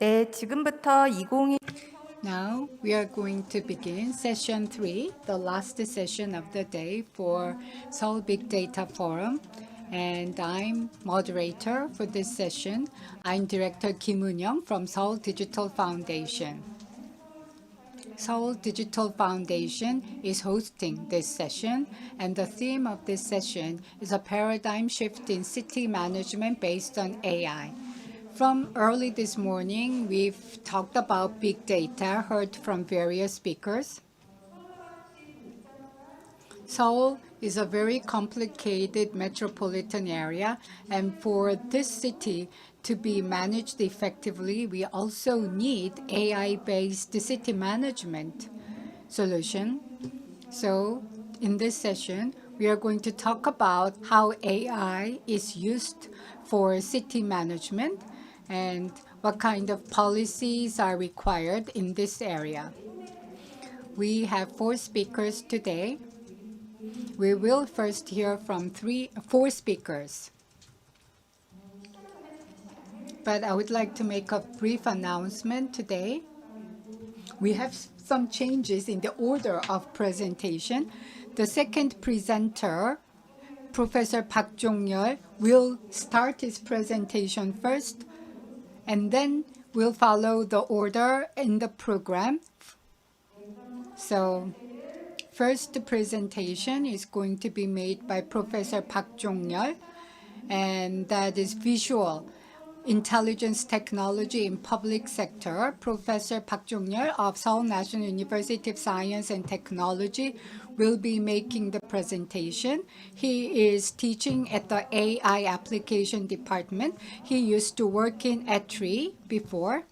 네, 지금부터 2020 Now we are going to begin session 3, the last session of the day for Seoul Big Data Forum. And I'm moderator for this session. I'm Director Kim Eun-young from Seoul Digital Foundation. Seoul Digital Foundation is hosting this session, and the theme of this session is a paradigm shift in city management based on AI. From early this morning, we've talked about big data, heard from various speakers. Seoul is a very complicated metropolitan area, and for this city to be managed effectively, we also need AI-based city management solution. So in this session, we are going to talk about how AI is used for city management and what kind of policies are required in this area. We have 4 speakers today. We will first hear from 4 speakers. But I would like to make a brief announcement today. We have some changes in the order of presentation. The second presenter, Professor Park Jongyoul, will start his presentation first, and then we'll follow the order in the program. So first presentation is going to be made by Professor Park Jongyoul, and that is Visual Intelligence Technology in Public Sector. Professor Park Jongyoul of Seoul National University of Science and Technology will be making the presentation. He is teaching at the AI Application Department. He used to work in ETRI before.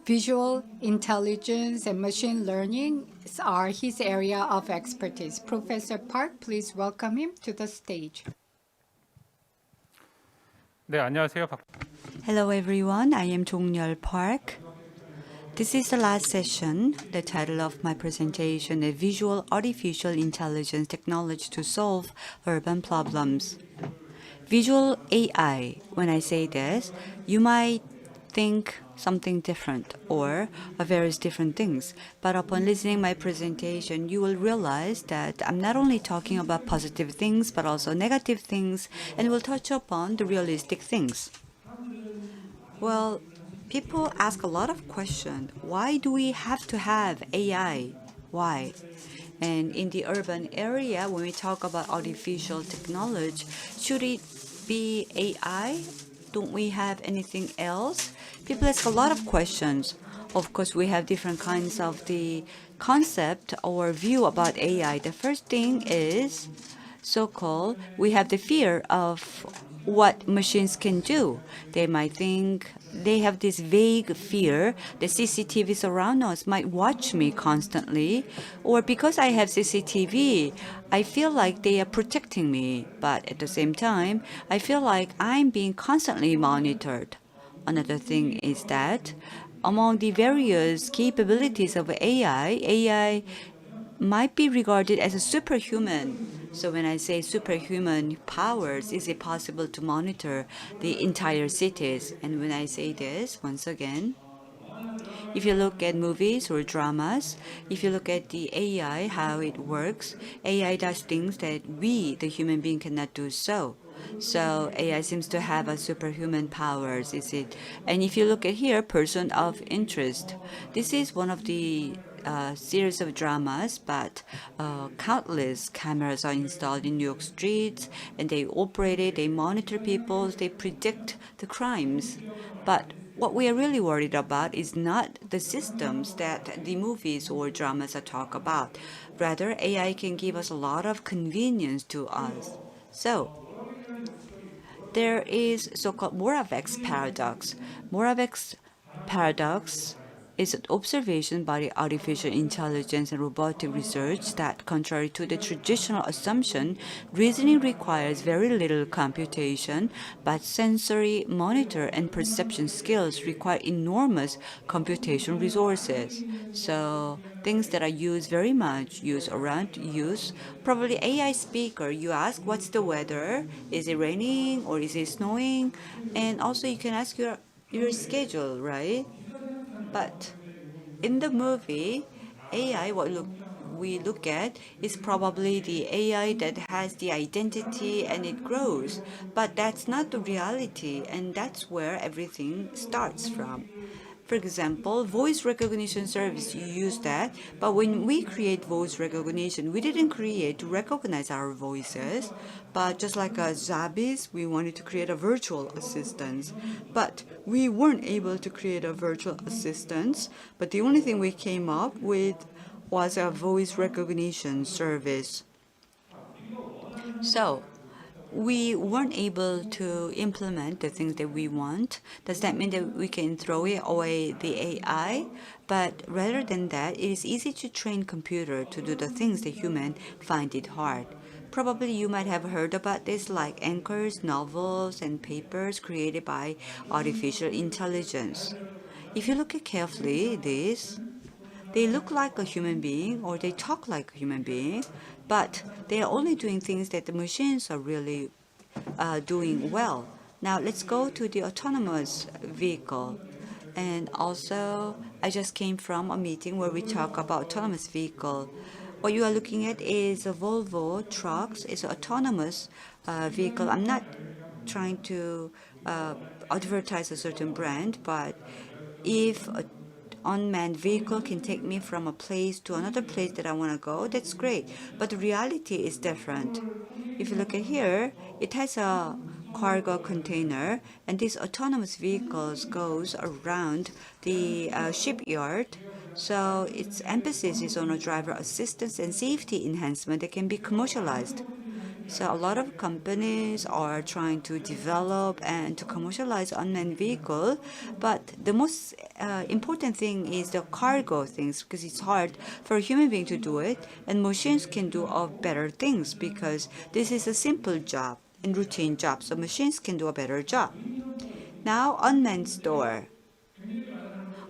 Visual intelligence and machine learning are his area of expertise. Professor Park, please welcome him to the stage. 네, 안녕하세요. Hello everyone, I am Jongyoul Park. This is the last session. The title of my presentation is Visual Artificial Intelligence Technology to Solve Urban Problems. Visual AI, when I say this, you might think something different or various different things. But upon listening my presentation, you will realize that I'm not only talking about positive things, but also negative things, and will touch upon the realistic things. Well, people ask a lot of questions. Why do we have to have AI? Why? And in the urban area, when we talk about artificial technology, should it be AI? Don't we have anything else? People ask a lot of questions. Of course, we have different kinds of the concept or view about AI. The first thing is so-called, we have the fear of what machines can do. They might think, they have this vague fear the CCTVs around us might watch me constantly, or because I have CCTV, I feel like they are protecting me, but at the same time, I feel like I'm being constantly monitored. Another thing is that among the various capabilities of AI might be regarded as a superhuman. So when I say superhuman powers, is it possible to monitor the entire cities? And when I say this, once again, if you look at movies or dramas, if you look at the AI, how it works, AI does things that we, the human being, cannot do so. So AI seems to have a superhuman powers, is it? And if you look at here, person of interest, this is one of the series of dramas, but countless cameras are installed in New York streets, and they operate it, they monitor people, they predict the crimes. But what we are really worried about is not the systems that the movies or dramas are talk about. Rather, AI can give us a lot of convenience to us. So there is so-called Moravec's paradox. Moravec's paradox is an observation by the artificial intelligence and robotic research that, contrary to the traditional assumption, reasoning requires very little computation, but sensory monitor and perception skills require enormous computation resources. So things that are used very much, probably AI speaker, you ask, what's the weather? Is it raining or is it snowing? And also you can ask your your schedule, right? But in the movie, AI, we look at is probably the AI that has the identity and it grows. But that's not the reality, and that's where everything starts from. For example, voice recognition service, you use that, but when we create voice recognition, we didn't create to recognize our voices, but just like a Zabis, we wanted to create a virtual assistant. But we weren't able to create a virtual assistant, but the only thing we came up with was a voice recognition service. So we weren't able to implement the things that we want. Does that mean that we can throw it away the AI? But rather than that, it is easy to train computer to do the things that human find it hard. Probably you might have heard about this like anchors, novels, and papers created by artificial intelligence. If you look at carefully this, they look like a human being or they talk like a human being, but they are only doing things that the machines are really doing well. Now let's go to the autonomous vehicle. And also, I just came from a meeting where we talk about autonomous vehicle. What you are looking at is a Volvo trucks. It's an autonomous vehicle. I'm not trying to advertise a certain brand, but if a unmanned vehicle can take me from a place to another place that I want to go, that's great. But the reality is different. If you look at here, it has a cargo container, and these autonomous vehicles goes around the shipyard. So its emphasis is on a driver assistance and safety enhancement that can be commercialized. So a lot of companies are trying to develop and to commercialize unmanned vehicle, but the most important thing is the cargo things because it's hard for a human being to do it, and machines can do better things because this is a simple job and routine job, so machines can do a better job. Now, unmanned store.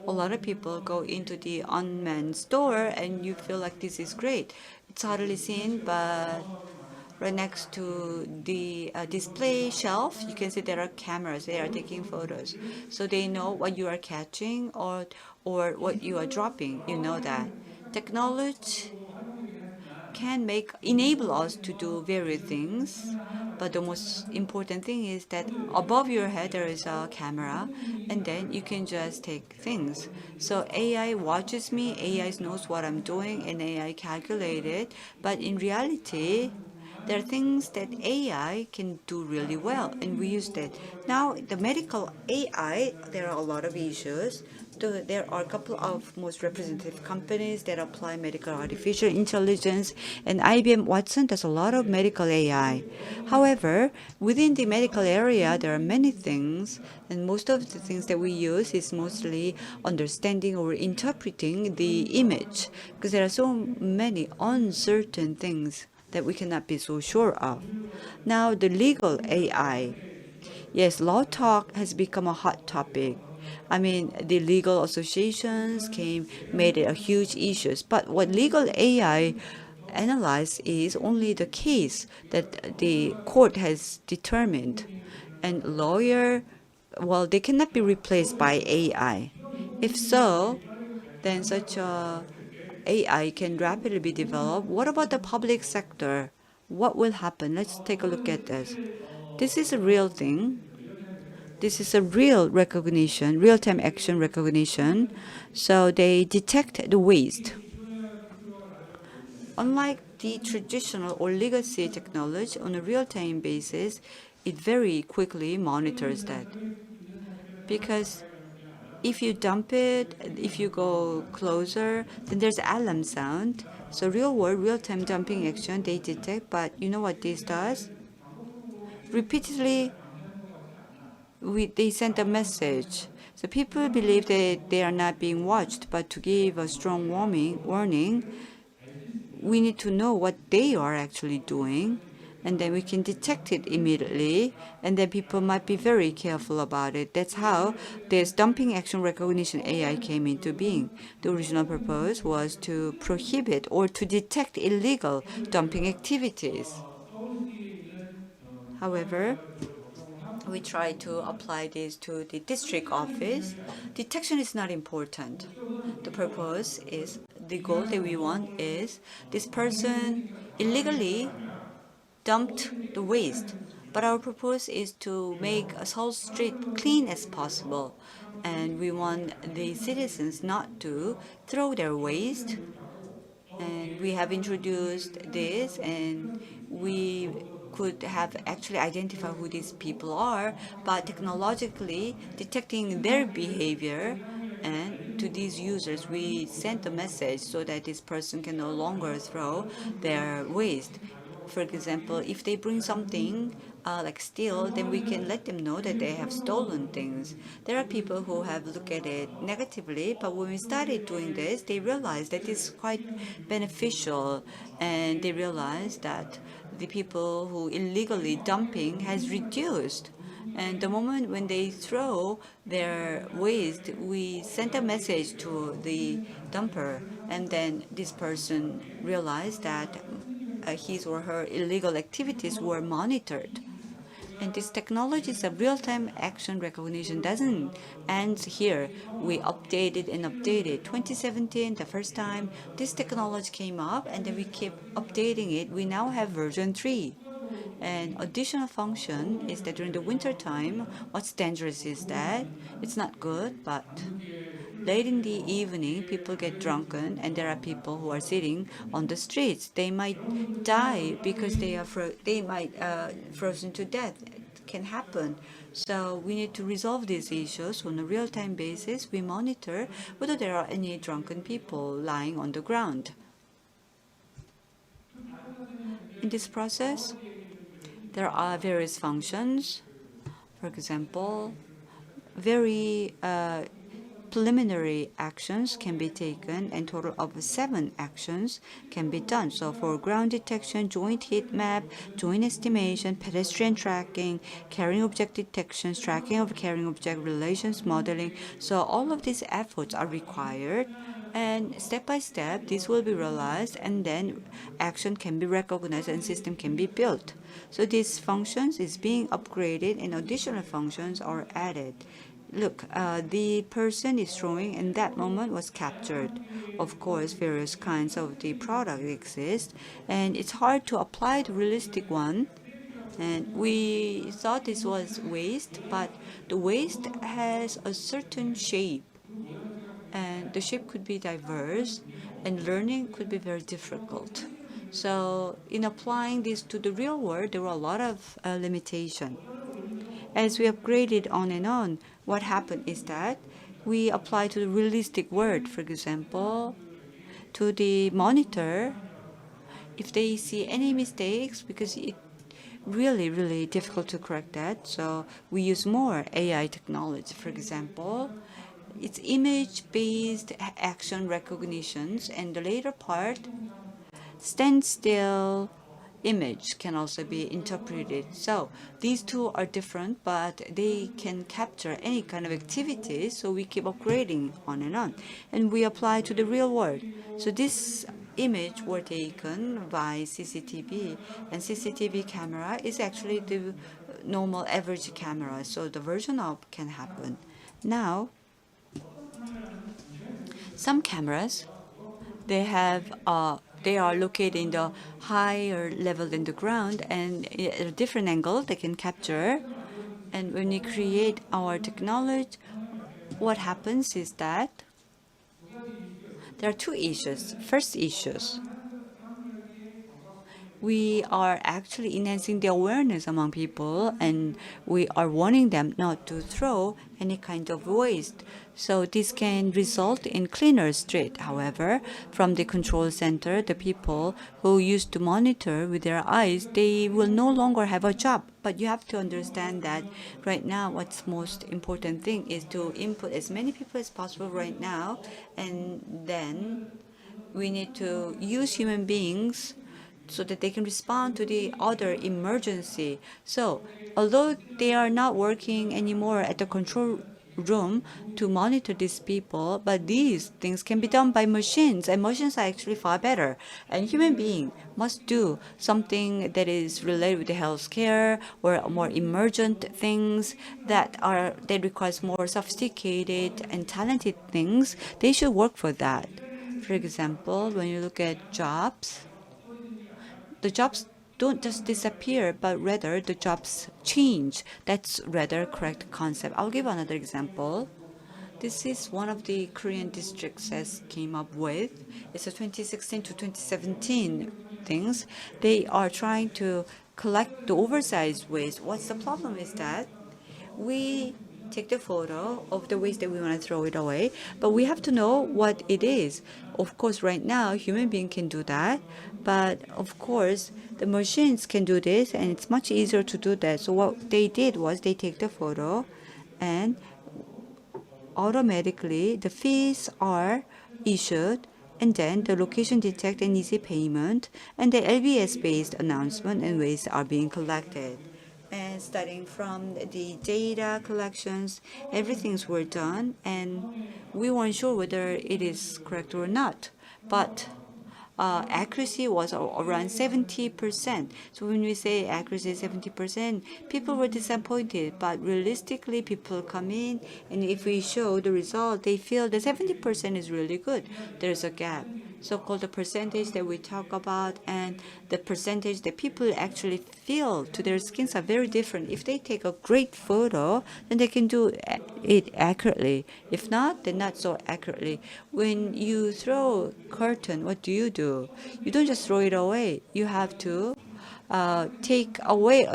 A lot of people go into the unmanned store and you feel like this is great. It's hardly seen, but right next to the display shelf, you can see there are cameras. They are taking photos, so they know what you are catching or what you are dropping. You know that technology can enable us to do various things, but the most important thing is that above your head there is a camera, and then you can just take things. So AI watches me, AI knows what I'm doing, and AI calculate it. But in reality, there are things that AI can do really well, and we use that. Now, the medical AI, there are a lot of issues. There are a couple of most representative companies that apply medical artificial intelligence, and IBM Watson does a lot of medical AI. However, within the medical area, there are many things, and most of the things that we use is mostly understanding or interpreting the image, because there are so many uncertain things that we cannot be so sure of. Now, the legal AI. Yes, law talk has become a hot topic. I mean, the legal associations made it a huge issue. But what legal AI analyze is only the case that the court has determined. And lawyer, well, they cannot be replaced by AI. If so, then such a AI can rapidly be developed. What about the public sector? What will happen? Let's take a look at this. This is a real thing. This is a real recognition, real-time action recognition. So they detect the waste. Unlike the traditional or legacy technology, on a real-time basis, it very quickly monitors that. Because if you dump it, if you go closer, then there's alarm sound. So real world, real-time dumping action, they detect, but you know what this does? Repeatedly, they send a message. So people believe that they are not being watched, but to give a strong warning, we need to know what they are actually doing, and then we can detect it immediately, and then people might be very careful about it. That's how this dumping action recognition AI came into being. The original purpose was to prohibit or to detect illegal dumping activities. However, we try to apply this to the district office. Detection is not important. The purpose is, the goal that we want is this person illegally dumped the waste. But our purpose is to make a Seoul street clean as possible. And we want the citizens not to throw their waste. And we have introduced this, and we could have actually identified who these people are by technologically detecting their behavior. And to these users, we sent a message so that this person can no longer throw their waste. For example, if they bring something like steal, then we can let them know that they have stolen things. There are people who have looked at it negatively, but when we started doing this, they realized that it's quite beneficial, and they realized that the people who illegally dumping has reduced. And the moment when they throw their waste, we sent a message to the dumper, and then this person realized that his or her illegal activities were monitored. And this technology of real-time action recognition doesn't end here. We updated and updated. 2017, the first time this technology came up, and then we keep updating it. We now have version 3. An additional function is that during the winter time, what's dangerous is that it's not good, but late in the evening, people get drunken, and there are people who are sitting on the streets. They might die because they might frozen to death. It can happen. So we need to resolve these issues on a real-time basis. We monitor whether there are any drunken people lying on the ground. In this process, there are various functions. For example, very preliminary actions can be taken, and total of 7 actions can be done. So for ground detection, joint heat map, joint estimation, pedestrian tracking, carrying object detections, tracking of carrying object, relations modeling. So all of these efforts are required, and step by step this will be realized, and then action can be recognized and system can be built. So these functions is being upgraded and additional functions are added. Look, the person is throwing, and that moment was captured. Of course, various kinds of the product exist, and it's hard to apply the realistic one. And we thought this was waste, but the waste has a certain shape, and the shape could be diverse, and learning could be very difficult. So in applying this to the real world, there were a lot of limitations. As we upgraded on and on, what happened is that we apply to the realistic world. For example, to the monitor, if they see any mistakes, because it really, really difficult to correct that, so we use more AI technology. For example, it's image-based action recognitions, and the later part, standstill image can also be interpreted. So these two are different, but they can capture any kind of activity. So we keep upgrading on, and we apply to the real world. So this image were taken by CCTV, and CCTV camera is actually the normal average camera. So the version up can happen. Now, some cameras, they are located in the higher level than the ground, and at a different angle they can capture. And when we create our technology, what happens is that there are 2 issues. First issues, we are actually enhancing the awareness among people, and we are warning them not to throw any kind of waste. So this can result in cleaner street. However, from the control center, the people who used to monitor with their eyes, they will no longer have a job. But you have to understand that right now, what's most important thing is to input as many people as possible right now, and then we need to use human beings so that they can respond to the other emergency. So although they are not working anymore at the control room to monitor these people, but these things can be done by machines, and machines are actually far better. And human being must do something that is related with the healthcare or more emergent things that requires more sophisticated and talented things. They should work for that. For example, when you look at jobs, the jobs don't just disappear, but rather the jobs change. That's rather correct concept. I'll give another example. This is one of the Korean districts has came up with. It's a 2016 to 2017 things. They are trying to collect the oversized waste. What's the problem is that we take the photo of the waste that we want to throw it away, but we have to know what it is. Of course, right now, human being can do that, but of course, the machines can do this, and it's much easier to do that. So what they did was they take the photo, and automatically the fees are issued, and then the location detect and easy payment, and the LBS-based announcement and waste are being collected. And starting from the data collections, everything's were done, and we weren't sure whether it is correct or not. But accuracy was around 70%. So when we say accuracy is 70%, people were disappointed. But realistically, people come in, and if we show the result, they feel that 70% is really good. There's a gap. So-called the percentage that we talk about and the percentage that people actually feel to their skins are very different. If they take a great photo, then they can do it accurately. If not, then not so accurately. When you throw curtain, what do? You don't just throw it away. You have to take away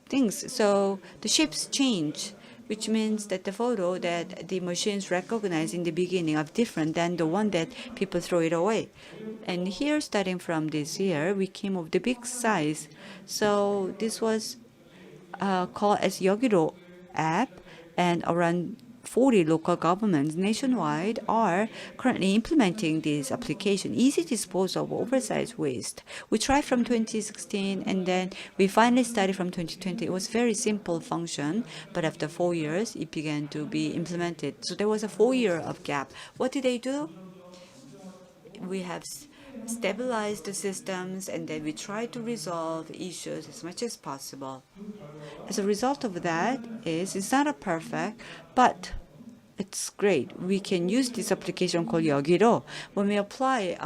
things. So the shapes change, which means that the photo that the machines recognize in the beginning are different than the one that people throw it away. And here, starting from this year, we came up with the big size. So this was called as Jongyoul app, and around 40 local governments nationwide are currently implementing this application, easy disposal of oversized waste. We tried from 2016, and then we finally started from 2020. It was very simple function, but after 4 years, it began to be implemented. So there was a 4 year of gap. What did they do? We have stabilized the systems, and then we try to resolve issues as much as possible. As a result of that it's not a perfect, but it's great. We can use this application called Jongyoul. When we apply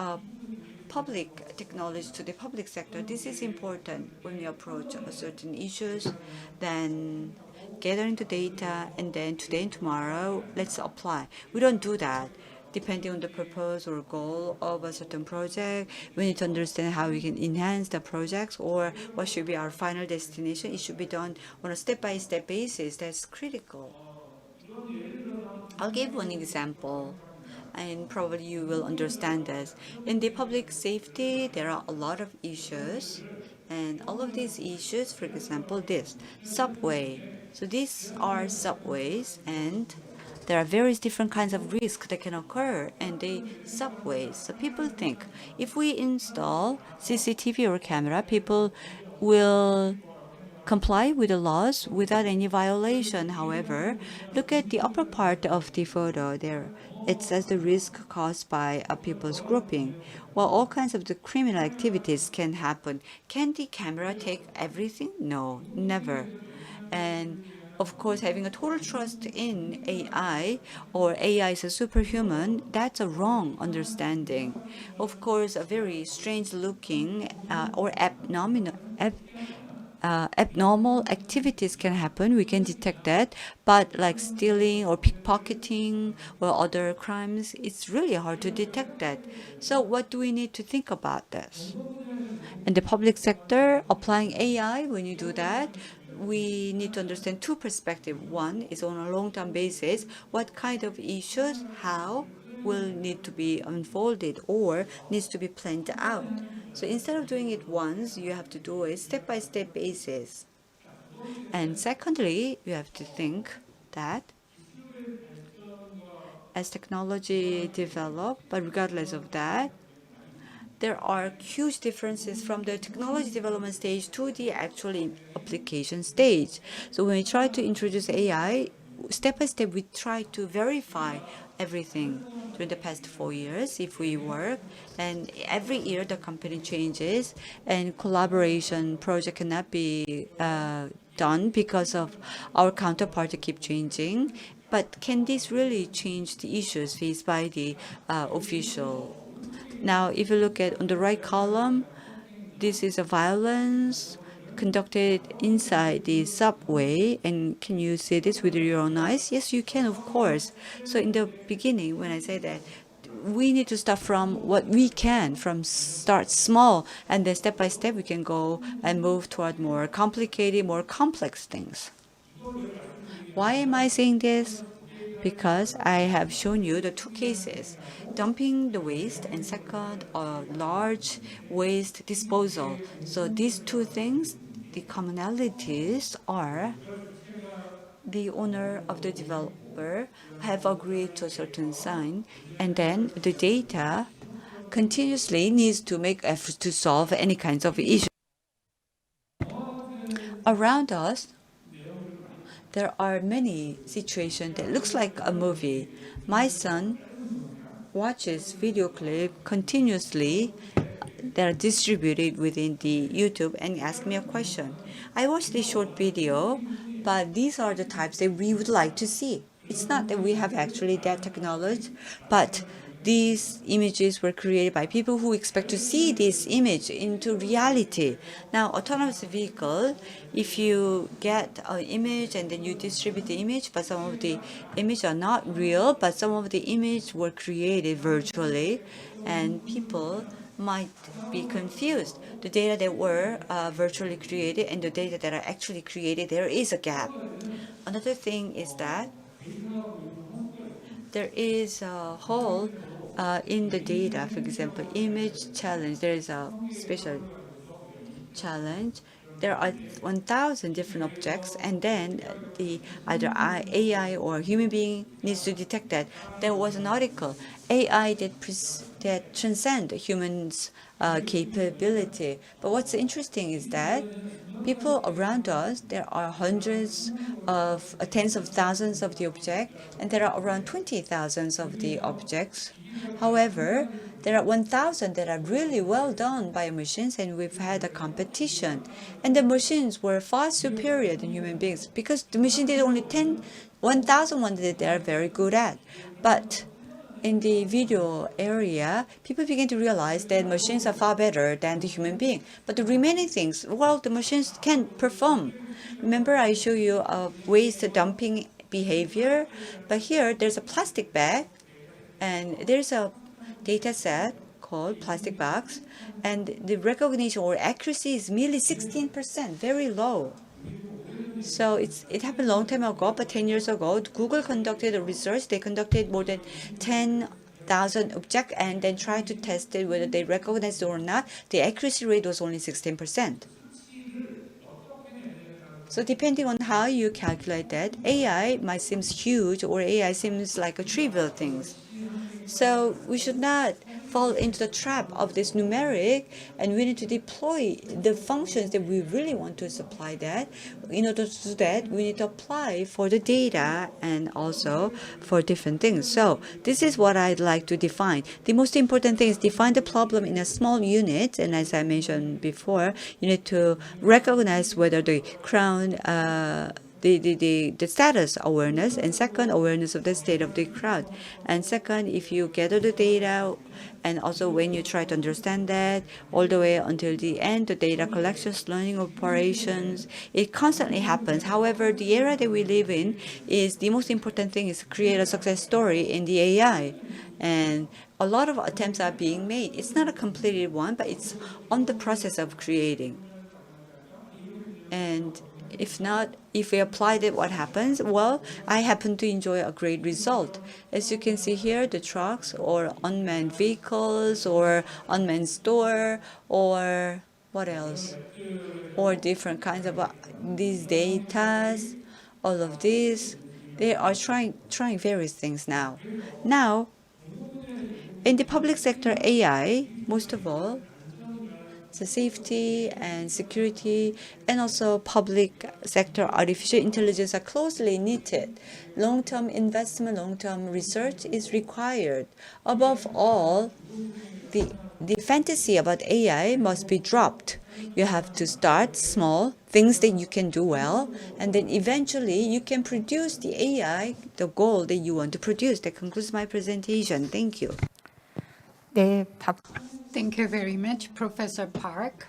public technology to the public sector, this is important when we approach certain issues, then gathering the data, and then today and tomorrow, let's apply. We don't do that. Depending on the purpose or goal of a certain project, we need to understand how we can enhance the projects or what should be our final destination. It should be done on a step-by-step basis. That's critical. I'll give one example, and probably you will understand this. In the public safety, there are a lot of issues, and all of these issues, for example, this subway. So these are subways, and there are various different kinds of risks that can occur in the subways. So people think if we install CCTV or camera, people will comply with the laws without any violation. However, look at the upper part of the photo there. It says the risk caused by people's grouping. Well, all kinds of the criminal activities can happen. Can the camera take everything? No, never. And of course, having a total trust in AI or AI is a superhuman, that's a wrong understanding. Of course, a very strange looking or abnormal activities can happen. We can detect that. But like stealing or pickpocketing or other crimes, it's really hard to detect that. So what do we need to think about this? In the public sector, applying AI, when you do that, we need to understand two perspectives. One is on a long-term basis, what kind of issues, how will need to be unfolded or needs to be planned out. So instead of doing it once, you have to do it step-by-step basis. And secondly, you have to think that as technology develop, but regardless of that, there are huge differences from the technology development stage to the actual application stage. So when we try to introduce AI, step by step, we try to verify everything during the past 4 years if we work. And every year the company changes, and collaboration project cannot be done because of our counterparty keep changing. But can this really change the issues faced by the official? Now, if you look at on the right column, this is a violence conducted inside the subway. And can you see this with your own eyes? Yes, you can, of course. So in the beginning, when I say that, we need to start from what we can, from start small, and then step by step we can go and move toward more complicated, more complex things. Why am I saying this? Because I have shown you the two cases, dumping the waste, and second, large waste disposal. So these two things, the commonalities are the owner of the developer have agreed to a certain sign, and then the data continuously needs to make efforts to solve any kinds of issue. Around us, there are many situations that looks like a movie. My son watches video clip continuously that are distributed within the YouTube and ask me a question. I watched this short video, but these are the types that we would like to see. It's not that we have actually that technology, but these images were created by people who expect to see this image into reality. Now, autonomous vehicle, if you get an image and then you distribute the image, but some of the images are not real, but some of the images were created virtually, and people might be confused. The data that were virtually created and the data that are actually created, there is a gap. Another thing is that there is a hole in the data. For example, image challenge, there is a special challenge. There are 1,000 different objects, and then the either AI or human being needs to detect that. There was an article, AI that transcend humans' capability. But what's interesting is that people around us, there are hundreds of tens of thousands of the objects, and there are around 20,000 of the objects. However, there are 1,000 that are really well done by machines, and we've had a competition. And the machines were far superior than human beings because the machine did only 1,000 ones that they are very good at. But in the video area, people begin to realize that machines are far better than the human being. But the remaining things, well, the machines can perform. Remember I showed you a waste dumping behavior, but here there's a plastic bag, and there's a data set called plastic box, and the recognition or accuracy is merely 16%, very low. So it happened a long time ago, but 10 years ago, Google conducted a research. They conducted more than 10,000 objects and then tried to test it whether they recognized it or not. The accuracy rate was only 16%. So depending on how you calculate that, AI might seem huge or AI seems like a trivial thing. So we should not fall into the trap of this numeric, and we need to deploy the functions that we really want to supply that. In order to do that, we need to apply for the data and also for different things. So this is what I'd like to define. The most important thing is define the problem in a small unit, and as I mentioned before, you need to recognize whether the crown the status awareness, and second, awareness of the state of the crowd. And second, if you gather the data, and also when you try to understand that, all the way until the end, the data collections, learning operations, it constantly happens. However, the era that we live in is the most important thing is to create a success story in the AI. And a lot of attempts are being made. It's not a completed one, but it's on the process of creating. And if not, if we applied it, what happens? Well, I happen to enjoy a great result. As you can see here, the trucks or unmanned vehicles or unmanned store or what else? Or different kinds of these data, all of these, they are trying various things now. Now, in the public sector AI, most of all, the safety and security and also public sector artificial intelligence are closely knitted. Long-term investment, long-term research is required. Above all, the fantasy about AI must be dropped. You have to start small, things that you can do well, and then eventually you can produce the AI, the goal that you want to produce. That concludes my presentation. Thank you. 네, Thank you very much, Professor Park.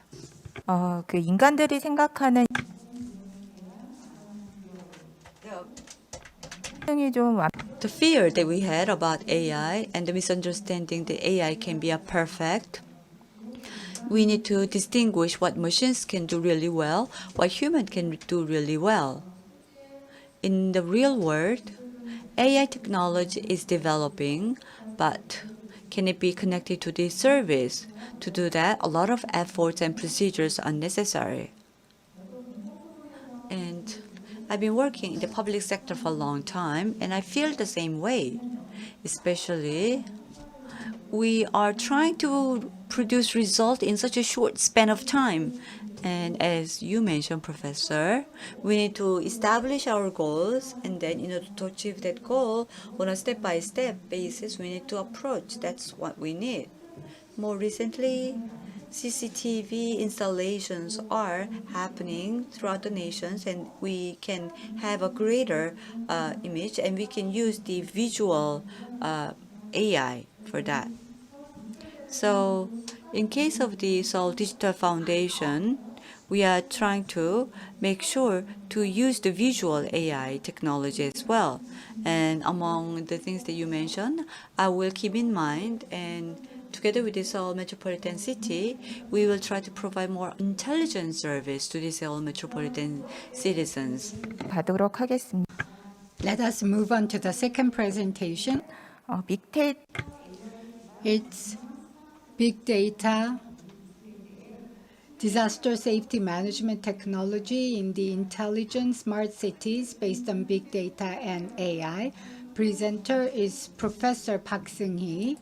그 인간들이 생각하는 이 좀 The fear that we had about AI and the misunderstanding that AI can be a perfect, we need to distinguish what machines can do really well, what humans can do really well. In the real world, AI technology is developing, but can it be connected to this service? To do that, a lot of efforts and procedures are necessary. And I've been working in the public sector for a long time, and I feel the same way. Especially, we are trying to produce results in such a short span of time. And as you mentioned, Professor, we need to establish our goals, and then in order to achieve that goal on a step-by-step basis, we need to approach. That's what we need. More recently, CCTV installations are happening throughout the nations, and we can have a greater image, and we can use the visual AI for that. So in case of the Seoul Digital Foundation, we are trying to make sure to use the visual AI technology as well. And among the things that you mentioned, I will keep in mind, and together with the Seoul Metropolitan City, we will try to provide more intelligent service to the Seoul metropolitan citizens. 가도록 하겠습니다. Let us move on to the second presentation. 빅데이터 It's Big Data, Disaster Safety Management Technology in the Intelligent Smart Cities based on Big Data and AI. Presenter is Professor Park Seunghee,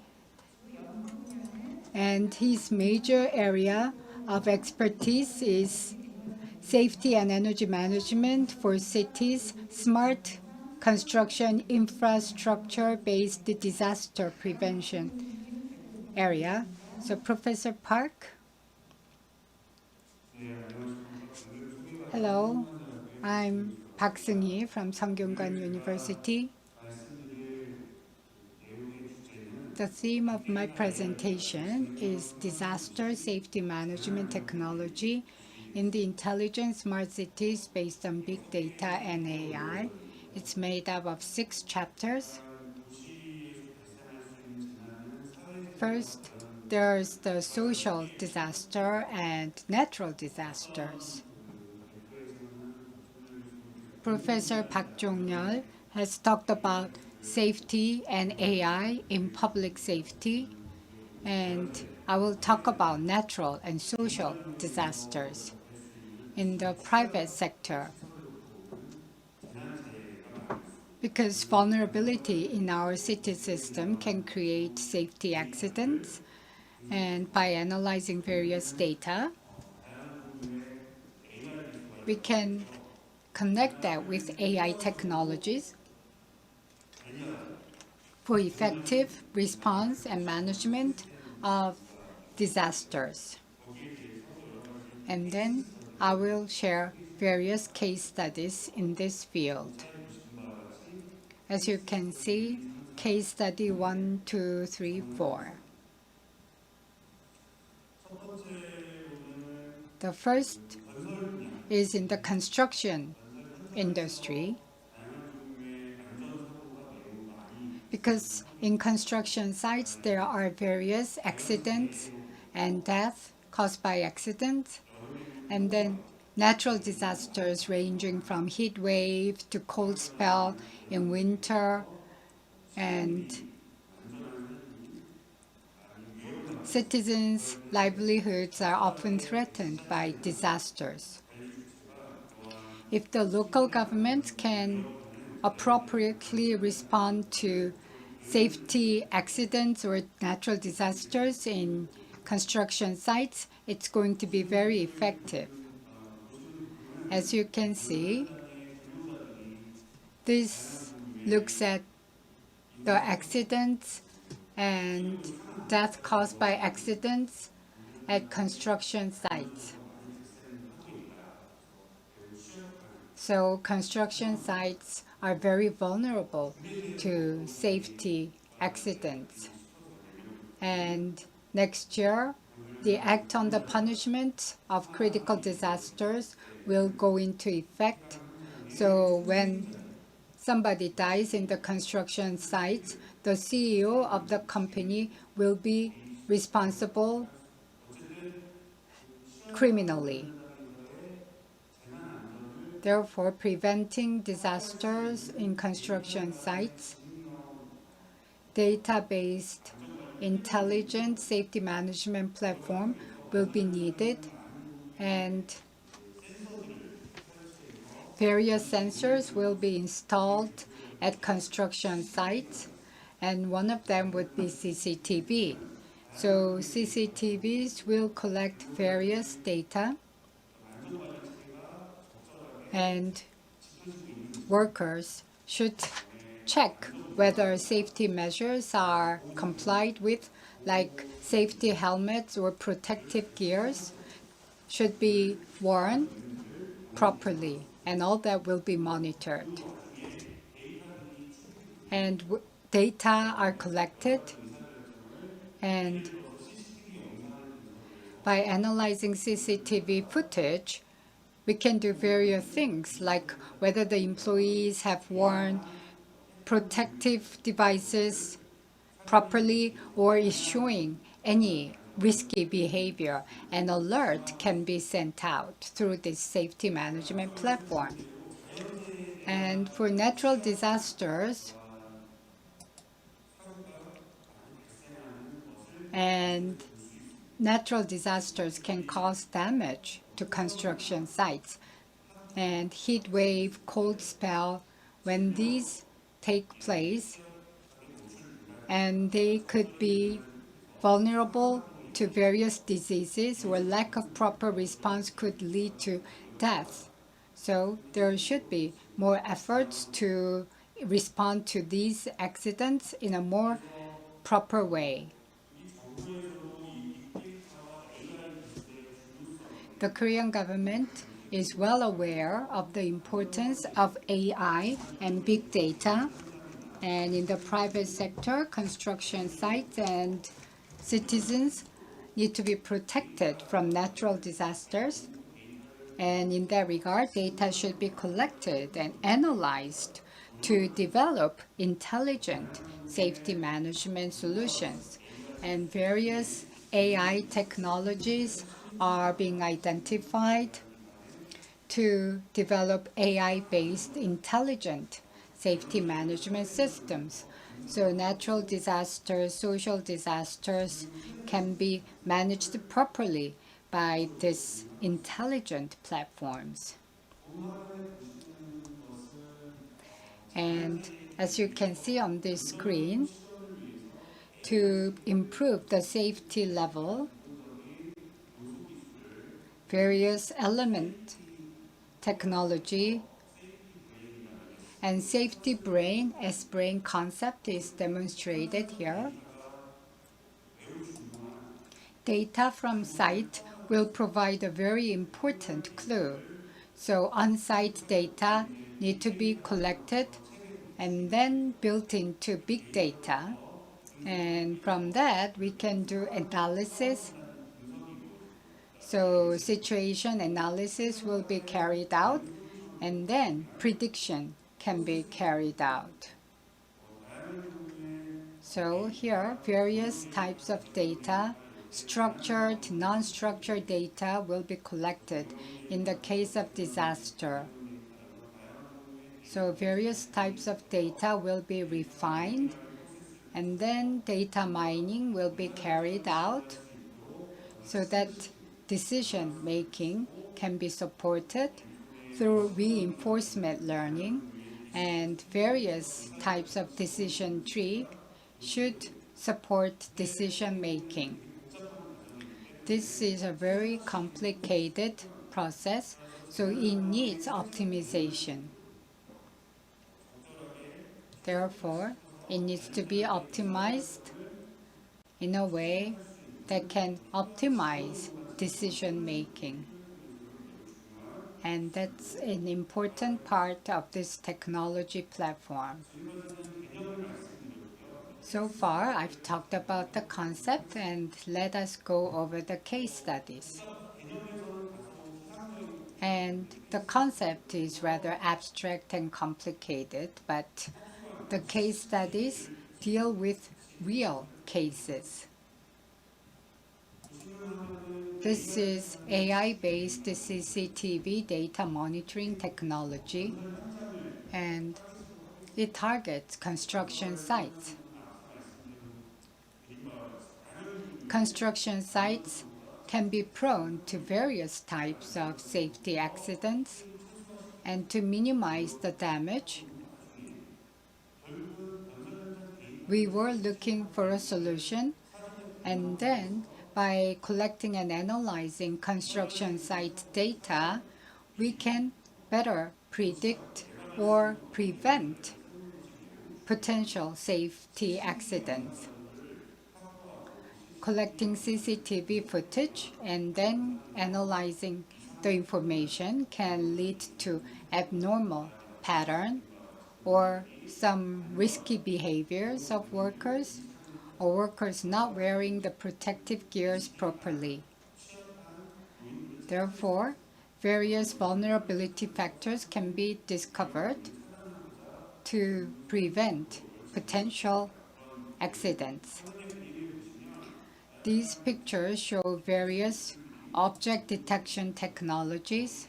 and his major area of expertise is safety and energy management for cities, smart construction infrastructure-based disaster prevention area. So Professor Park. Hello, I'm Park Seunghee from Seoul University. The theme of my presentation is Disaster Safety Management Technology in the Intelligent Smart Cities based on Big Data and AI. It's made up of 6 chapters. First, there's the social disaster and natural disasters. Professor Park Jongyoul has talked about safety and AI in public safety, and I will talk about natural and social disasters in the private sector. Because vulnerability in our city system can create safety accidents, and by analyzing various data, we can connect that with AI technologies for effective response and management of disasters. And then I will share various case studies in this field. As you can see, case study 1, 2, 3, 4. The first is in the construction industry, because in construction sites there are various accidents and deaths caused by accidents, and then natural disasters ranging from heat wave to cold spell in winter, and citizens' livelihoods are often threatened by disasters. If the local government can appropriately respond to safety accidents or natural disasters in construction sites, it's going to be very effective. As you can see, this looks at the accidents and death caused by accidents at construction sites. So construction sites are very vulnerable to safety accidents. And next year, the Act on the Punishment of Critical Disasters will go into effect. So when somebody dies in the construction site, the CEO of the company will be responsible criminally. Therefore, preventing disasters in construction sites, data-based intelligent safety management platform will be needed, and various sensors will be installed at construction sites, and one of them would be CCTV. So CCTVs will collect various data, and workers should check whether safety measures are complied with, like safety helmets or protective gears should be worn properly, and all that will be monitored. And data are collected, and by analyzing CCTV footage, we can do various things, like whether the employees have worn protective devices properly or is showing any risky behavior. An alert can be sent out through this safety management platform. And for natural disasters, natural disasters can cause damage to construction sites. And heat wave, cold spell, when these take place, and they could be vulnerable to various diseases, or lack of proper response could lead to death. So there should be more efforts to respond to these accidents in a more proper way. The Korean government is well aware of the importance of AI and big data, and in the private sector, construction sites and citizens need to be protected from natural disasters. And in that regard, data should be collected and analyzed to develop intelligent safety management solutions. And various AI technologies are being identified to develop AI-based intelligent safety management systems. So natural disasters, social disasters can be managed properly by these intelligent platforms. And as you can see on this screen, to improve the safety level, various element technology and safety brain as brain concept is demonstrated here. Data from site will provide a very important clue. So on-site data need to be collected and then built into big data. And from that, we can do analysis. So situation analysis will be carried out, and then prediction can be carried out. So here, various types of data, structured, non-structured data will be collected in the case of disaster. So various types of data will be refined, and then data mining will be carried out so that decision making can be supported through reinforcement learning, and various types of decision tree should support decision making. This is a very complicated process, so it needs optimization. Therefore, it needs to be optimized in a way that can optimize decision making. And that's an important part of this technology platform. So far, I've talked about the concept, and let us go over the case studies. And the concept is rather abstract and complicated, but the case studies deal with real cases. This is AI-based CCTV data monitoring technology, and it targets construction sites. Construction sites can be prone to various types of safety accidents, and to minimize the damage, we were looking for a solution, and then by collecting and analyzing construction site data, we can better predict or prevent potential safety accidents. Collecting CCTV footage and then analyzing the information can lead to abnormal pattern or some risky behaviors of workers, or workers not wearing the protective gears properly. Therefore, various vulnerability factors can be discovered to prevent potential accidents. These pictures show various object detection technologies,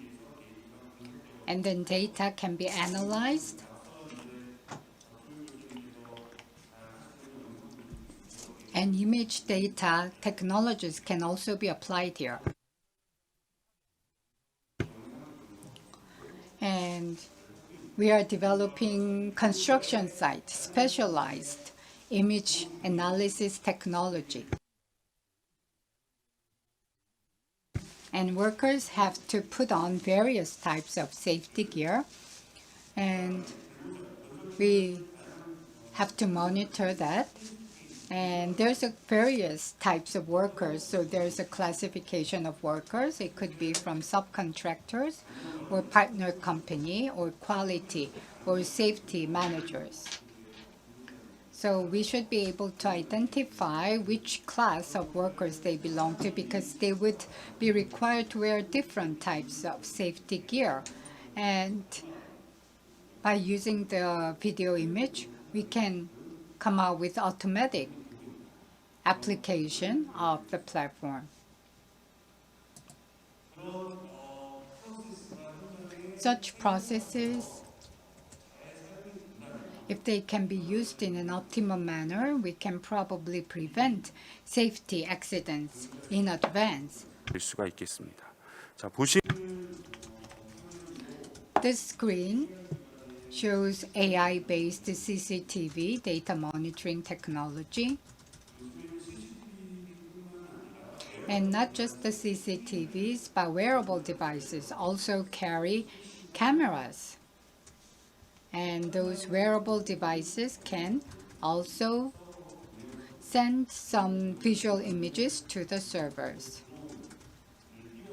and then data can be analyzed. And image data technologies can also be applied here. And we are developing construction site specialized image analysis technology. And workers have to put on various types of safety gear, and we have to monitor that. And there's various types of workers, so there's a classification of workers. It could be from subcontractors or partner company or quality or safety managers. So we should be able to identify which class of workers they belong to, because they would be required to wear different types of safety gear. And by using the video image, we can come out with automatic application of the platform. Such processes, if they can be used in an optimal manner, we can probably prevent safety accidents in advance. 될 수가 있겠습니다. 자, This screen shows AI-based CCTV data monitoring technology. And not just the CCTVs, but wearable devices also carry cameras. And those wearable devices can also send some visual images to the servers.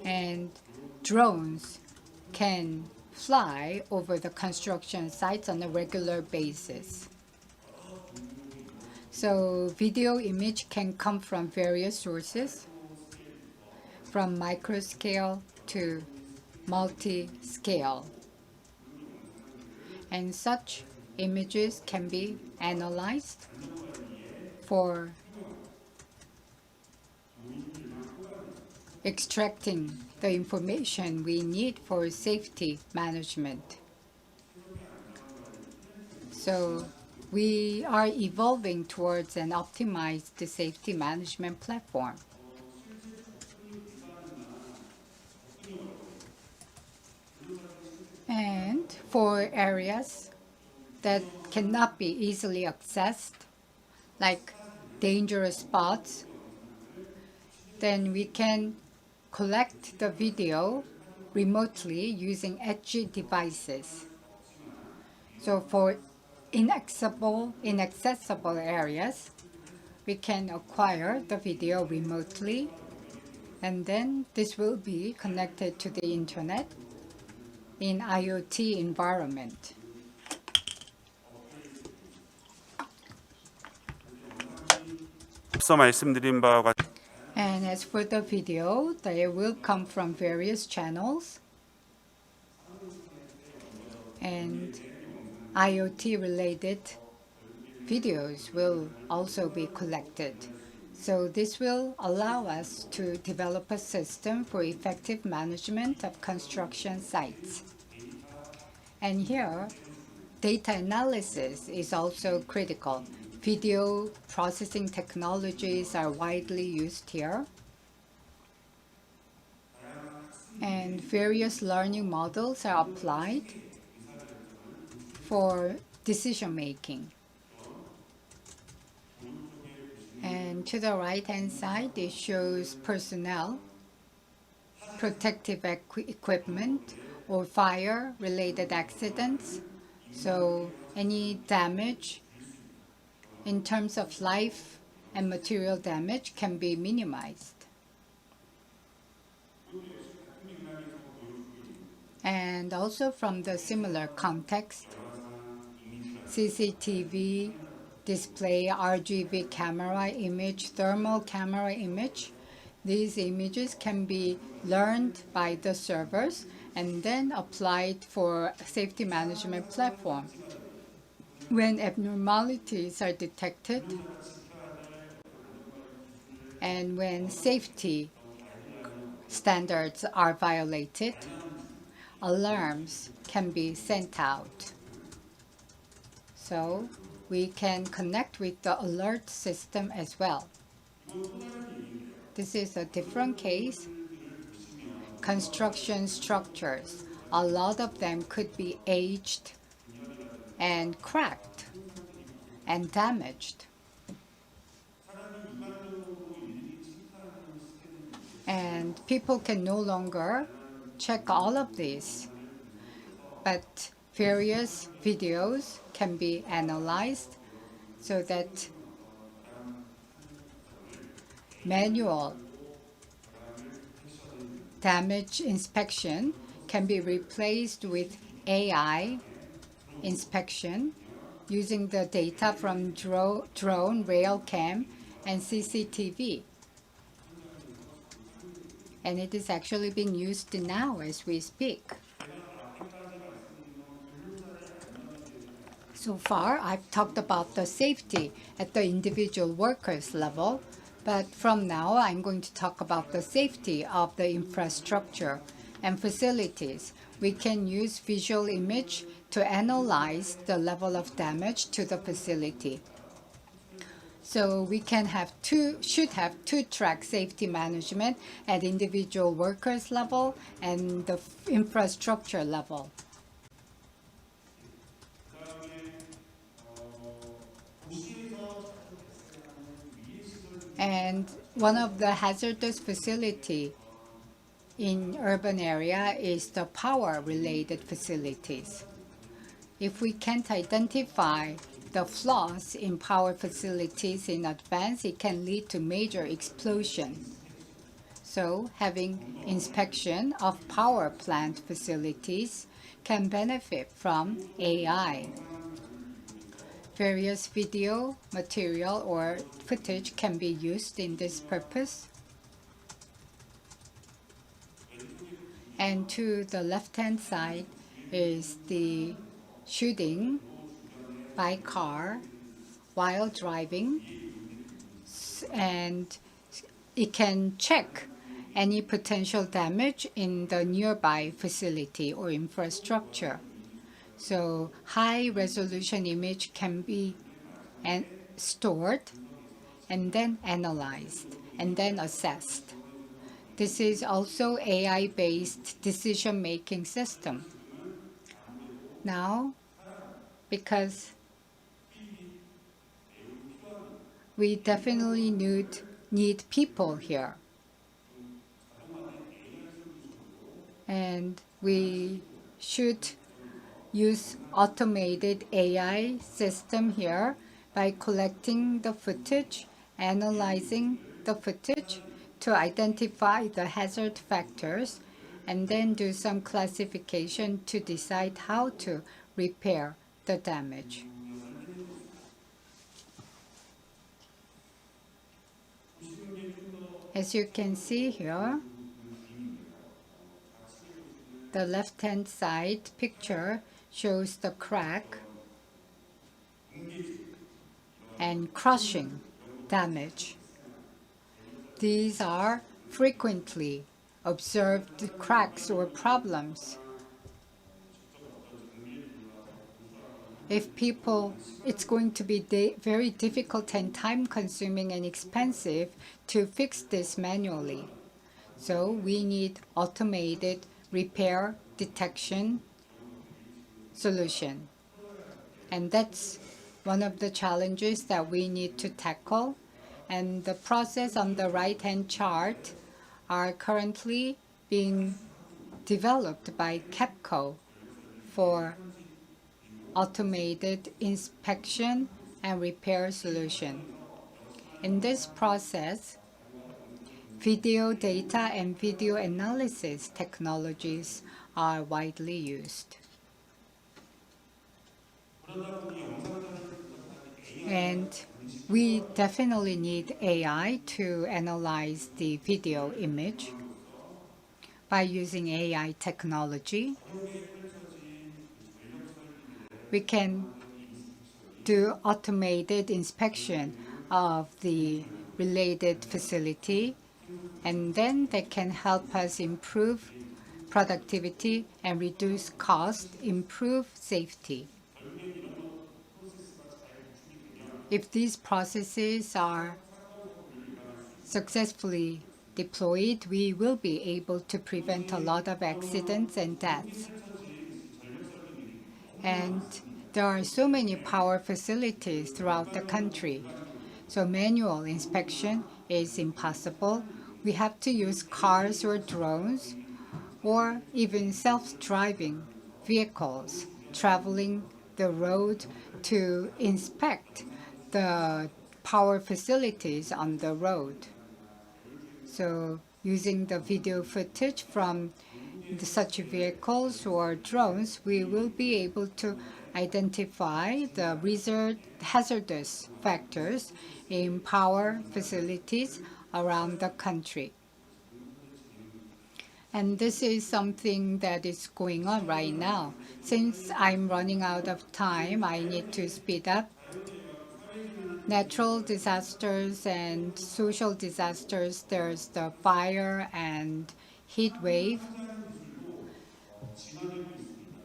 And drones can fly over the construction sites on a regular basis. So video image can come from various sources, from microscale to multi-scale. And such images can be analyzed for extracting the information we need for safety management. So we are evolving towards an optimized safety management platform. And for areas that cannot be easily accessed, like dangerous spots, then we can collect the video remotely using edge devices. So for inaccessible areas, we can acquire the video remotely, and then this will be connected to the internet in IoT environment. 앞서 말씀드린 바와 같이 And as for the video, they will come from various channels, and IoT related videos will also be collected. So this will allow us to develop a system for effective management of construction sites. And here, data analysis is also critical. Video processing technologies are widely used here. And various learning models are applied for decision making. And to the right-hand side, it shows personnel, protective equipment, or fire-related accidents. So any damage in terms of life and material damage can be minimized. And also from the similar context, CCTV, display, RGB camera image, thermal camera image. These images can be learned by the servers and then applied for safety management platform. When abnormalities are detected and when safety standards are violated, alarms can be sent out. So we can connect with the alert system as well. This is a different case. Construction structures, a lot of them could be aged and cracked and damaged. And people can no longer check all of these, but various videos can be analyzed so that manual damage inspection can be replaced with AI inspection using the data from drone, rail cam, and CCTV. And it is actually being used now as we speak. So far, I've talked about the safety at the individual workers level, but from now, I'm going to talk about the safety of the infrastructure and facilities. We can use visual image to analyze the level of damage to the facility. So we can should have two-track safety management at individual workers level and the infrastructure level. And one of the hazardous facility in urban area is the power-related facilities. If we can't identify the flaws in power facilities in advance, it can lead to major explosion. So having inspection of power plant facilities can benefit from AI. Various video, material, or footage can be used in this purpose. And to the left-hand side is the shooting by car while driving, and it can check any potential damage in the nearby facility or infrastructure. So high-resolution image can be stored and then analyzed and then assessed. This is also AI-based decision-making system. Now, because we definitely need people here. And we should use automated AI system here by collecting the footage, analyzing the footage to identify the hazard factors, and then do some classification to decide how to repair the damage. As you can see here, the left-hand side picture shows the crack and crushing damage. These are frequently observed cracks or problems. It's going to be very difficult and time-consuming and expensive to fix this manually. So we need automated repair detection solution. And that's one of the challenges that we need to tackle. And the process on the right-hand chart are currently being developed by KEPCO for automated inspection and repair solution. In this process, video data and video analysis technologies are widely used. And we definitely need AI to analyze the video image. By using AI technology, we can do automated inspection of the related facility, and then they can help us improve productivity and reduce cost, improve safety. If these processes are successfully deployed, we will be able to prevent a lot of accidents and deaths. And there are so many power facilities throughout the country. So manual inspection is impossible. We have to use cars or drones or even self-driving vehicles traveling the road to inspect the power facilities on the road. So using the video footage from such vehicles or drones, we will be able to identify the hazardous factors in power facilities around the country. And this is something that is going on right now. Since I'm running out of time, I need to speed up. Natural disasters and social disasters, there's the fire and heat wave.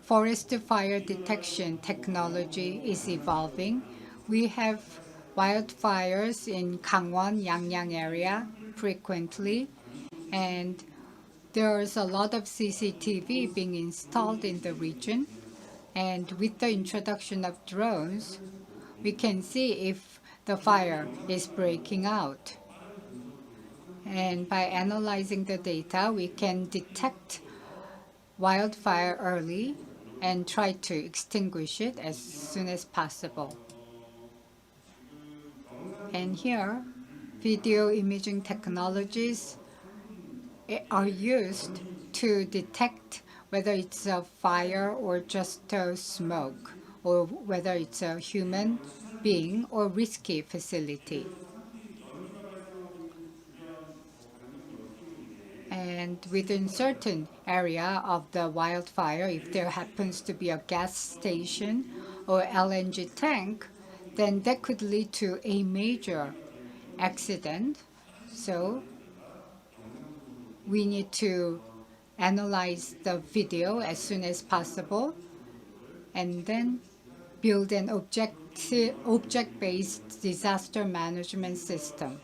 Forest fire detection technology is evolving. We have wildfires in Gangwon, Yangyang area frequently, and there's a lot of CCTV being installed in the region. And with the introduction of drones, we can see if the fire is breaking out. And by analyzing the data, we can detect wildfire early and try to extinguish it as soon as possible. And here, video imaging technologies are used to detect whether it's a fire or just a smoke, or whether it's a human being or risky facility. And within certain area of the wildfire, if there happens to be a gas station or LNG tank, then that could lead to a major accident. So we need to analyze the video as soon as possible and then build an object-based disaster management system.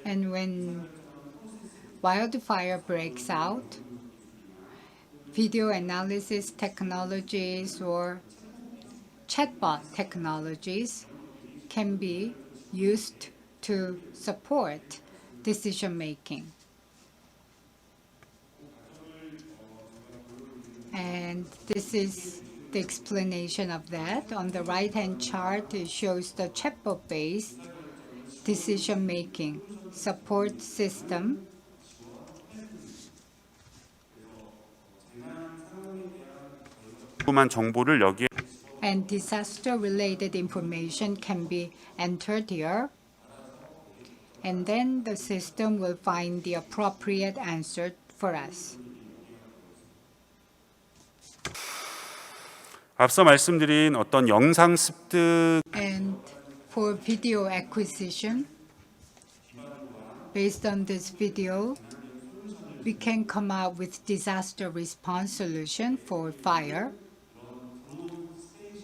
And when wildfire breaks out, video analysis technologies or chatbot technologies can be used to support decision making. And this is the explanation of that. On the right-hand chart, it shows the chatbot-based decision-making support system. 궁금한 정보를 여기에 And disaster-related information can be entered here. And then the system will find the appropriate answer for us. 앞서 말씀드린 어떤 영상 습득 And for video acquisition, based on this video, we can come up with disaster response solution for fire.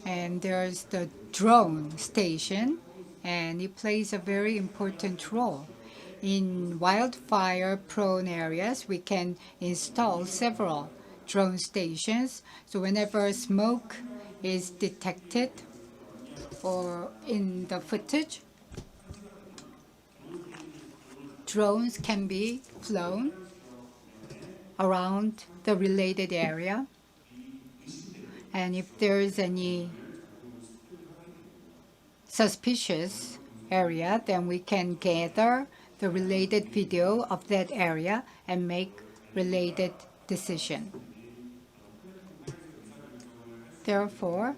And there's the drone station, and it plays a very important role. In wildfire-prone areas, we can install several drone stations. So whenever smoke is detected or in the footage, drones can be flown around the related area. And if there is any suspicious area, then we can gather the related video of that area and make related decision. Therefore,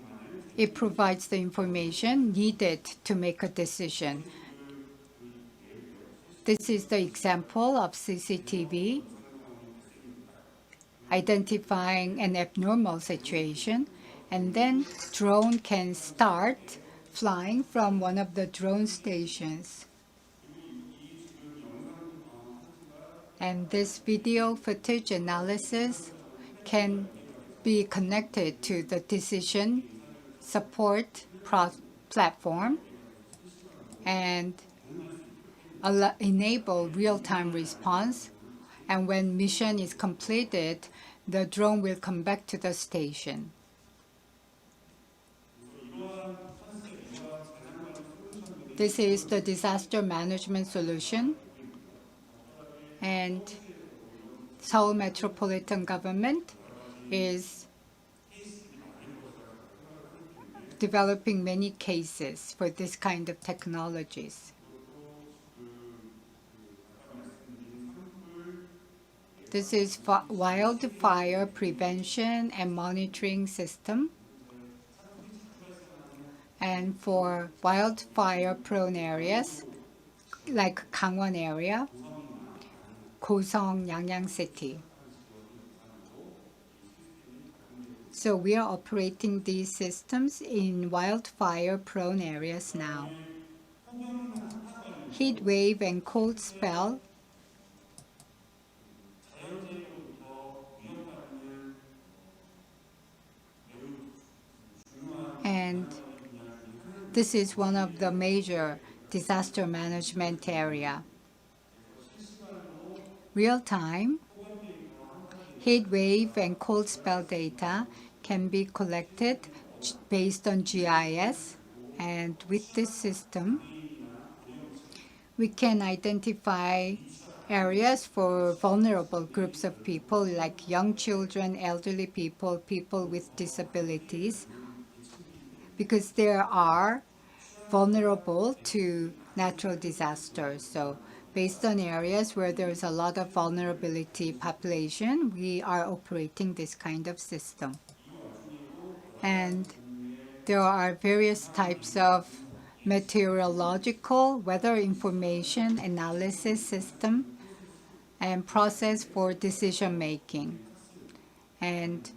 it provides the information needed to make a decision. This is the example of CCTV identifying an abnormal situation, and then drone can start flying from one of the drone stations. And this video footage analysis can be connected to the decision support platform and enable real-time response. And when mission is completed, the drone will come back to the station. This is the disaster management solution. And Seoul Metropolitan Government is developing many cases for this kind of technologies. This is wildfire prevention and monitoring system. And for wildfire-prone areas, like Gangwon area, Gosong, Yangyang City. So we are operating these systems in wildfire-prone areas now. Heat wave and cold spell and this is one of the major disaster management area. Real-time heat wave and cold spell data can be collected based on GIS, and with this system, we can identify areas for vulnerable groups of people like young children, elderly people, people with disabilities, because they are vulnerable to natural disasters. So based on areas where there's a lot of vulnerability population, we are operating this kind of system. And there are various types of meteorological weather information analysis system and process for decision making. And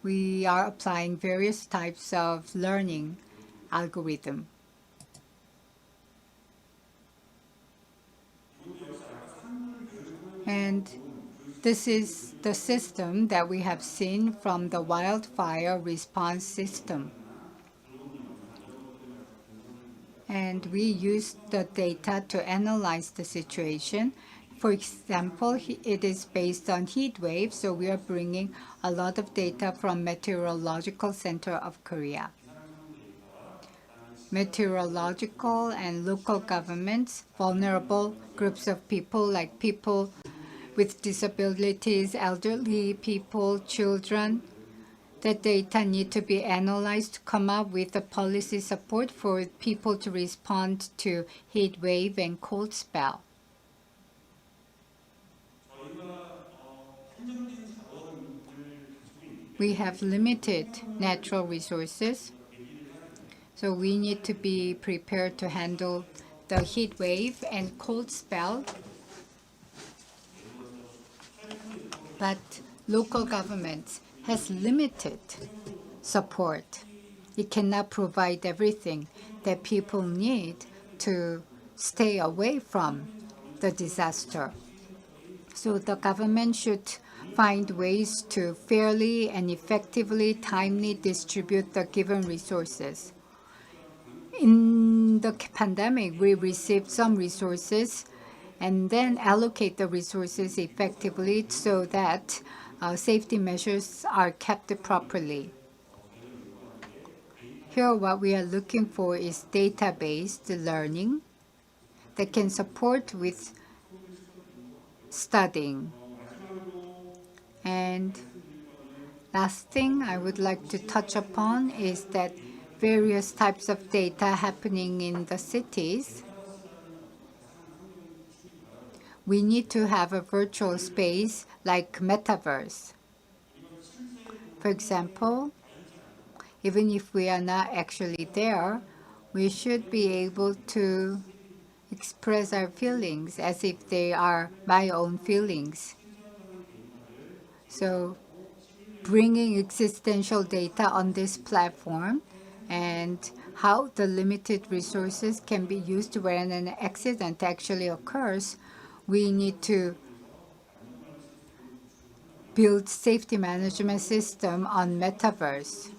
we are applying various types of learning algorithm. And this is the system that we have seen from the wildfire response system. And we used the data to analyze the situation. For example, it is based on heat waves, so we are bringing a lot of data from Meteorological Center of Korea. meteorological and local governments, vulnerable groups of people like people with disabilities, elderly people, children. The data need to be analyzed to come up with the policy support for people to respond to heat wave and cold spell. We have limited natural resources, so we need to be prepared to handle the heat wave and cold spell. But local governments has limited support. It cannot provide everything that people need to stay away from the disaster. So the government should find ways to fairly and effectively, timely distribute the given resources. In the pandemic, we received some resources and then allocate the resources effectively so that safety measures are kept properly. Here, what we are looking for is data-based learning that can support with studying. And last thing I would like to touch upon is that various types of data happening in the cities. We need to have a virtual space like metaverse. For example, even if we are not actually there, we should be able to express our feelings as if they are my own feelings. So bringing existential data on this platform and how the limited resources can be used when an accident actually occurs, we need to build safety management system on metaverse.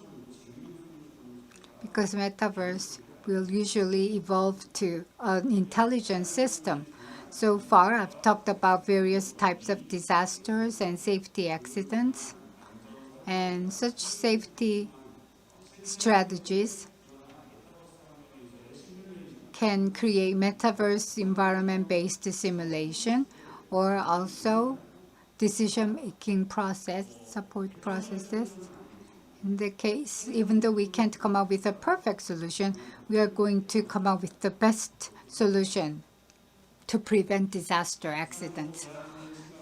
Because metaverse will usually evolve to an intelligent system. So far, I've talked about various types of disasters and safety accidents. And such safety strategies can create metaverse environment-based simulation or also decision-making process, support processes. In the case, even though we can't come up with a perfect solution, we are going to come up with the best solution to prevent disaster accidents.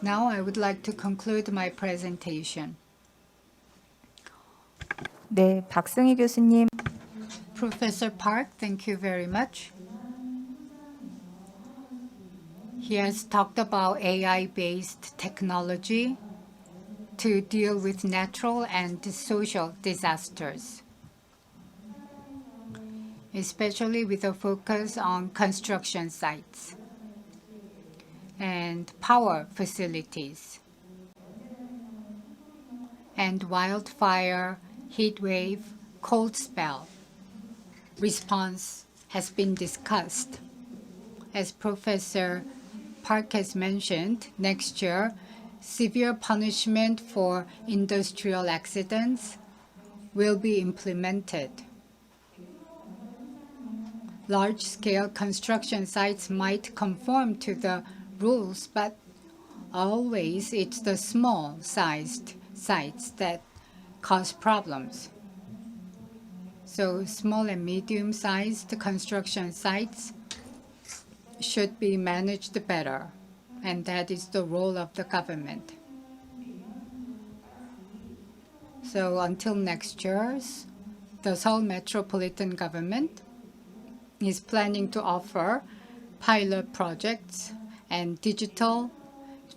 Now I would like to conclude my presentation. 네, 박승희 교수님. Professor Park, thank you very much. He has talked about AI-based technology to deal with natural and social disasters, especially with a focus on construction sites and power facilities and wildfire, heat wave, cold spell. Response has been discussed. As Professor Park has mentioned, next year, severe punishment for industrial accidents will be implemented. Large-scale construction sites might conform to the rules, but always it's the small-sized sites that cause problems. So small and medium-sized construction sites should be managed better, and that is the role of the government. So until next year, the Seoul Metropolitan Government is planning to offer pilot projects, and digital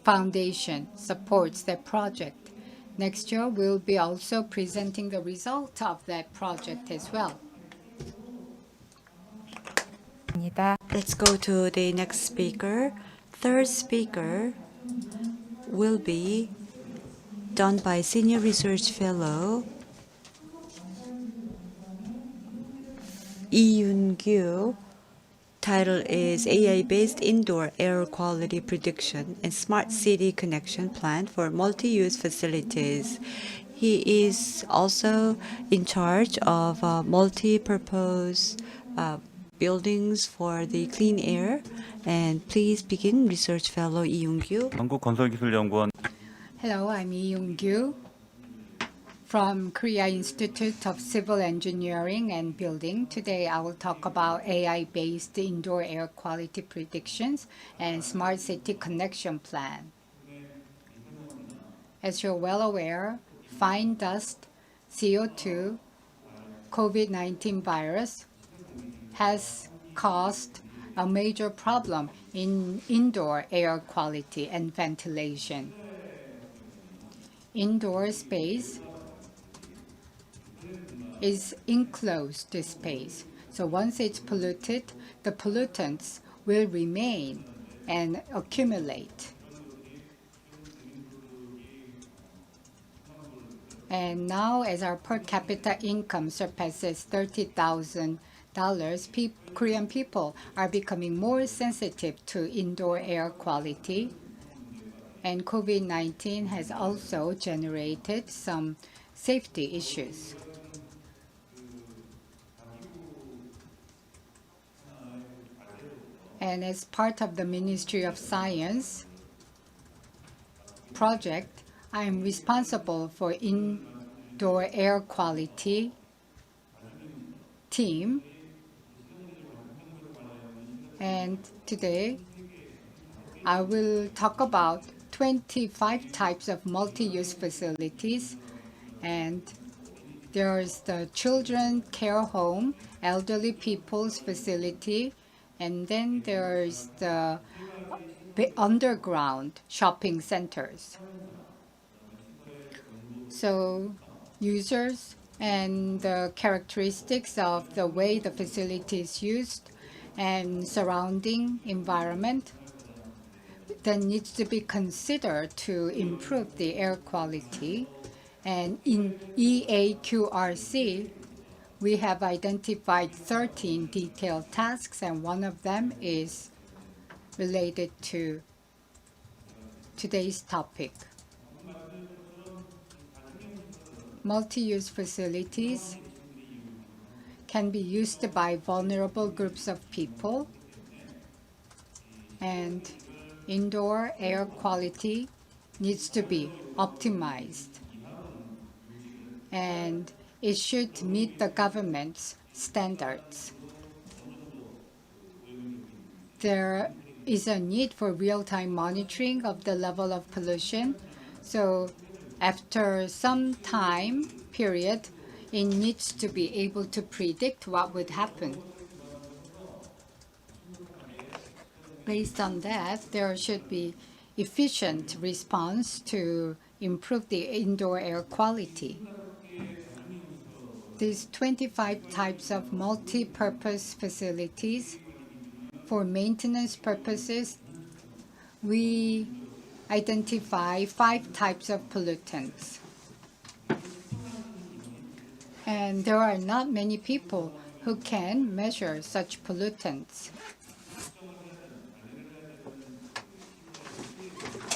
foundation supports that project. Next year, we'll be also presenting the result of that project as well. Let's go to the next speaker. Third speaker will be done by Senior Research Fellow Gyu. Title is AI-based Indoor Air Quality Prediction and Smart City Connection Plan for Multi-Use Facilities. He is also in charge of multi-purpose buildings for the clean air. And please begin, Research Fellow Lee Young-gyu. 한국건설기술연구원 Hello, I'm Jongyoul from Korea Institute of Civil Engineering and Building. Today I will talk about AI-based indoor air quality predictions and smart city connection plan. As you're well aware, fine dust, CO2, COVID-19 virus has caused a major problem in indoor air quality and ventilation. Indoor space is enclosed space. So once it's polluted, the pollutants will remain and accumulate. And now as our per capita income surpasses $30,000, Korean people are becoming more sensitive to indoor air quality. And COVID-19 has also generated some safety issues. And as part of the Ministry of Science project, I am responsible for indoor air quality team. And today, I will talk about 25 types of multi-use facilities. And there's the children care home, elderly people's facility, and then there's the underground shopping centers. So users and the characteristics of the way the facility is used and surrounding environment that needs to be considered to improve the air quality. And in EAQRC, we have identified 13 detailed tasks, and one of them is related to today's topic. Multi-use facilities can be used by vulnerable groups of people, and indoor air quality needs to be optimized. And it should meet the government's standards. There is a need for real-time monitoring of the level of pollution. So after some time period, it needs to be able to predict what would happen. Based on that, there should be efficient response to improve the indoor air quality. These 25 types of multi-purpose facilities, for maintenance purposes, we identify 5 types of pollutants. And there are not many people who can measure such pollutants.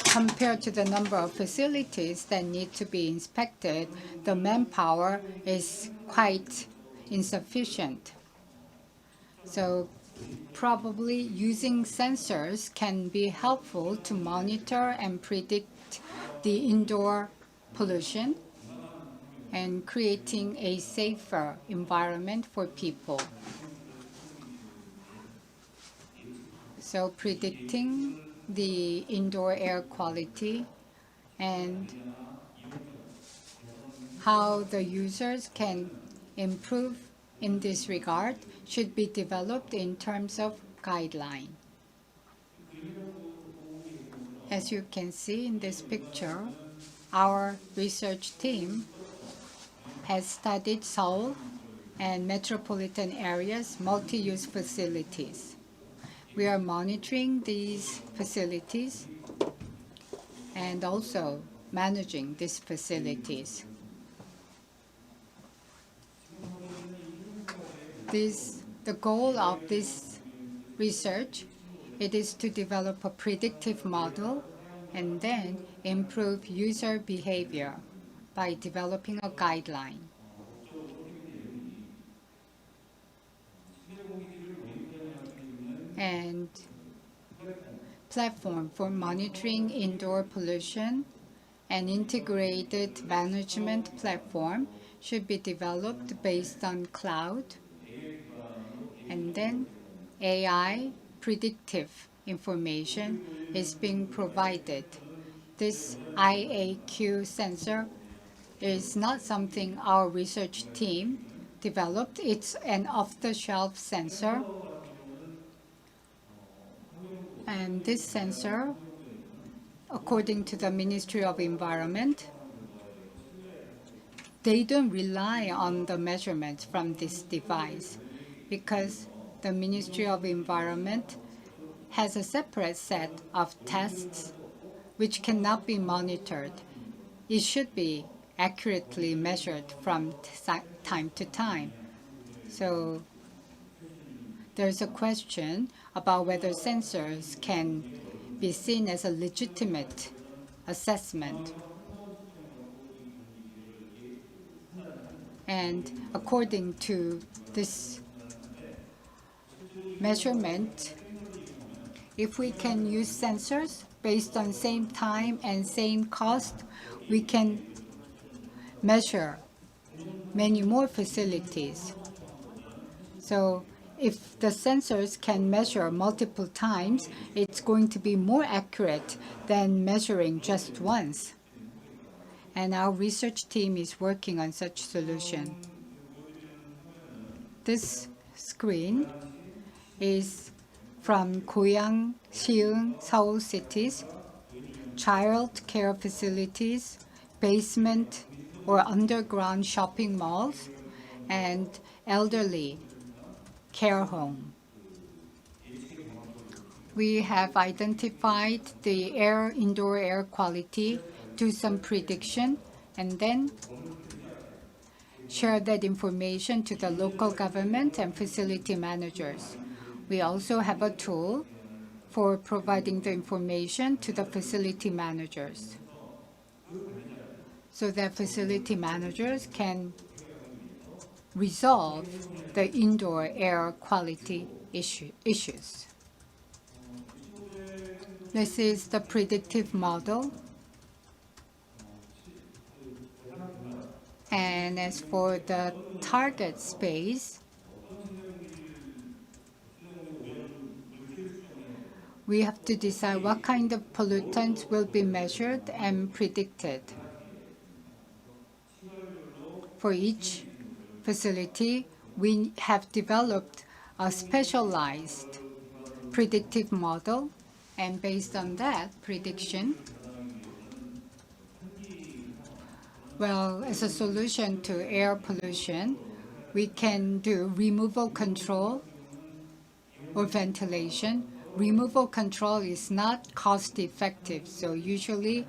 Compared to the number of facilities that need to be inspected, the manpower is quite insufficient. So probably using sensors can be helpful to monitor and predict the indoor pollution and creating a safer environment for people. So predicting the indoor air quality and how the users can improve in this regard should be developed in terms of guideline. As you can see in this picture, our research team has studied Seoul and metropolitan areas multi-use facilities. We are monitoring these facilities and also managing these facilities. The goal of this research, it is to develop a predictive model and then improve user behavior by developing a guideline. and platform for monitoring indoor pollution and integrated management platform should be developed based on cloud, and then AI predictive information is being provided. This IAQ sensor is not something our research team developed. It's an off-the-shelf sensor. And this sensor, according to the Ministry of Environment, they don't rely on the measurements from this device because the Ministry of Environment has a separate set of tests which cannot be monitored. It should be accurately measured from time to time. So there's a question about whether sensors can be seen as a legitimate assessment. And according to this measurement, if we can use sensors based on same time and same cost, we can measure many more facilities. So if the sensors can measure multiple times, it's going to be more accurate than measuring just once. And our research team is working on such solution. This screen is from Goyang, Seung, Seoul cities, child care facilities, basement or underground shopping malls, and elderly care home. We have identified the indoor air quality, do some prediction, and then share that information to the local government and facility managers. We also have a tool for providing the information to the facility managers so that facility managers can resolve the indoor air quality issues. This is the predictive model. And as for the target space, we have to decide what kind of pollutants will be measured and predicted. For each facility, we have developed a specialized predictive model, and based on that prediction, well, as a solution to air pollution, we can do removal control or ventilation. Removal control is not cost-effective, so usually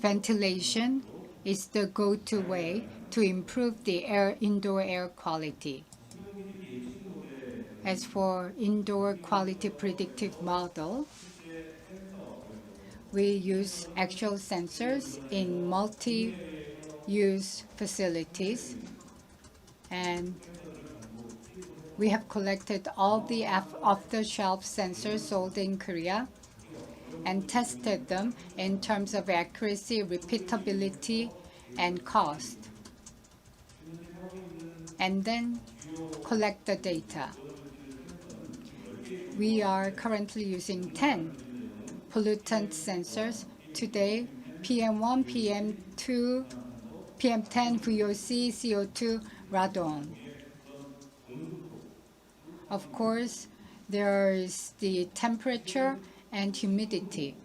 ventilation is the go-to way to improve the indoor air quality. As for indoor quality predictive model, we use actual sensors in multi-use facilities, and we have collected all the off-the-shelf sensors sold in Korea and tested them in terms of accuracy, repeatability, and cost, and then collect the data. We are currently using 10 pollutant sensors today: PM1, PM2, PM10, VOC, CO2, radon. Of course, there is the temperature and humidity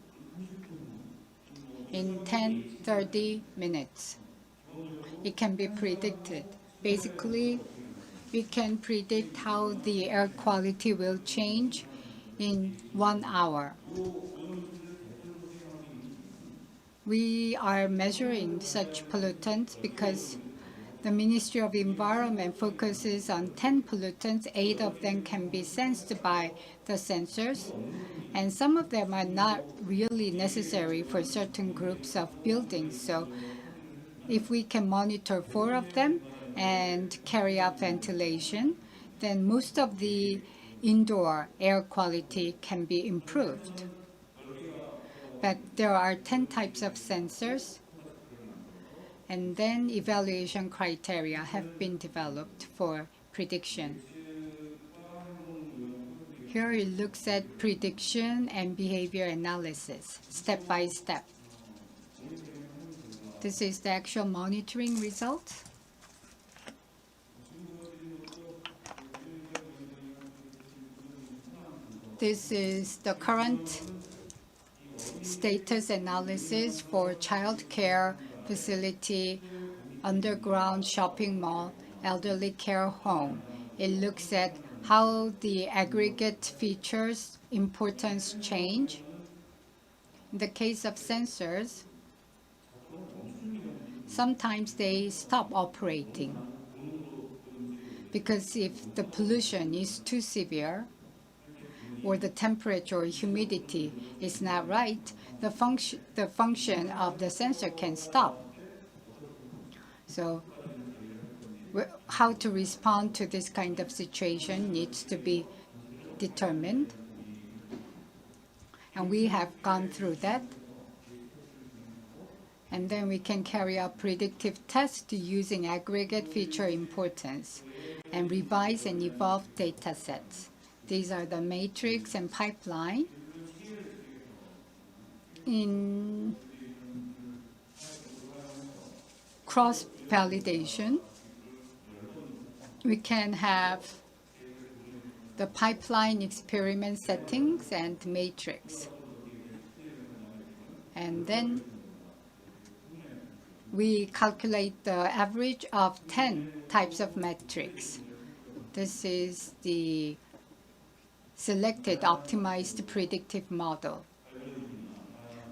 in 10-30 minutes. It can be predicted. Basically, we can predict how the air quality will change in 1 hour. We are measuring such pollutants because the Ministry of Environment focuses on 10 pollutants. 8 of them can be sensed by the sensors, and some of them are not really necessary for certain groups of buildings. So if we can monitor 4 of them and carry out ventilation, then most of the indoor air quality can be improved. But there are 10 types of sensors, and then evaluation criteria have been developed for prediction. Here it looks at prediction and behavior analysis, step by step. This is the actual monitoring results. This is the current status analysis for child care facility, underground shopping mall, elderly care home. It looks at how the aggregate features importance change. In the case of sensors, sometimes they stop operating because if the pollution is too severe or the temperature or humidity is not right, the function of the sensor can stop. So how to respond to this kind of situation needs to be determined. And we have gone through that. And then we can carry out predictive tests using aggregate feature importance and revise and evolve data sets. These are the matrix and pipeline. In cross-validation, we can have the pipeline experiment settings and matrix. And then we calculate the average of 10 types of metrics. This is the selected optimized predictive model.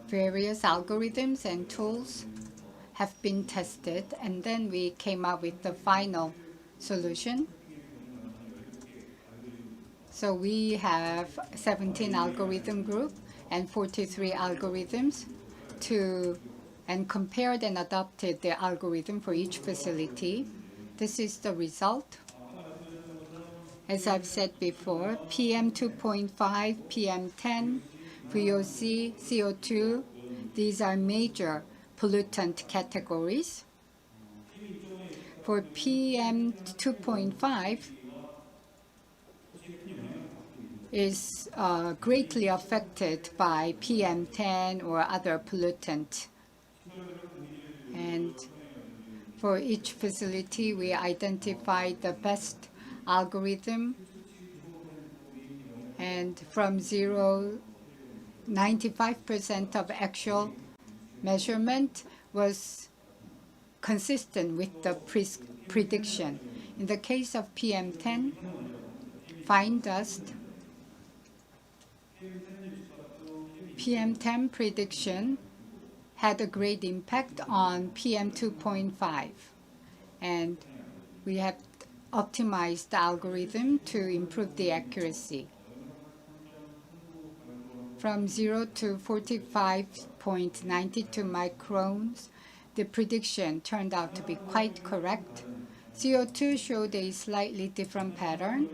Various algorithms and tools have been tested, and then we came up with the final solution. So we have 17 algorithm group and 43 algorithms and compared and adopted the algorithm for each facility. This is the result. As I've said before, PM 2.5, PM10, VOC, CO2, these are major pollutant categories. For PM 2.5 is greatly affected by PM10 or other pollutant. And for each facility, we identified the best algorithm, and from 95% of actual measurement was consistent with the prediction. In the case of PM10, fine dust, PM10 prediction had a great impact on PM 2.5, and we have optimized the algorithm to improve the accuracy. From 0 to 45.92 microns, the prediction turned out to be quite correct. CO2 showed a slightly different pattern.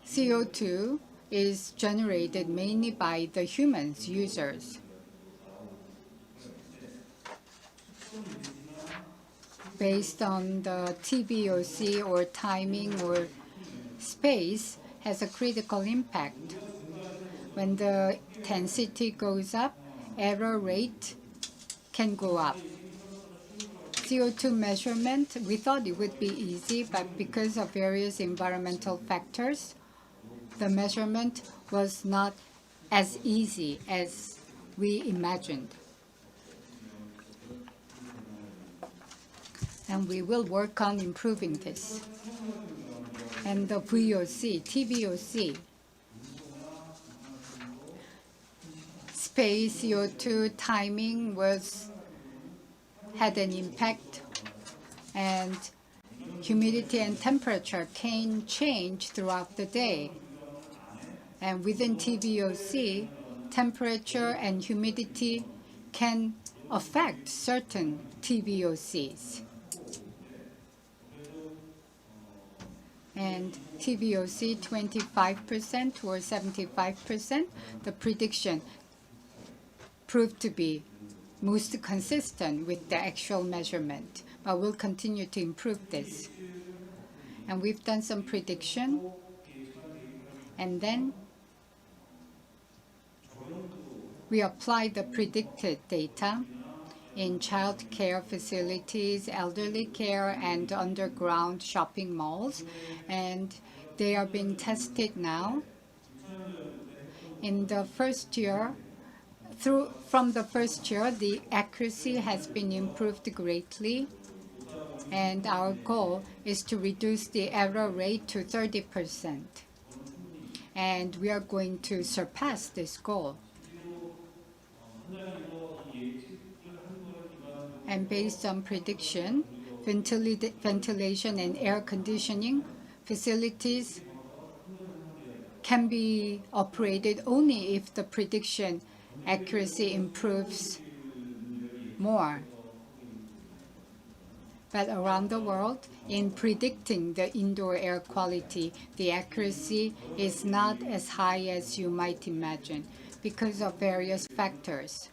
CO2 is generated mainly by the humans, users. Based on the TVOC or timing or space has a critical impact. When the density goes up, error rate can go up. CO2 measurement, we thought it would be easy, but because of various environmental factors, the measurement was not as easy as we imagined. And we will work on improving this. And the VOC, TVOC, space, CO2, timing had an impact, and humidity and temperature can change throughout the day. And within TVOC, temperature and humidity can affect certain TVOCs. and TVOC 25% or 75%. The prediction proved to be most consistent with the actual measurement, but we'll continue to improve this. And we've done some prediction, and then we apply the predicted data in child care facilities, elderly care, and underground shopping malls, and they are being tested now. In the first year, from the first year, the accuracy has been improved greatly, and our goal is to reduce the error rate to 30%. And we are going to surpass this goal. And based on prediction, ventilation and air conditioning facilities can be operated only if the prediction accuracy improves more. But around the world, in predicting the indoor air quality, the accuracy is not as high as you might imagine because of various factors.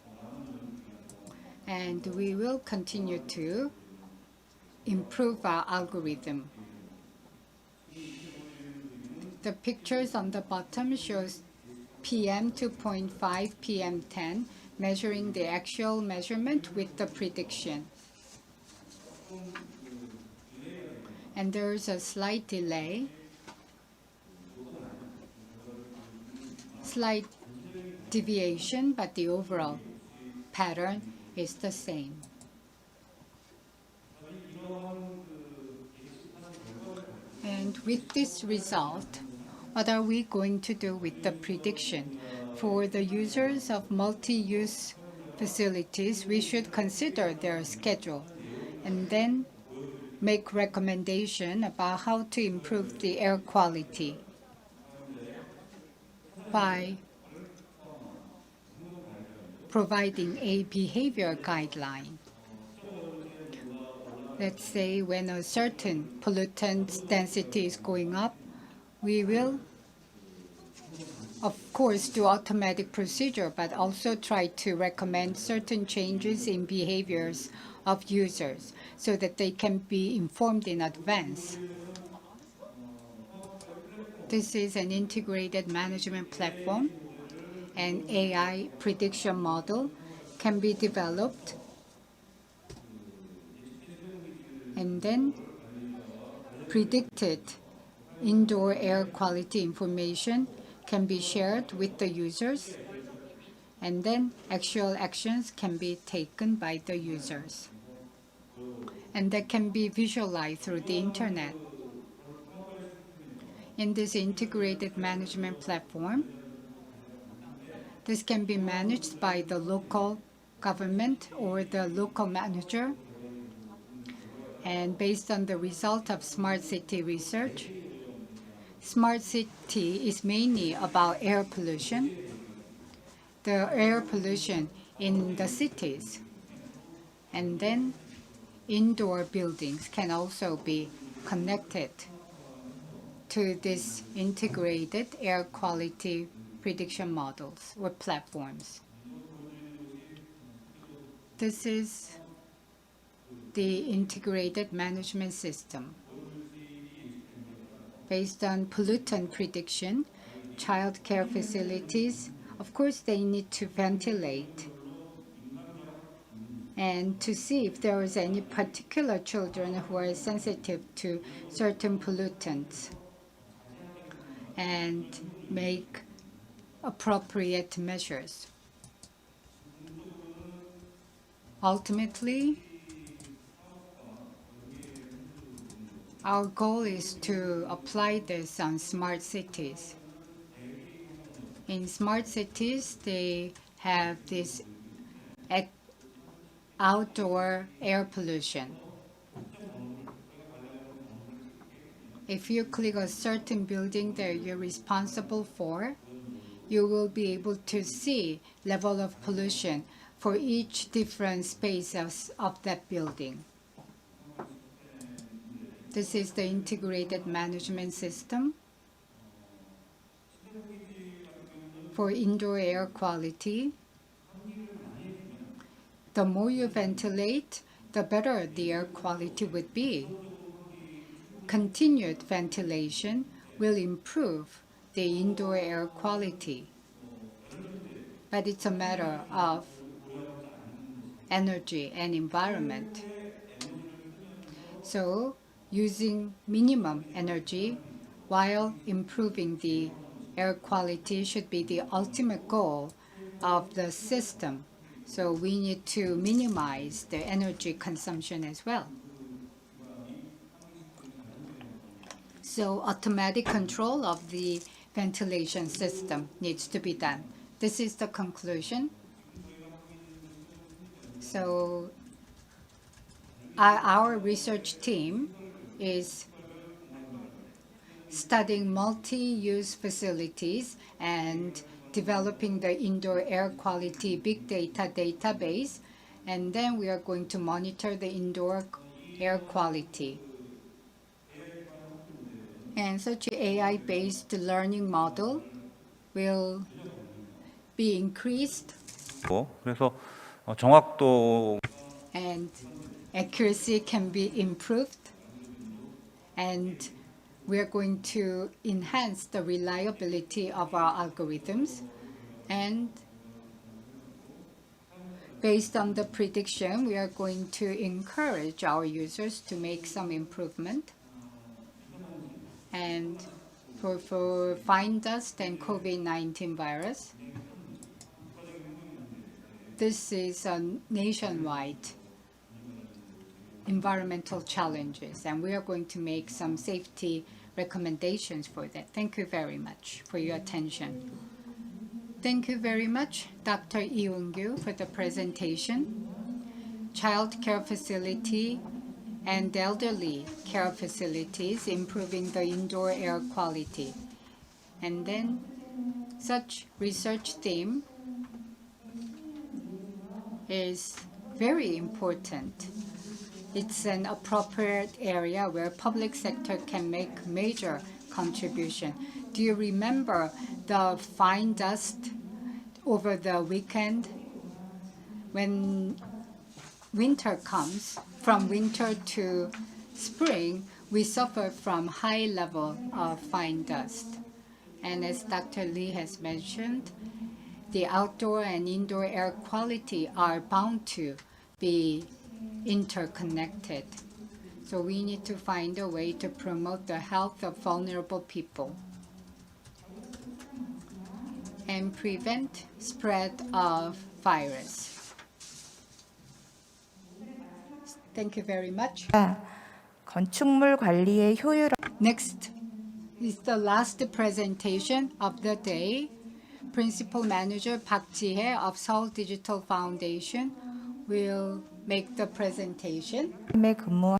And we will continue to improve our algorithm. The pictures on the bottom shows PM 2.5, PM 10, measuring the actual measurement with the prediction. And there's a slight delay, slight deviation, but the overall pattern is the same. And with this result, what are we going to do with the prediction? For the users of multi-use facilities, we should consider their schedule and then make recommendation about how to improve the air quality by providing a behavior guideline. Let's say when a certain pollutant density is going up, we will, of course, do automatic procedure, but also try to recommend certain changes in behaviors of users so that they can be informed in advance. This is an integrated management platform. An AI prediction model can be developed, and then predicted indoor air quality information can be shared with the users, and then actual actions can be taken by the users. And that can be visualized through the internet. In this integrated management platform, this can be managed by the local government or the local manager. And based on the result of smart city research, smart city is mainly about air pollution, the air pollution in the cities. And then indoor buildings can also be connected to this integrated air quality prediction models or platforms. This is the integrated management system. Based on pollutant prediction, child care facilities, of course, they need to ventilate and to see if there is any particular children who are sensitive to certain pollutants and make appropriate measures. Ultimately, our goal is to apply this on smart cities. In smart cities, they have this outdoor air pollution. If you click a certain building that you're responsible for, you will be able to see level of pollution for each different spaces of that building. This is the integrated management system for indoor air quality. The more you ventilate, the better the air quality would be. Continued ventilation will improve the indoor air quality. But it's a matter of energy and environment. So using minimum energy while improving the air quality should be the ultimate goal of the system. So we need to minimize the energy consumption as well. So automatic control of the ventilation system needs to be done. This is the conclusion. So our research team is studying multi-use facilities and developing the indoor air quality big data database. And then we are going to monitor the indoor air quality. And such an AI-based learning model will be increased. 그래서 정확도 And accuracy can be improved. And we're going to enhance the reliability of our algorithms. And based on the prediction, we are going to encourage our users to make some improvement. And for fine dust and COVID-19 virus, this is a nationwide environmental challenges, and we are going to make some safety recommendations for that. Thank you very much for your attention. Thank you very much, Dr. Gyu, for the presentation. Child care facility and elderly care facilities improving the indoor air quality. And then such research theme is very important. It's an appropriate area where public sector can make major contribution. Do you remember the fine dust over the weekend? When winter comes, from winter to spring, we suffer from high level of fine dust. And as Dr. Lee has mentioned, the outdoor and indoor air quality are bound to be interconnected. So we need to find a way to promote the health of vulnerable people and prevent spread of virus. Thank you very much. 건축물 관리의 효율 Next is the last presentation of the day. Principal Manager Park Jihye of Seoul Digital Foundation will make the presentation. 에 근무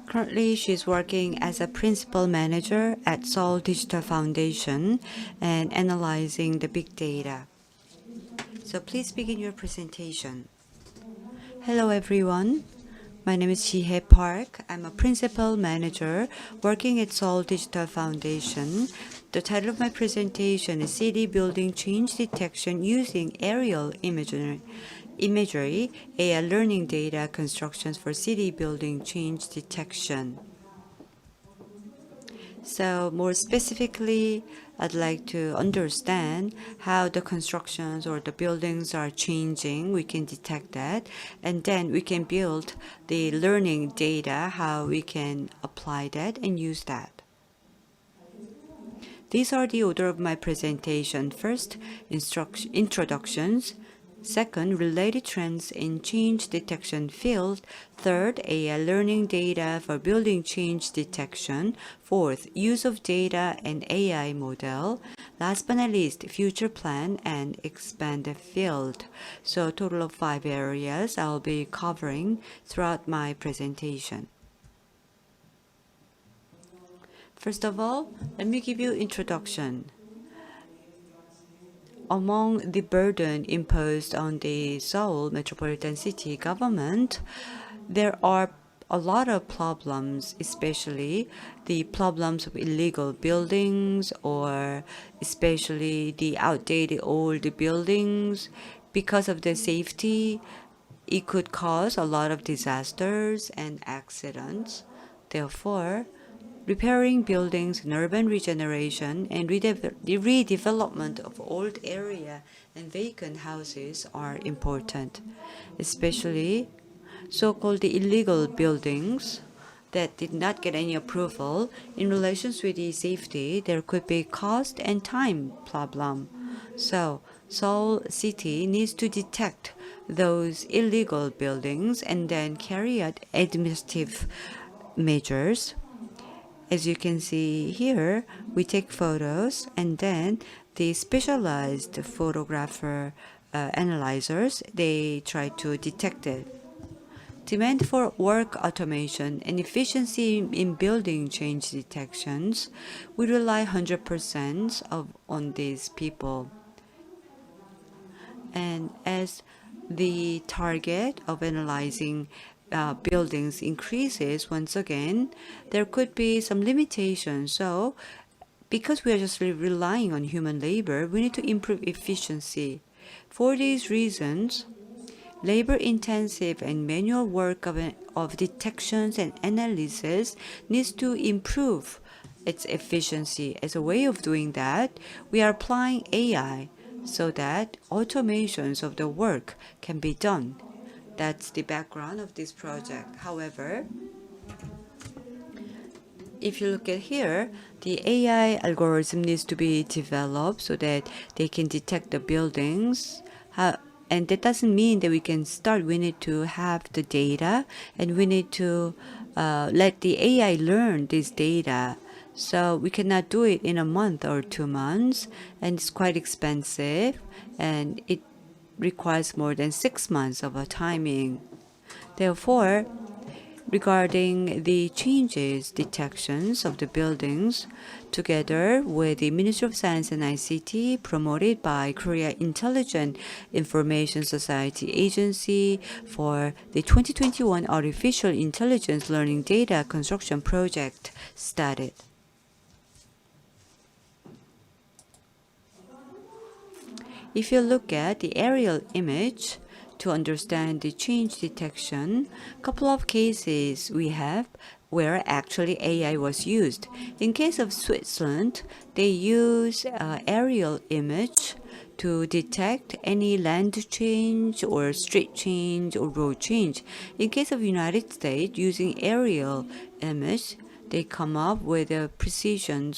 Currently, she's working as a principal manager at Seoul Digital Foundation and analyzing the big data. So please begin your presentation. Hello, everyone. My name is Jihye Park. I'm a principal manager working at Seoul Digital Foundation. The title of my presentation is City Building Change Detection Using Aerial Imagery, AI Learning Data Constructions for City Building Change Detection. So more specifically, I'd like to understand how the constructions or the buildings are changing. We can detect that, and then we can build the learning data, how we can apply that and use that. These are the order of my presentation. First, introductions. Second, related trends in change detection field. Third, AI learning data for building change detection. Fourth, use of data and AI model. Last but not least, future plan and expand the field. So a total of 5 areas I'll be covering throughout my presentation. First of all, let me give you introduction. Among the burden imposed on the Seoul metropolitan city government, there are a lot of problems, especially the problems of illegal buildings or especially the outdated old buildings. Because of the safety, it could cause a lot of disasters and accidents. Therefore, repairing buildings and urban regeneration and redevelopment of old area and vacant houses are important, especially so-called illegal buildings that did not get any approval. In relation with the safety, there could be cost and time problem. So Seoul City needs to detect those illegal buildings and then carry out administrative measures. As you can see here, we take photos and then the specialized photographer analyzers, they try to detect it. Demand for work automation and efficiency in building change detections, we rely 100% on these people. And as the target of analyzing buildings increases, once again, there could be some limitations. So because we are just relying on human labor, we need to improve efficiency. For these reasons, labor-intensive and manual work of detections and analysis needs to improve its efficiency. As a way of doing that, we are applying AI so that automations of the work can be done. That's the background of this project. However, if you look at here, the AI algorithm needs to be developed so that they can detect the buildings. And that doesn't mean that we can start. We need to have the data and we need to let the AI learn this data. So we cannot do it in a month or 2 months, and it's quite expensive, and it requires more than 6 months of a timing. Therefore, regarding the changes detections of the buildings, together with the Ministry of Science and ICT, promoted by Korea Intelligent Information Society Agency for the 2021 Artificial Intelligence Learning Data Construction Project started. If you look at the aerial image, to understand the change detection, a couple of cases we have where actually AI was used. In case of Switzerland, they use aerial image to detect any land change or street change or road change. In case of United States, using aerial image, they come up with a precision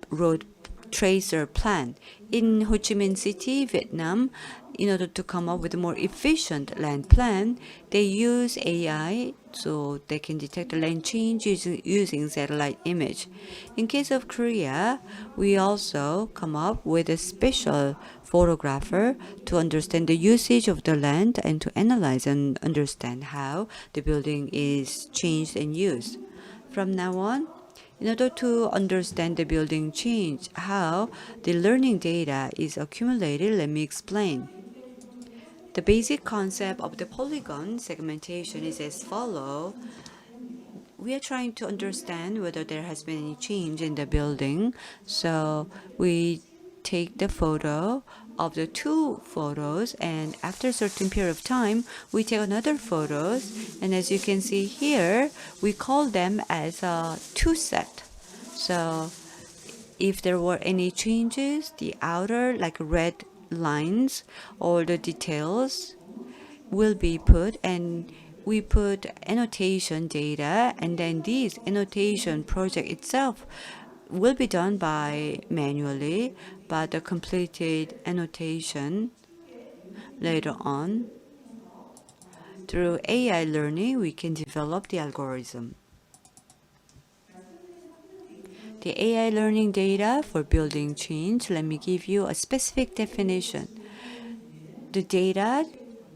road tracer plan. In Ho Chi Minh City, Vietnam, in order to come up with a more efficient land plan, they use AI so they can detect the land change using satellite image. In case of Korea, we also come up with a special photographer to understand the usage of the land and to analyze and understand how the building is changed and used. From now on, in order to understand the building change, how the learning data is accumulated, let me explain. The basic concept of the polygon segmentation is as follows. We are trying to understand whether there has been any change in the building. So we take the photo of the 2 photos, and after a certain period of time, we take another photos. And as you can see here, we call them as a 2 set. So if there were any changes, the outer like red lines or the details will be put, and we put annotation data, and then this annotation project itself will be done by manually, but the completed annotation later on through AI learning we can develop the algorithm. The AI learning data for building change, let me give you a specific definition. The data,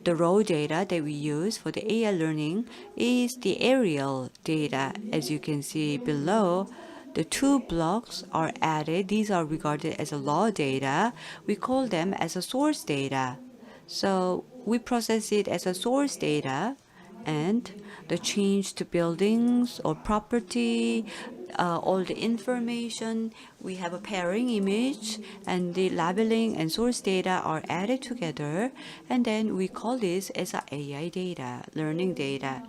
the raw data that we use for the AI learning is the aerial data. As you can see below, the 2 blocks are added. These are regarded as a raw data. We call them as a source data. So we process it as a source data, and the change to buildings or property, all the information. We have a pairing image, and the labeling and source data are added together, and then we call this as a AI data, learning data.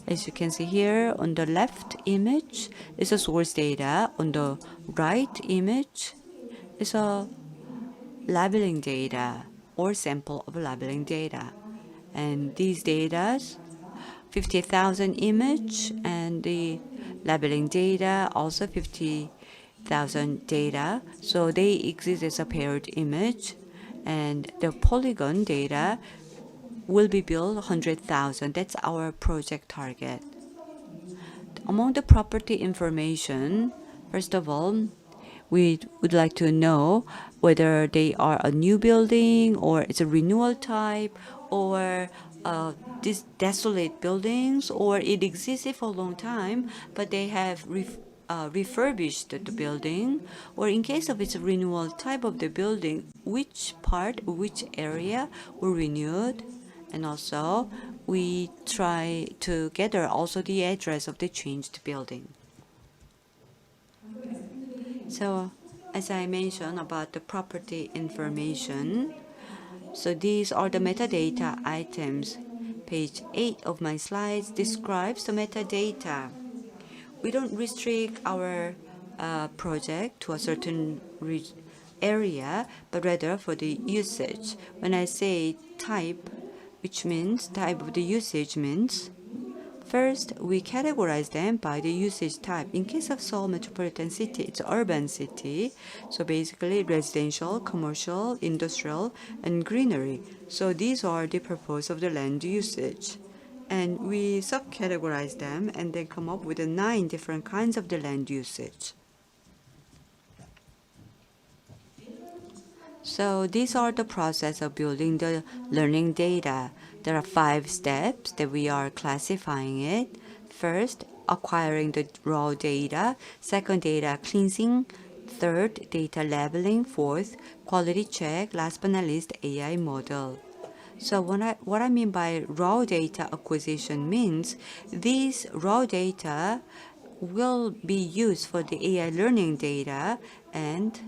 As you can see here, on the left image is a source data. On the right image is a labeling data or sample of labeling data. And these data, 50,000 image, and the labeling data also 50,000 data. So they exist as a paired image, and the polygon data will be built 100,000. That's our project target. Among the property information, first of all, we would like to know whether they are a new building or it's a renewal type, or these desolate buildings, or it existed for a long time but they have refurbished the building, or in case of its renewal type of the building, which part, which area were renewed. And also we try to gather also the address of the changed building. So as I mentioned about the property information, so these are the metadata items. Page 8 of my slides describes the metadata. We don't restrict our project to a certain area, but rather for the usage. When I say type, which means type of the usage means, first, we categorize them by the usage type. In case of Seoul metropolitan city, it's an urban city. So basically residential, commercial, industrial, and greenery. So these are the purpose of the land usage. And we subcategorize them and then come up with 9 different kinds of the land usage. So these are the process of building the learning data. There are 5 steps that we are classifying it. First, acquiring the raw data. Second, data cleansing. Third, data labeling. Fourth, quality check. Last but not least, AI model. So what I mean by raw data acquisition means these raw data will be used for the AI learning data, and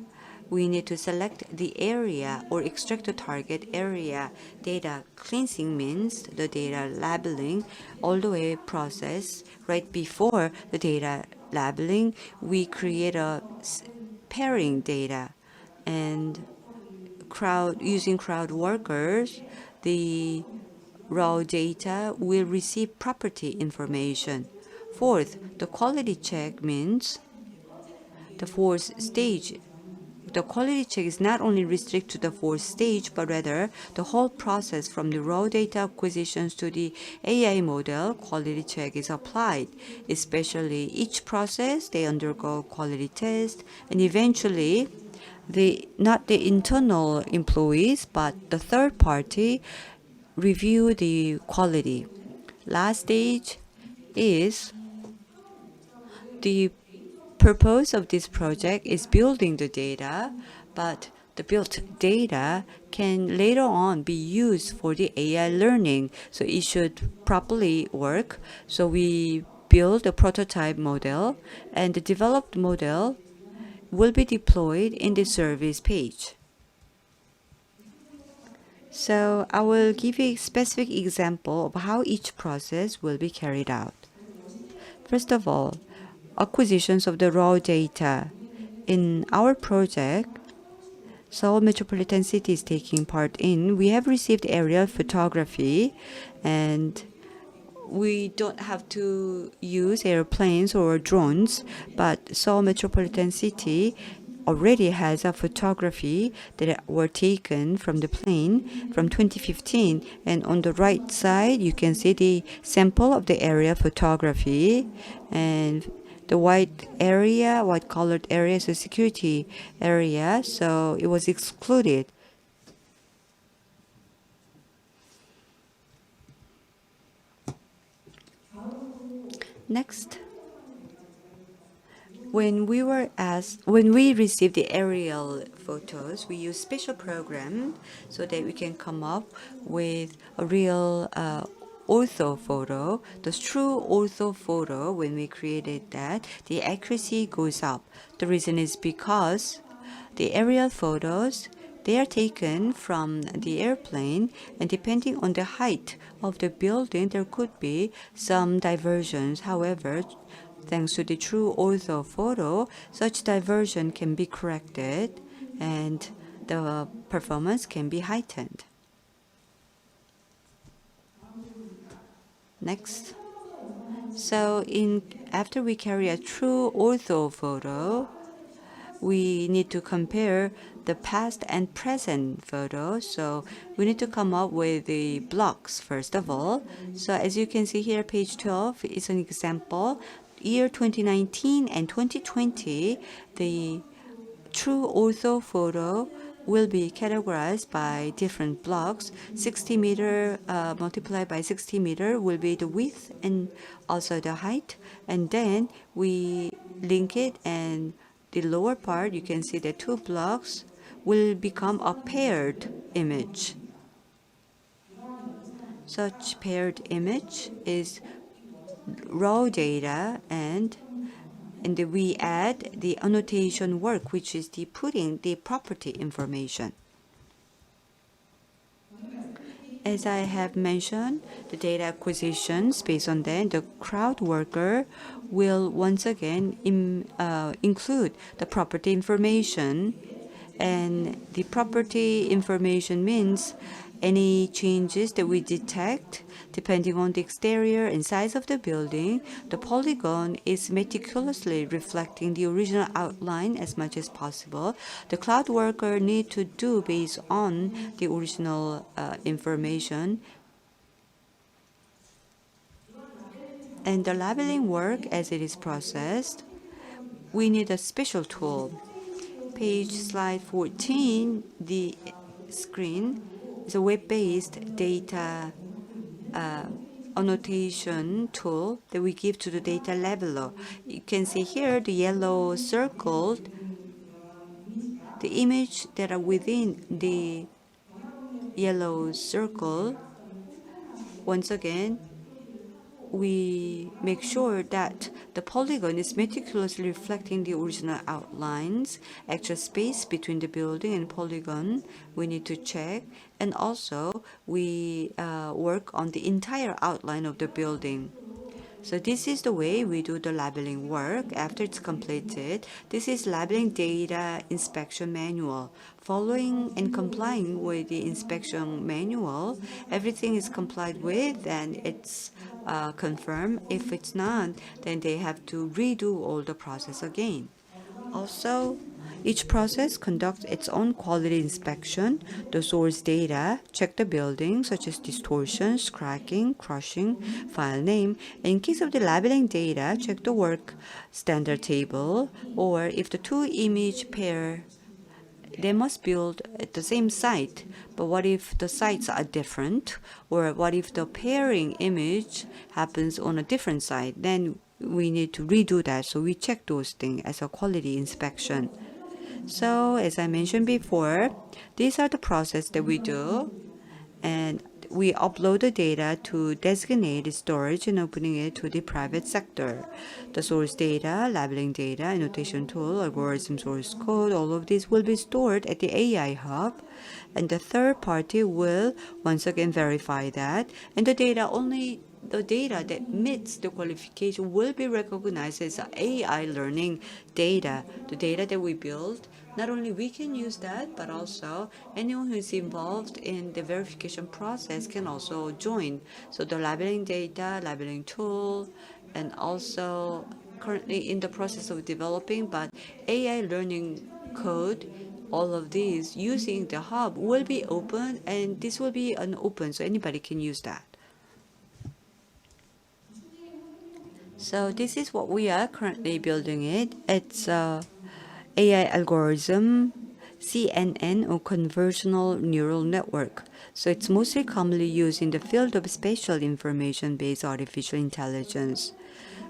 we need to select the area or extract the target area. Data cleansing means the data labeling all the way process. Right before the data labeling, we create a pairing data, and using crowd workers, the raw data will receive property information. Fourth, the quality check means the 4th stage. The quality check is not only restricted to the 4th stage, but rather the whole process from the raw data acquisitions to the AI model, quality check is applied. Especially each process, they undergo quality test, and eventually, not the internal employees, but the third party review the quality. Last stage is the purpose of this project is building the data, but the built data can later on be used for the AI learning, so it should properly work. So we build a prototype model, and the developed model will be deployed in the service page. So I will give you a specific example of how each process will be carried out. First of all, acquisitions of the raw data. In our project, Seoul metropolitan city is taking part in, we have received aerial photography, and we don't have to use airplanes or drones, but Seoul metropolitan city already has a photography that were taken from the plane from 2015, and on the right side you can see the sample of the aerial photography, and the white colored area is a security area, so it was excluded. Next, when we received the aerial photos, we use special program so that we can come up with a real ortho photo, the true ortho photo, when we created that, the accuracy goes up. The reason is because the aerial photos, they are taken from the airplane, and depending on the height of the building, there could be some diversions. However, thanks to the true ortho photo, such diversion can be corrected and the performance can be heightened. Next. So after we carry a true ortho photo, we need to compare the past and present photo. So we need to come up with the blocks first of all. So as you can see here, page 12 is an example. Year 2019 and 2020, the true ortho photo will be categorized by different blocks. 60 meter multiplied by 60 meter will be the width and also the height. And then we link it, and the lower part, you can see the two blocks will become a paired image. Such paired image is raw data, and we add the annotation work, which is the putting the property information. As I have mentioned, the data acquisitions based on that, the crowd worker will once again include the property information. And the property information means any changes that we detect depending on the exterior and size of the building. The polygon is meticulously reflecting the original outline as much as possible. The cloud worker need to do based on the original information. And the labeling work, as it is processed, we need a special tool. Slide 14, the screen is a web-based data annotation tool that we give to the data labeler. You can see here the yellow circle, the image that are within the yellow circle. Once again, we make sure that the polygon is meticulously reflecting the original outlines. Extra space between the building and polygon we need to check, and also we work on the entire outline of the building. So this is the way we do the labeling work after it's completed. This is labeling data inspection manual. Following and complying with the inspection manual, everything is complied with and it's confirmed. If it's not, then they have to redo all the process again. Also, each process conducts its own quality inspection. The source data check the building, such as distortions, cracking, crushing, file name. In case of the labeling data, check the work standard table, or if the two image pair, they must build at the same site. But what if the sites are different? Or what if the pairing image happens on a different site? Then we need to redo that. So we check those things as a quality inspection. So as I mentioned before, these are the process that we do, and we upload the data to designated storage and opening it to the private sector. The source data, labeling data, annotation tool, algorithm source code, all of these will be stored at the AI hub, and the third party will once again verify that, and the data that meets the qualification will be recognized as AI learning data. The data that we build, not only we can use that, but also anyone who is involved in the verification process can also join. So the labeling data, labeling tool, and also currently in the process of developing, but AI learning code, all of these using the hub will be open, and this will be an open, so anybody can use that. So this is what we are currently building it. It's AI algorithm, CNN, or convolutional neural network. So it's mostly commonly used in the field of spatial information-based artificial intelligence.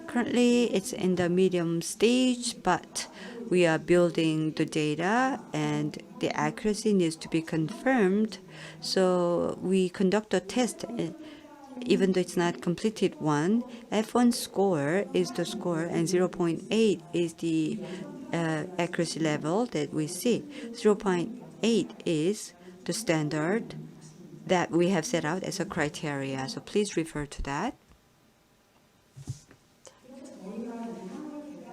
Currently, it's in the medium stage, but we are building the data and the accuracy needs to be confirmed. So we conduct a test even though it's not completed one, F1 score is the score and 0.8 is the accuracy level that we see. 0.8 is the standard that we have set out as a criteria. So please refer to that.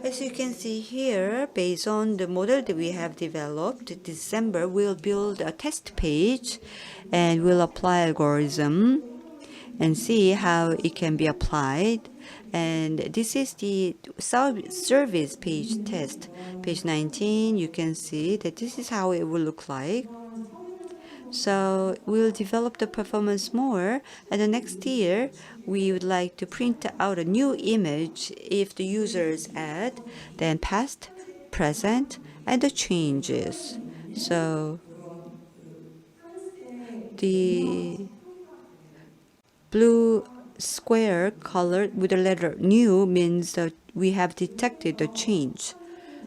As you can see here, based on the model that we have developed, December we'll build a test page and we'll apply algorithm and see how it can be applied. And this is the service page test. Page 19, you can see that this is how it will look like. So we'll develop the performance more, and the next year we would like to print out a new image if the users add, then past, present, and the changes. So the blue square colored with the letter new means that we have detected the change.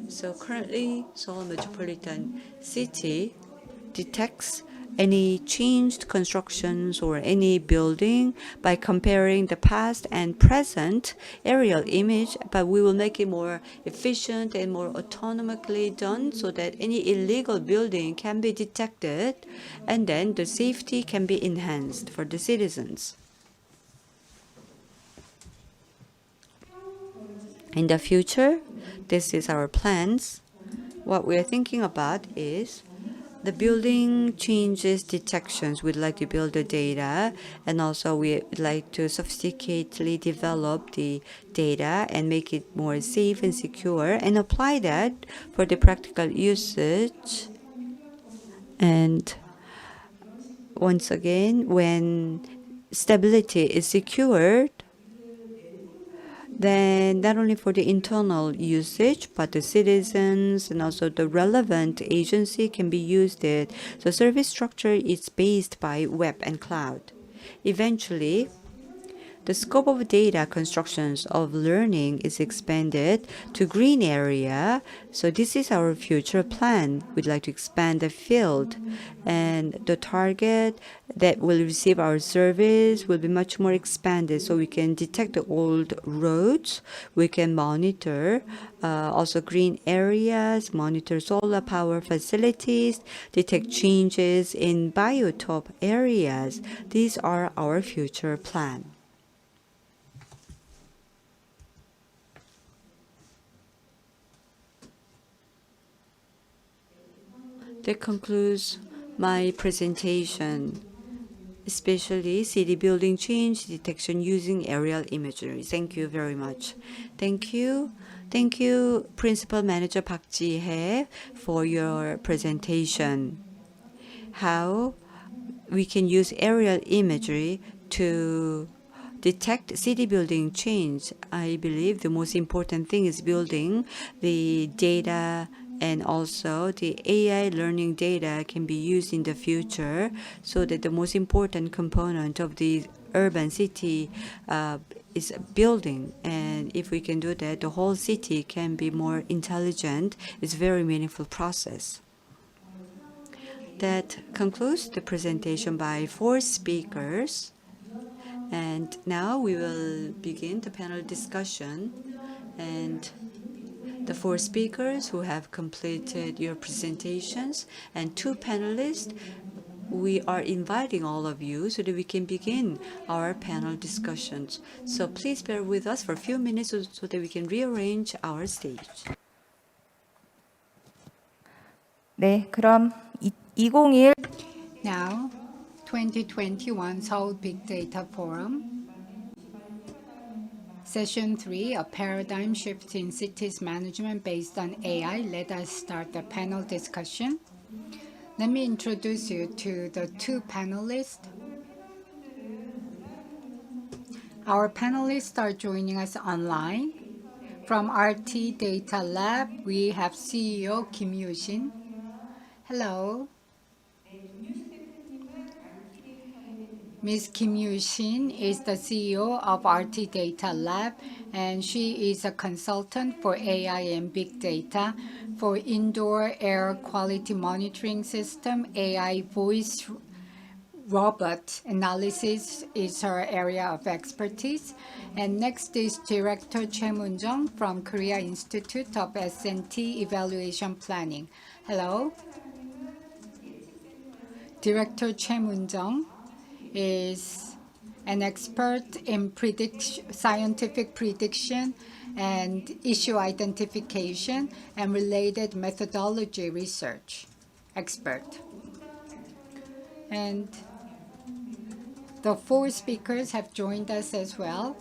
So currently, Seoul Metropolitan City detects any changed constructions or any building by comparing the past and present aerial image, but we will make it more efficient and more autonomously done so that any illegal building can be detected and then the safety can be enhanced for the citizens. In the future, this is our plans. What we are thinking about is the building changes detections. We'd like to build the data, and also we'd like to sophisticatedly develop the data and make it more safe and secure and apply that for the practical usage. And once again, when stability is secured, then not only for the internal usage, but the citizens and also the relevant agency can be used. The service structure is based by web and cloud. Eventually, the scope of data constructions of learning is expanded to green area. So this is our future plan. We'd like to expand the field, and the target that will receive our service will be much more expanded. So we can detect the old roads, we can monitor also green areas, monitor solar power facilities, detect changes in biotope areas. These are our future plan. That concludes my presentation, especially city building change detection using aerial imagery. Thank you very much. Thank you. Thank you, Principal Manager Park Jihye, for your presentation. How we can use aerial imagery to detect city building change. I believe the most important thing is building the data, and also the AI learning data can be used in the future, so that the most important component of the urban city is building. And if we can do that, the whole city can be more intelligent. It's a very meaningful process. That concludes the presentation by 4 speakers. And now we will begin the panel discussion. And the 4 speakers who have completed your presentations and 2 panelists, we are inviting all of you so that we can begin our panel discussions. So please bear with us for a few minutes so that we can rearrange our stage. 네, 그럼 2021 Now, 2021 Seoul Big Data Forum. Session 3, a paradigm shift in cities management based on AI. Let us start the panel discussion. Let me introduce you to the 2 panelists. Our panelists are joining us online. From RT Data Lab, we have CEO Kim Yoo-shin. Hello. Ms. Kim Yoo-shin is the CEO of RT Data Lab, and she is a consultant for AI and big data for indoor air quality monitoring system, AI voice robot analysis is her area of expertise. And next is Director Choi Moon-jung from Korea Institute of S&T Evaluation Planning. Hello. Director Choi Moon-jung is an expert in scientific prediction and issue identification and related methodology research expert. And the 4 speakers have joined us as well.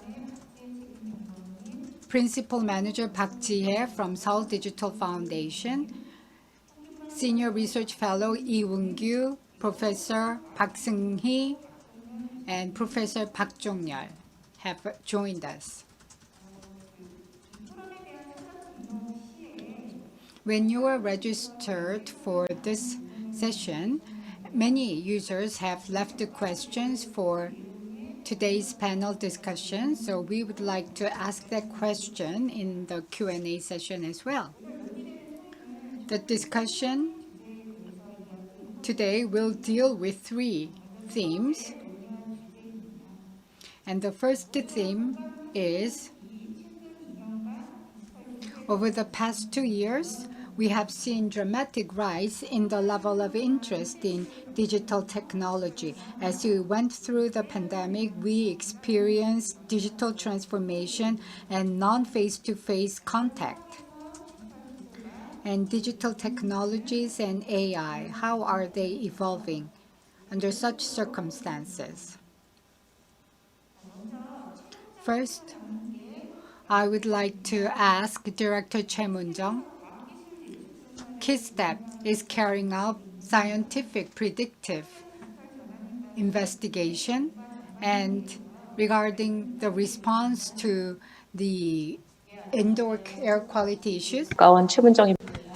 Principal Manager Park Jihye from Seoul Digital Foundation, Senior Research Fellow Lee Woon-gyu, Professor Park Seunghee, and Professor Park Jongyoul have joined us. When you are registered for this session, many users have left questions for today's panel discussion, so we would like to ask that question in the Q&A session as well. The discussion today will deal with 3 themes. And the first theme is, over the past 2 years, we have seen dramatic rise in the level of interest in digital technology. As we went through the pandemic, we experienced digital transformation and non-face-to-face contact. And digital technologies and AI, how are they evolving under such circumstances? First, I would like to ask Director Choi Moon-jung. KISSTEP is carrying out scientific predictive investigation, and regarding the response to the indoor air quality issues.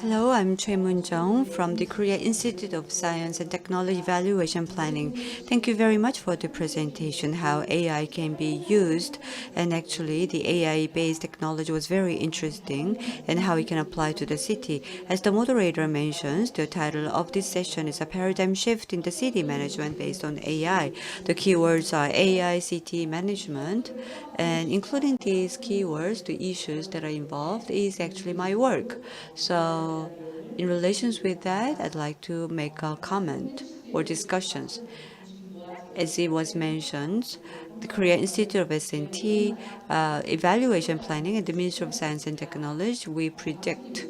Hello, I'm Choi Moon-jung from the Korea Institute of Science and Technology Evaluation Planning. Thank you very much for the presentation, how AI can be used. And actually, the AI-based technology was very interesting and how it can apply to the city. As the moderator mentions, the title of this session is a paradigm shift in the city management based on AI. The keywords are AI, city management, and including these keywords, the issues that are involved is actually my work. So in relations with that, I'd like to make a comment or discussions. As it was mentioned, the Korea Institute of S&T Evaluation Planning and the Ministry of Science and Technology, we predict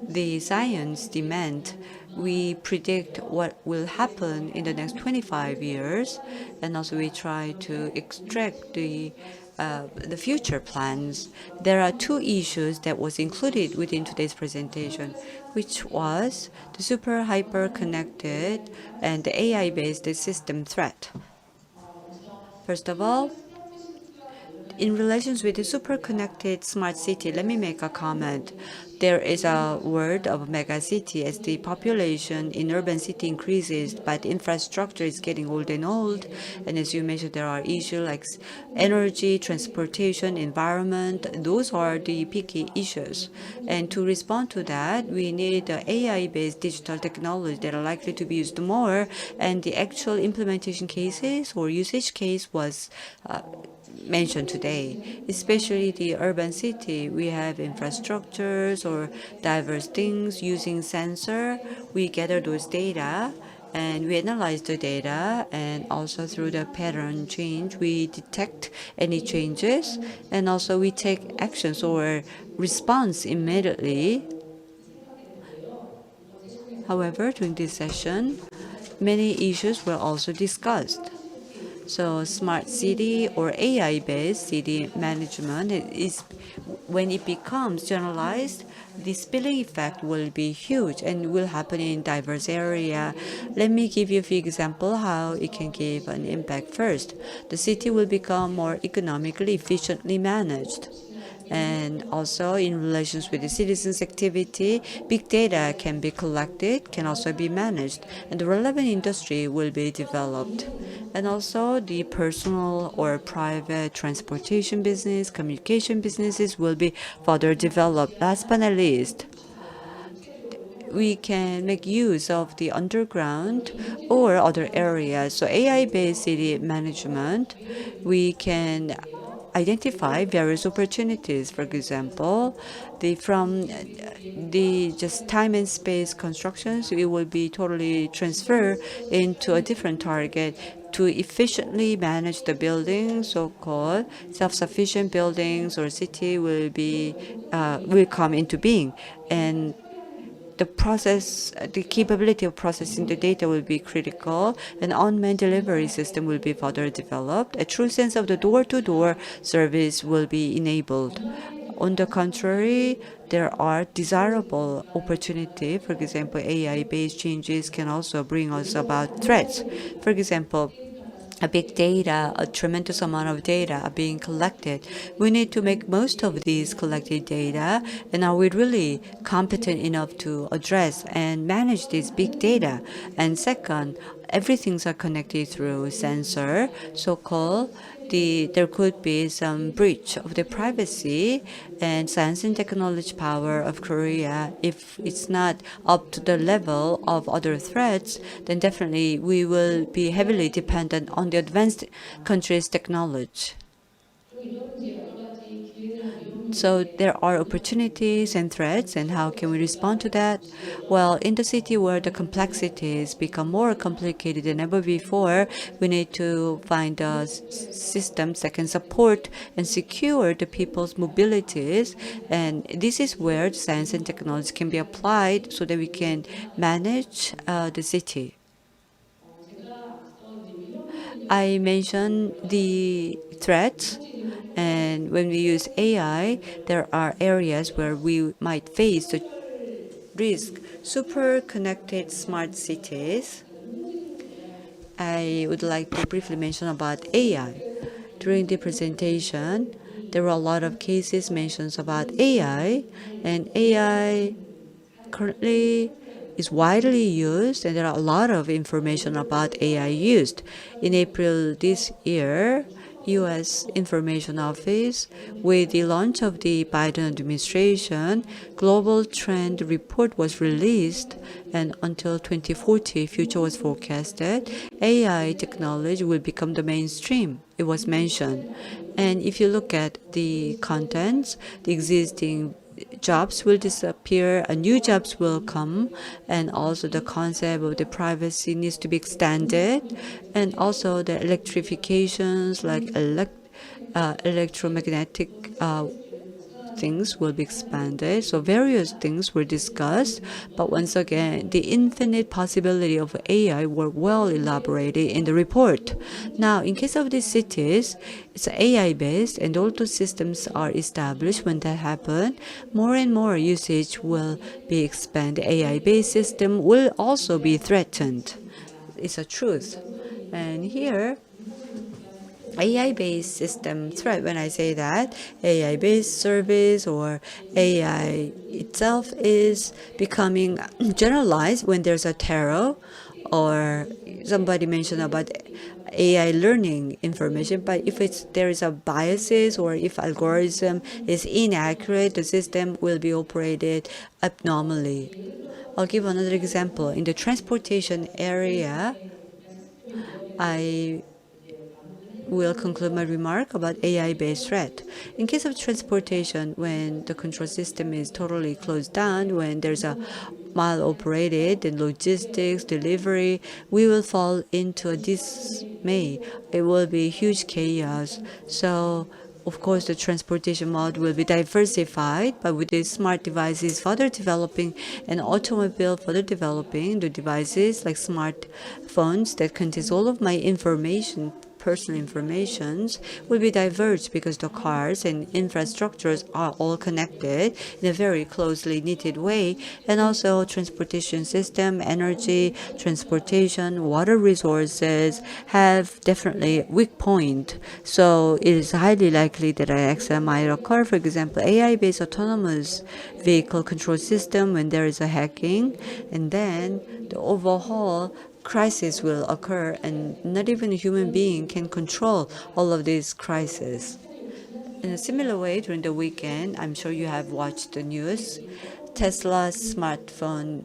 the science demand. We predict what will happen in the next 25 years, and also we try to extract the future plans. There are 2 issues that was included within today's presentation, which was the super hyper connected and the AI-based system threat. First of all, in relations with the super connected smart city, let me make a comment. There is a word of mega city as the population in urban city increases, but infrastructure is getting old and old. And as you mentioned, there are issues like energy, transportation, environment. Those are the picky issues. And to respond to that, we need AI-based digital technology that are likely to be used more. And the actual implementation cases or usage case was mentioned today, especially the urban city. We have infrastructures or diverse things using sensor. We gather those data and we analyze the data, and also through the pattern change, we detect any changes, and also we take actions or response immediately. However, during this session, many issues were also discussed. So smart city or AI-based city management is, when it becomes generalized, the spilling effect will be huge and will happen in diverse area. Let me give you a few examples how it can give an impact. First, the city will become more economically efficiently managed. And also in relations with the citizens' activity, big data can be collected, can also be managed, and the relevant industry will be developed. And also the personal or private transportation business, communication businesses will be further developed. Last but not least, we can make use of the underground or other areas. So AI-based city management, we can identify various opportunities. For example, from the just time and space constructions, it will be totally transferred into a different target to efficiently manage the buildings. So-called self-sufficient buildings or city will come into being, and the capability of processing the data will be critical, and unmanned delivery system will be further developed. A true sense of the door-to-door service will be enabled. On the contrary, there are desirable opportunities. For example, AI-based changes can also bring us about threats. For example, a big data, a tremendous amount of data are being collected. We need to make most of these collected data, and are we really competent enough to address and manage this big data? And second, everything's are connected through sensor, so-called there could be some breach of the privacy and science and technology power of Korea. If it's not up to the level of other threats, then definitely we will be heavily dependent on the advanced countries' technology. So there are opportunities and threats, and how can we respond to that? Well, in the city where the complexities become more complicated than ever before, we need to find systems that can support and secure the people's mobilities. And this is where science and technology can be applied so that we can manage the city. I mentioned the threats, and when we use AI, there are areas where we might face the risk. Super connected smart cities. I would like to briefly mention about AI. During the presentation, there were a lot of cases mentioned about AI, and AI currently is widely used, and there are a lot of information about AI used. In April this year, U.S. Information Office, with the launch of the Biden administration, Global Trend Report was released, and until 2040, future was forecasted. AI technology will become the mainstream, it was mentioned. And if you look at the contents, the existing jobs will disappear and new jobs will come, and also the concept of the privacy needs to be extended, and also the electrifications like electromagnetic things will be expanded. So various things were discussed, but once again, the infinite possibility of AI were well elaborated in the report. Now, in case of these cities, it's AI-based, and all those systems are established. When that happens, more and more usage will be expanded. AI-based system will also be threatened. It's a truth. And here, AI-based system threat, when I say that, AI-based service or AI itself is becoming generalized when there's a terror, or somebody mentioned about AI learning information, but if there is a biases or if algorithm is inaccurate, the system will be operated abnormally. I'll give another example. In the transportation area, I will conclude my remark about AI-based threat. In case of transportation, when the control system is totally closed down, when there's a mal-operated and logistics, delivery, we will fall into a dismay. It will be huge chaos. So, of course, the transportation mode will be diversified, but with the smart devices further developing and automobile further developing, the devices like smartphones that contains all of my information, personal informations, will be diverged because the cars and infrastructures are all connected in a very closely knitted way, and also transportation system, energy, transportation, water resources have definitely weak point. So it is highly likely that an accident might occur. For example, AI-based autonomous vehicle control system when there is a hacking, and then the overhaul crisis will occur, and not even a human being can control all of these crises. In a similar way, during the weekend, I'm sure you have watched the news. Tesla's smartphone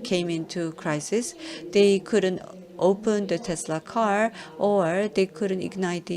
came into crisis, they couldn't open the Tesla car, or they couldn't ignite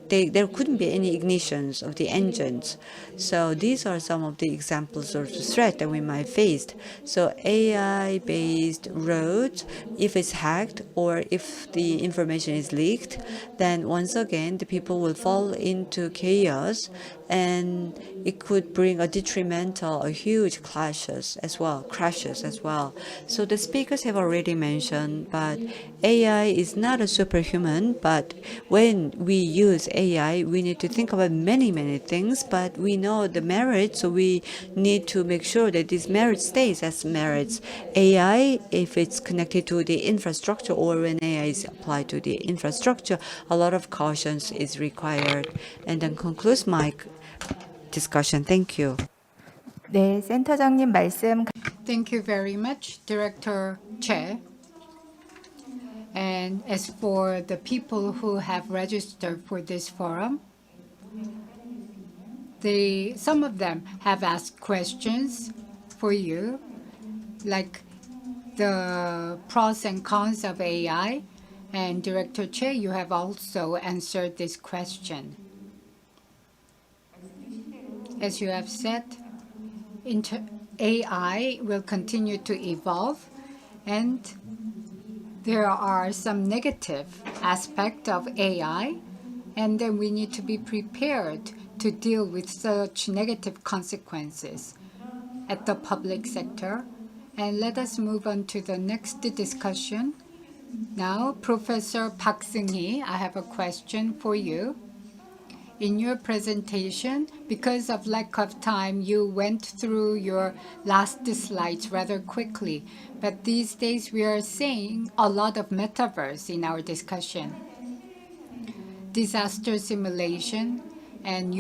there couldn't be any ignitions of the engines. So these are some of the examples of the threat that we might face. So AI-based roads, if it's hacked or if the information is leaked, then once again the people will fall into chaos, and it could bring a detrimental, a huge crashes as well. So the speakers have already mentioned, but AI is not a superhuman, but when we use AI, we need to think about many things, but we know the merits, so we need to make sure that this merit stays as merits. AI, if it's connected to the infrastructure, or when AI is applied to the infrastructure, a lot of cautions is required. And then concludes my discussion. Thank you. 네, 센터장님 말씀 Thank you very much, Director Che. And as for the people who have registered for this forum, some of them have asked questions for you, like the pros and cons of AI. And Director Che, you have also answered this question. As you have said, AI will continue to evolve, and there are some negative aspects of AI, and then we need to be prepared to deal with such negative consequences at the public sector. And let us move on to the next discussion. Now, Professor Park Seunghee, I have a question for you. In your presentation, because of lack of time, you went through your last slides rather quickly. But these days, we are seeing a lot of metaverse in our discussion. Disaster simulation and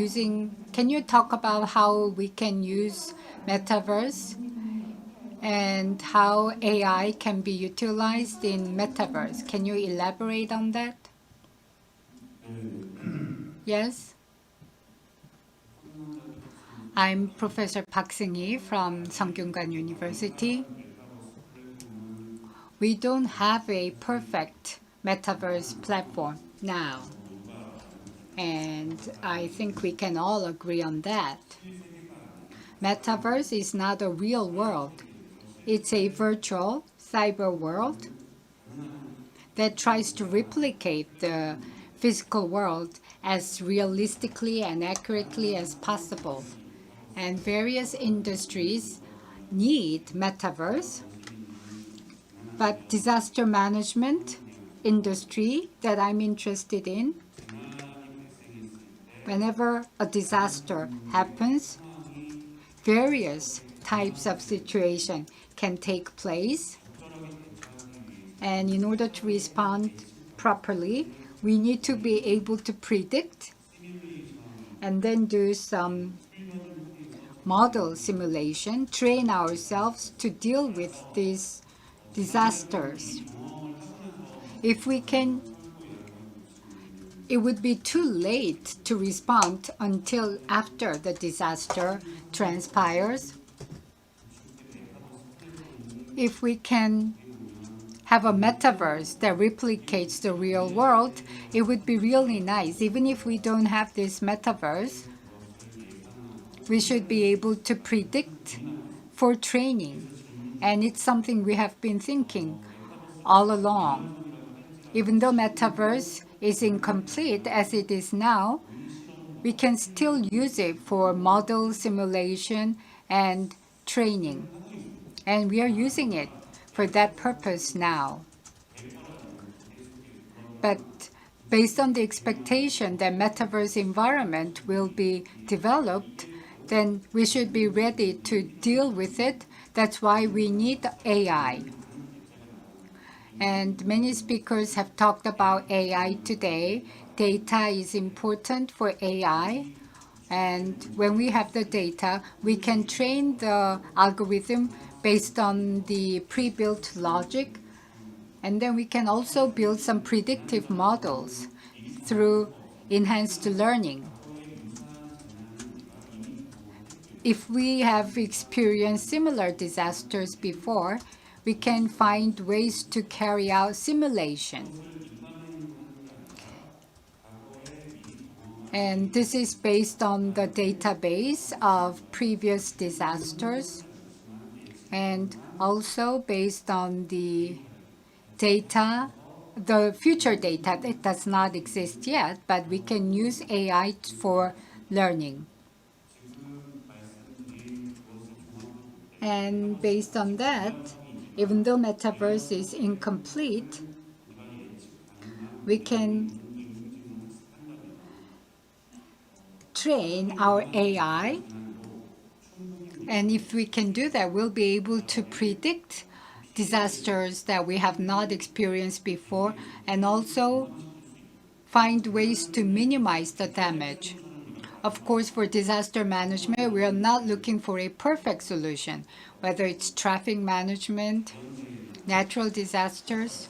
can you talk about how we can use metaverse and how AI can be utilized in metaverse? Can you elaborate on that? Yes? I'm Professor Park Seunghee from Seoul University. We don't have a perfect metaverse platform now, and I think we can all agree on that. Metaverse is not a real world. It's a virtual cyber world that tries to replicate the physical world as realistically and accurately as possible. And various industries need metaverse, but disaster management industry that I'm interested in, whenever a disaster happens, various types of situation can take place. And in order to respond properly, we need to be able to predict and then do some model simulation, train ourselves to deal with these disasters. If we can, it would be too late to respond until after the disaster transpires. If we can have a metaverse that replicates the real world, it would be really nice. Even if we don't have this metaverse, we should be able to predict for training. And it's something we have been thinking all along. Even though metaverse is incomplete as it is now, we can still use it for model simulation and training. And we are using it for that purpose now. But based on the expectation that metaverse environment will be developed, then we should be ready to deal with it. That's why we need AI. And many speakers have talked about AI today. Data is important for AI. And when we have the data, we can train the algorithm based on the pre-built logic. And then we can also build some predictive models through enhanced learning. if we have experienced similar disasters before, we can find ways to carry out simulation. And this is based on the database of previous disasters and also based on the data, the future data that does not exist yet, but we can use AI for learning. And based on that, even though metaverse is incomplete, we can train our AI. And if we can do that, we'll be able to predict disasters that we have not experienced before and also find ways to minimize the damage. Of course, for disaster management, we are not looking for a perfect solution, whether it's traffic management, natural disasters,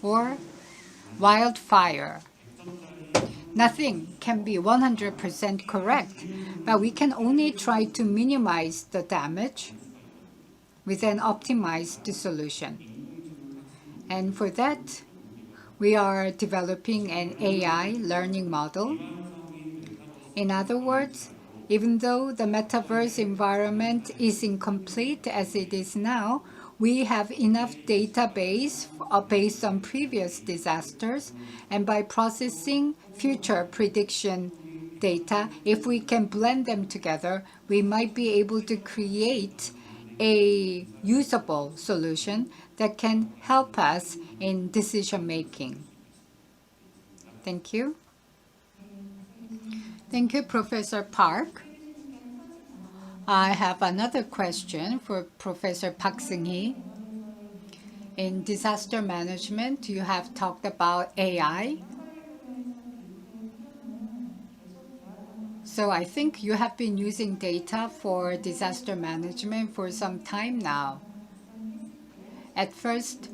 or wildfire. Nothing can be 100% correct, but we can only try to minimize the damage with an optimized solution. And for that, we are developing an AI learning model. In other words, even though the metaverse environment is incomplete as it is now, we have enough database based on previous disasters, and by processing future prediction data, if we can blend them together, we might be able to create a usable solution that can help us in decision making. Thank you. Thank you, Professor Park. I have another question for Professor Park Seunghee. In disaster management, you have talked about AI. So I think you have been using data for disaster management for some time now. At first,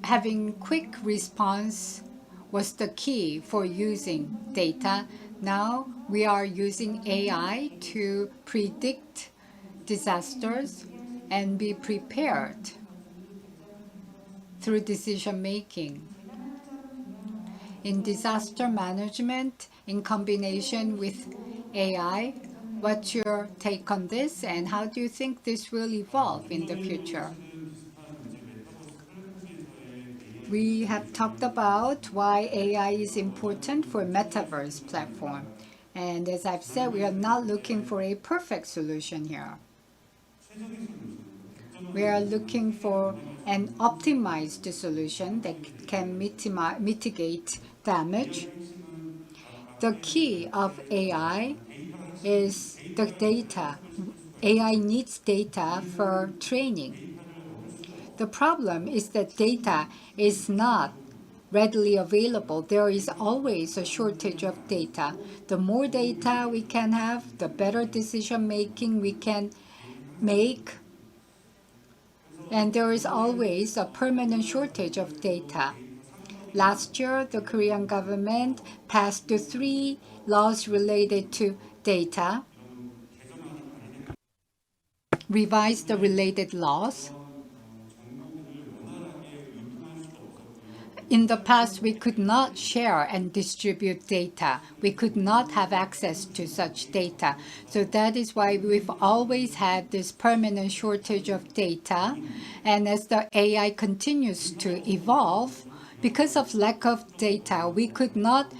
having quick response was the key for using data. Now we are using AI to predict disasters and be prepared through decision making. In disaster management, in combination with AI, what's your take on this, and how do you think this will evolve in the future? We have talked about why AI is important for metaverse platform. And as I've said, we are not looking for a perfect solution here. We are looking for an optimized solution that can mitigate damage. The key of AI is the data. AI needs data for training. The problem is that data is not readily available. There is always a shortage of data. The more data we can have, the better decision making we can make. And there is always a permanent shortage of data. Last year, the Korean government passed 3 laws related to data, revised the related laws. In the past, we could not share and distribute data. We could not have access to such data. So that is why we've always had this permanent shortage of data. And as the AI continues to evolve, because of lack of data, we could not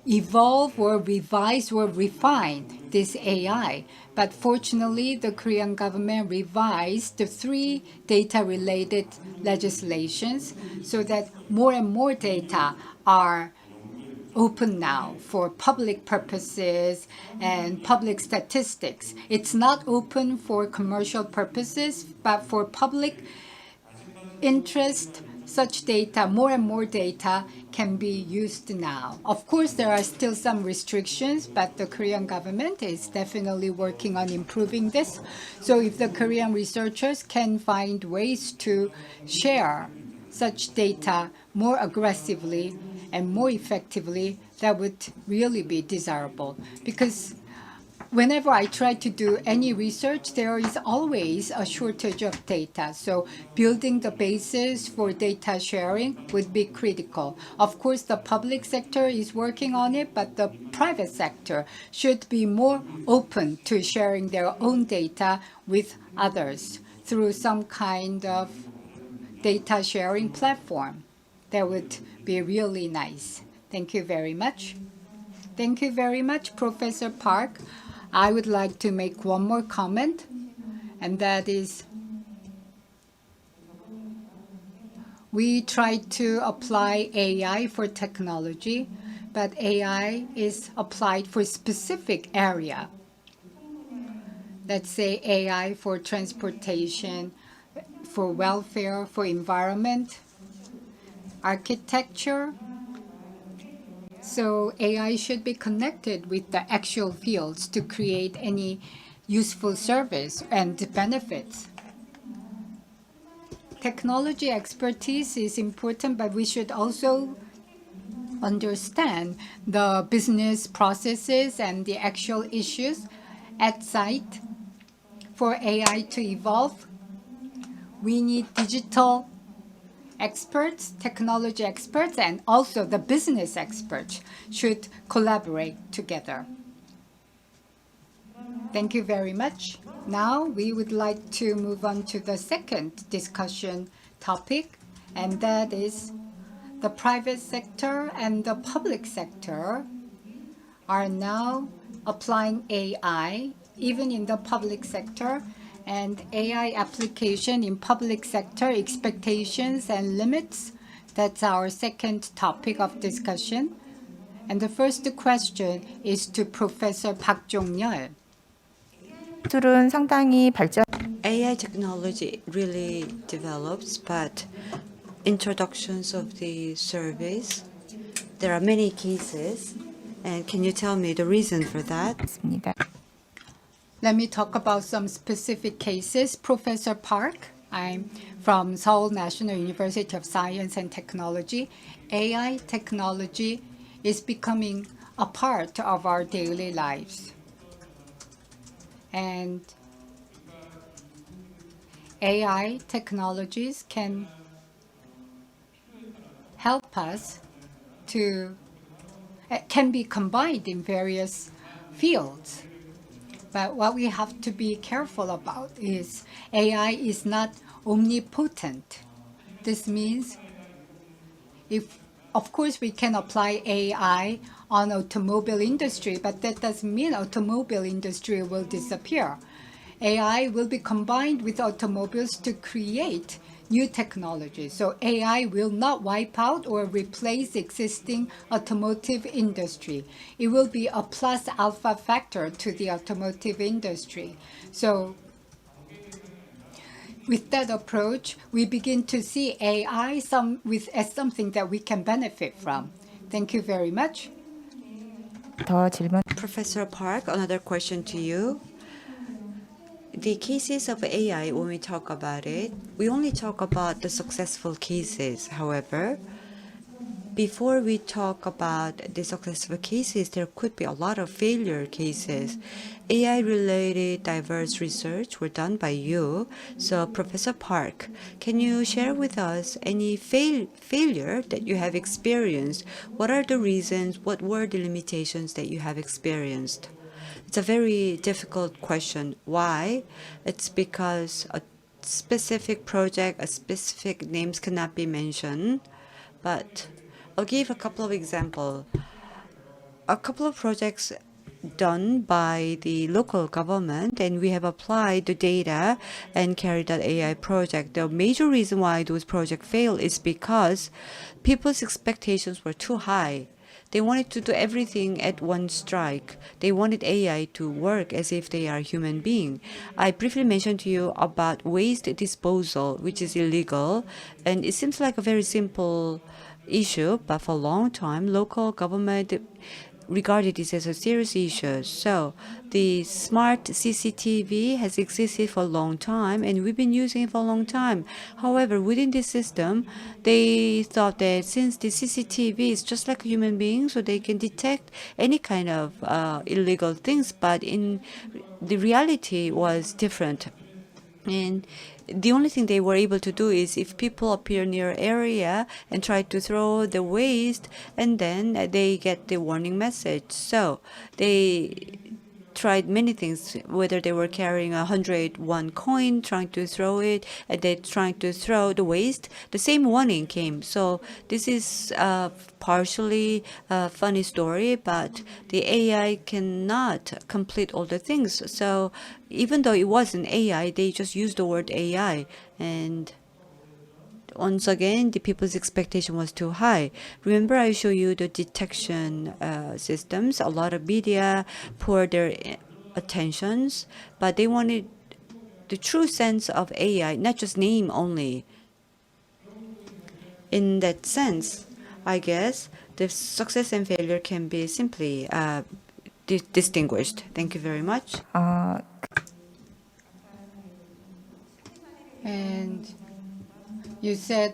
evolve or revise or refine this AI. But fortunately, the Korean government revised the 3 data-related legislations so that more and more data are open now for public purposes and public statistics. It's not open for commercial purposes, but for public interest, such data, more and more data can be used now. Of course, there are still some restrictions, but the Korean government is definitely working on improving this. So if the Korean researchers can find ways to share such data more aggressively and more effectively, that would really be desirable. Because whenever I try to do any research, there is always a shortage of data. So building the basis for data sharing would be critical. Of course, the public sector is working on it, but the private sector should be more open to sharing their own data with others through some kind of data sharing platform. That would be really nice. Thank you very much. Thank you very much, Professor Park. I would like to make one more comment, and that is we try to apply AI for technology, but AI is applied for specific area. Let's say AI for transportation, for welfare, for environment, architecture. So AI should be connected with the actual fields to create any useful service and benefits. Technology expertise is important, but we should also understand the business processes and the actual issues at site. For AI to evolve, we need digital experts, technology experts, and also the business experts should collaborate together. Thank you very much. Now we would like to move on to the second discussion topic, and that is the private sector and the public sector are now applying AI, even in the public sector, and AI application in public sector, expectations and limits. That's our second topic of discussion. And the first question is to Professor Park Jongyoul. 기술은 상당히 발전. AI technology really develops, but introductions of the service, there are many cases. And can you tell me the reason for that? 있습니다. Let me talk about some specific cases. Professor Park, I'm from Seoul National University of Science and Technology. AI technology is becoming a part of our daily lives. And AI technologies can help us to, can be combined in various fields. But what we have to be careful about is AI is not omnipotent. This means of course, we can apply AI on automobile industry, but that doesn't mean automobile industry will disappear. AI will be combined with automobiles to create new technology. So AI will not wipe out or replace existing automotive industry. It will be a plus alpha factor to the automotive industry. So with that approach, we begin to see AI as something that we can benefit from. Thank you very much. 더 질문. Professor Park, another question to you. The cases of AI, when we talk about it, we only talk about the successful cases. However, before we talk about the successful cases, there could be a lot of failure cases. AI-related diverse research were done by you. So, Professor Park, can you share with us any failure that you have experienced? What are the reasons? What were the limitations that you have experienced? It's a very difficult question. Why? It's because a specific project, a specific names cannot be mentioned. But I'll give a couple of examples. A couple of projects done by the local government, and we have applied the data and carried out AI project. The major reason why those projects fail is because people's expectations were too high. They wanted to do everything at one strike. They wanted AI to work as if they are human beings. I briefly mentioned to you about waste disposal, which is illegal, and it seems like a very simple issue, but for a long time, local government regarded this as a serious issue. So the smart CCTV has existed for a long time, and we've been using it for a long time. However, within this system, they thought that since the CCTV is just like a human being, so they can detect any kind of illegal things, but in the reality was different. And the only thing they were able to do is if people appear near area and try to throw the waste, and then they get the warning message. So they tried many things, whether they were carrying 101 coin, trying to throw it, and they trying to throw the waste, the same warning came. So this is partially a funny story, but the AI cannot complete all the things. So even though it wasn't AI, they just used the word AI, and once again, the people's expectation was too high. Remember, I showed you the detection systems. A lot of media poured their attentions, but they wanted the true sense of AI, not just name only. In that sense, I guess the success and failure can be simply distinguished. Thank you very much. And you said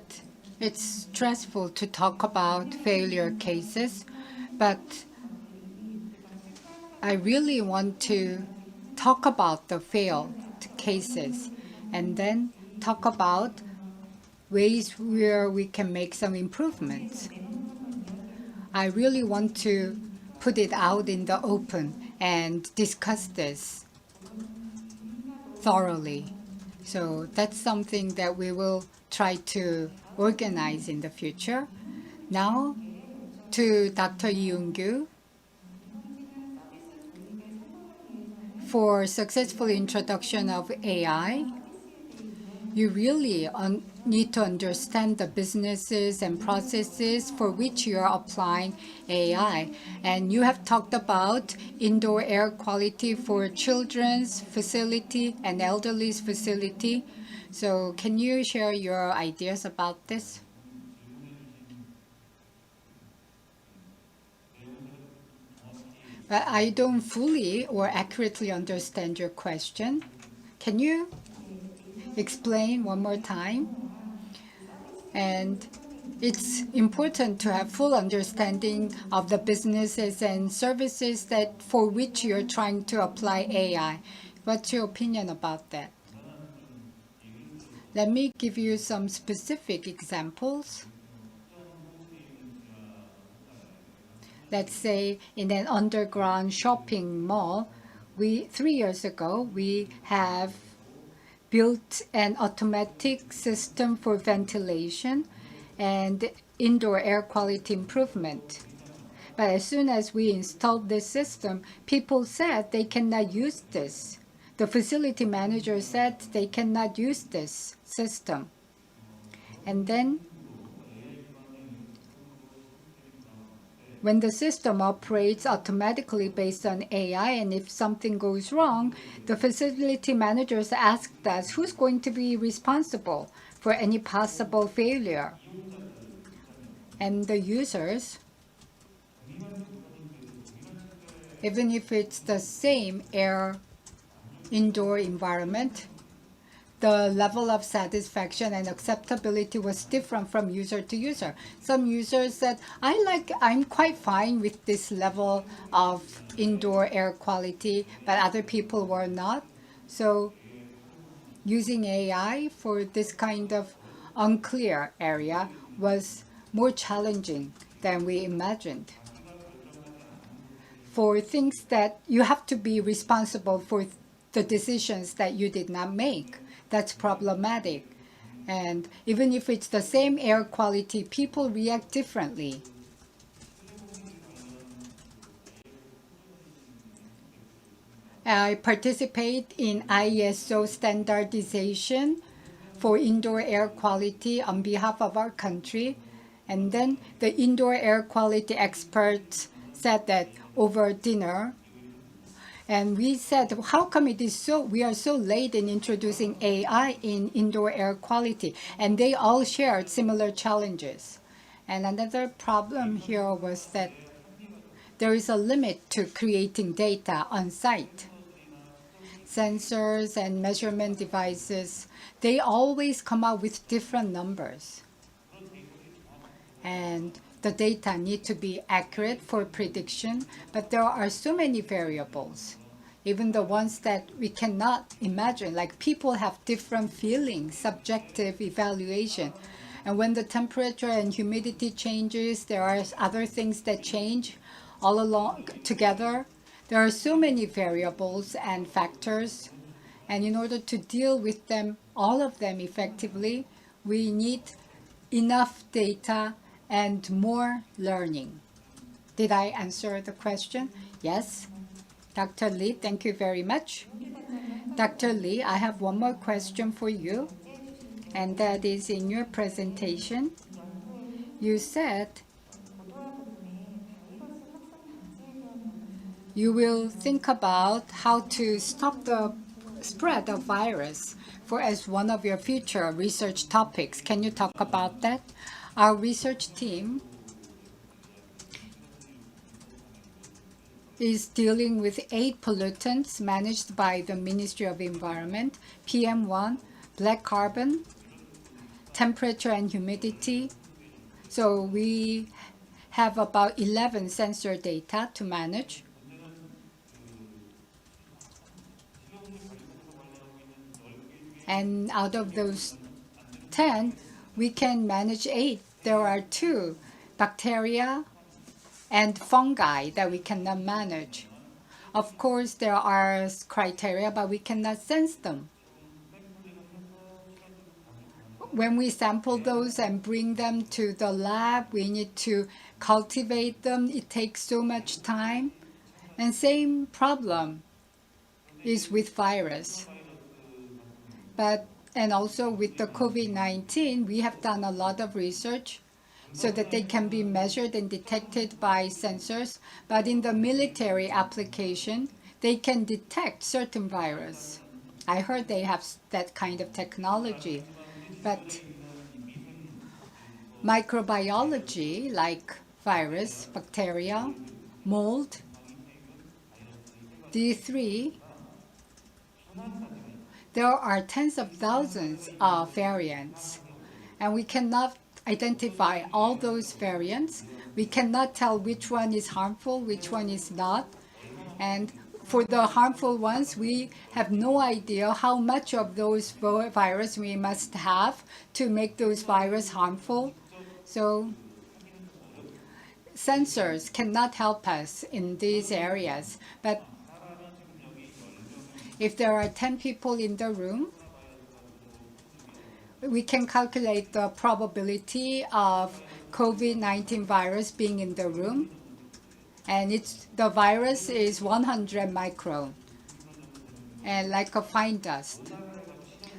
it's stressful to talk about failure cases, but I really want to talk about the failed cases and then talk about ways where we can make some improvements. I really want to put it out in the open and discuss this thoroughly. So that's something that we will try to organize in the future. Now to Dr. Jongyoul for successful introduction of AI. You really need to understand the businesses and processes for which you are applying AI. And you have talked about indoor air quality for children's facility and elderly's facility. So can you share your ideas about this? But I don't fully or accurately understand your question. Can you explain one more time? And it's important to have full understanding of the businesses and services that for which you're trying to apply AI. What's your opinion about that? Let me give you some specific examples. Let's say in an underground shopping mall, 3 years ago, we have built an automatic system for ventilation and indoor air quality improvement. But as soon as we installed this system, people said they cannot use this. The facility manager said they cannot use this system. And then when the system operates automatically based on AI, and if something goes wrong, the facility managers asked us who's going to be responsible for any possible failure. And the users, even if it's the same indoor environment, the level of satisfaction and acceptability was different from user to user. Some users said, I'm quite fine with this level of indoor air quality, but other people were not. So using AI for this kind of unclear area was more challenging than we imagined. For things that you have to be responsible for the decisions that you did not make, that's problematic. And even if it's the same air quality, people react differently. I participate in ISO standardization for indoor air quality on behalf of our country. And then the indoor air quality experts said that over dinner, and we said, how come we are so late in introducing AI in indoor air quality? And they all shared similar challenges. And another problem here was that there is a limit to creating data on site. Sensors and measurement devices, they always come out with different numbers. And the data need to be accurate for prediction, but there are so many variables, even the ones that we cannot imagine. Like people have different feelings, subjective evaluation. And when the temperature and humidity changes, there are other things that change all along together. There are so many variables and factors. And in order to deal with them, all of them effectively, we need enough data and more learning. Did I answer the question? Yes. Dr. Lee, thank you very much. Dr. Lee, I have one more question for you, and that is in your presentation. You said you will think about how to stop the spread of virus as one of your future research topics. Can you talk about that? Our research team is dealing with 8 pollutants managed by the Ministry of Environment: PM1, black carbon, temperature and humidity. So we have about 11 sensor data to manage. And out of those 10, we can manage 8. There are 2 bacteria and fungi that we cannot manage. Of course, there are criteria, but we cannot sense them. When we sample those and bring them to the lab, we need to cultivate them. It takes so much time. And same problem is with virus. And also with the COVID-19, we have done a lot of research so that they can be measured and detected by sensors. But in the military application, they can detect certain virus. I heard they have that kind of technology. But microbiology, like virus, bacteria, mold, D3, there are tens of thousands of variants, and we cannot identify all those variants. We cannot tell which one is harmful, which one is not. And for the harmful ones, we have no idea how much of those virus we must have to make those virus harmful. So sensors cannot help us in these areas. But if there are 10 people in the room, we can calculate the probability of COVID-19 virus being in the room. And the virus is 100 micron, and like a fine dust.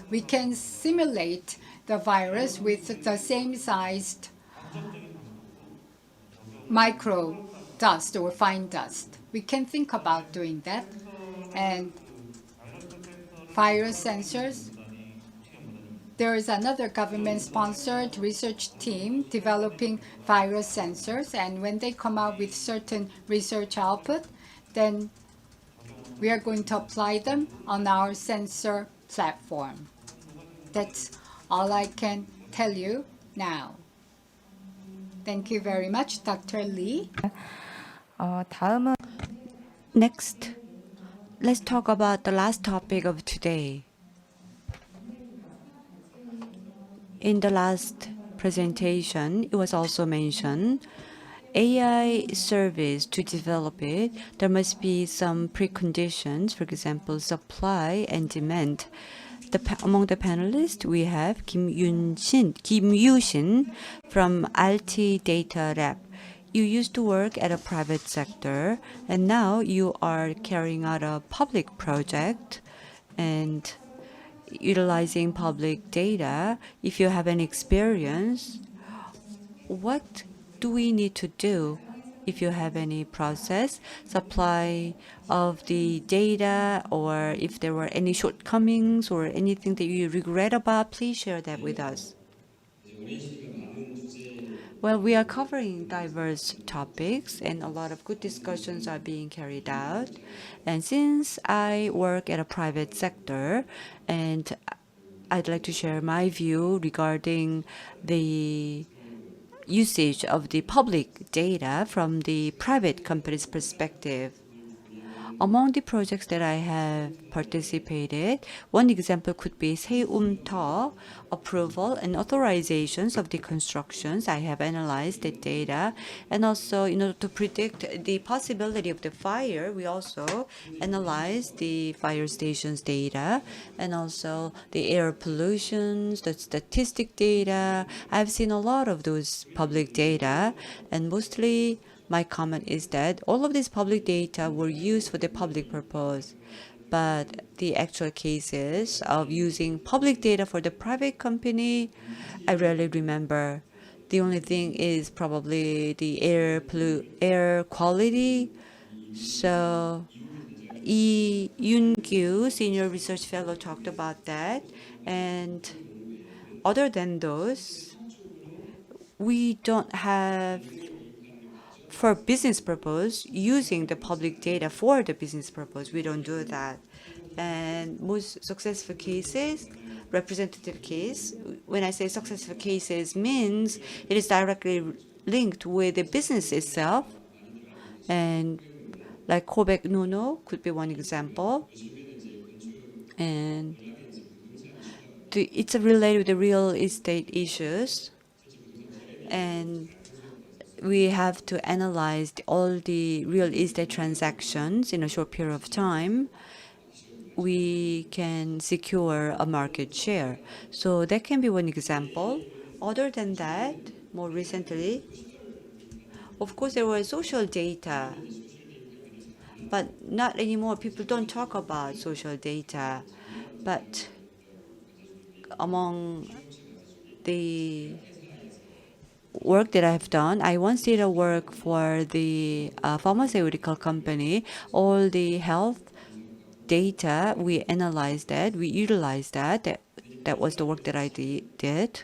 We can simulate the virus with the same sized micro dust or fine dust. We can think about doing that. And virus sensors, there is another government-sponsored research team developing virus sensors, and when they come out with certain research output, then we are going to apply them on our sensor platform. That's all I can tell you now. Thank you very much, Dr. Lee. 다음은 Next, let's talk about the last topic of today. In the last presentation, it was also mentioned, AI service, to develop it, there must be some preconditions, for example, supply and demand. Among the panelists, we have Kim Yu-shin from RT Data Lab. You used to work at a private sector, and now you are carrying out a public project and utilizing public data. If you have an experience, what do we need to do? If you have any process, supply of the data, or if there were any shortcomings or anything that you regret about, please share that with us. Well, we are covering diverse topics and a lot of good discussions are being carried out. And since I work at a private sector, and I'd like to share my view regarding the usage of the public data from the private company's perspective. Among the projects that I have participated, one example could be Seoul approval and authorizations of the constructions. I have analyzed the data, and also in order to predict the possibility of the fire, we also analyze the fire stations data and also the air pollutions, the statistic data. I've seen a lot of those public data, and mostly my comment is that all of these public data were used for the public purpose, but the actual cases of using public data for the private company, I rarely remember. The only thing is probably the air quality. So Gyu, senior research fellow, talked about that, and other than those, we don't have for business purpose, using the public data for the business purpose. We don't do that. And most successful cases, representative case, when I say successful cases means it is directly linked with the business itself. And like Quebec Nuno could be one example. And it's related with the real estate issues. And we have to analyze all the real estate transactions in a short period of time. We can secure a market share. So that can be one example. Other than that, more recently, of course, there was social data, but not anymore. People don't talk about social data. But among the work that I've done, I once did a work for the pharmaceutical company. All the health data, we analyzed that, we utilized that. That was the work that I did.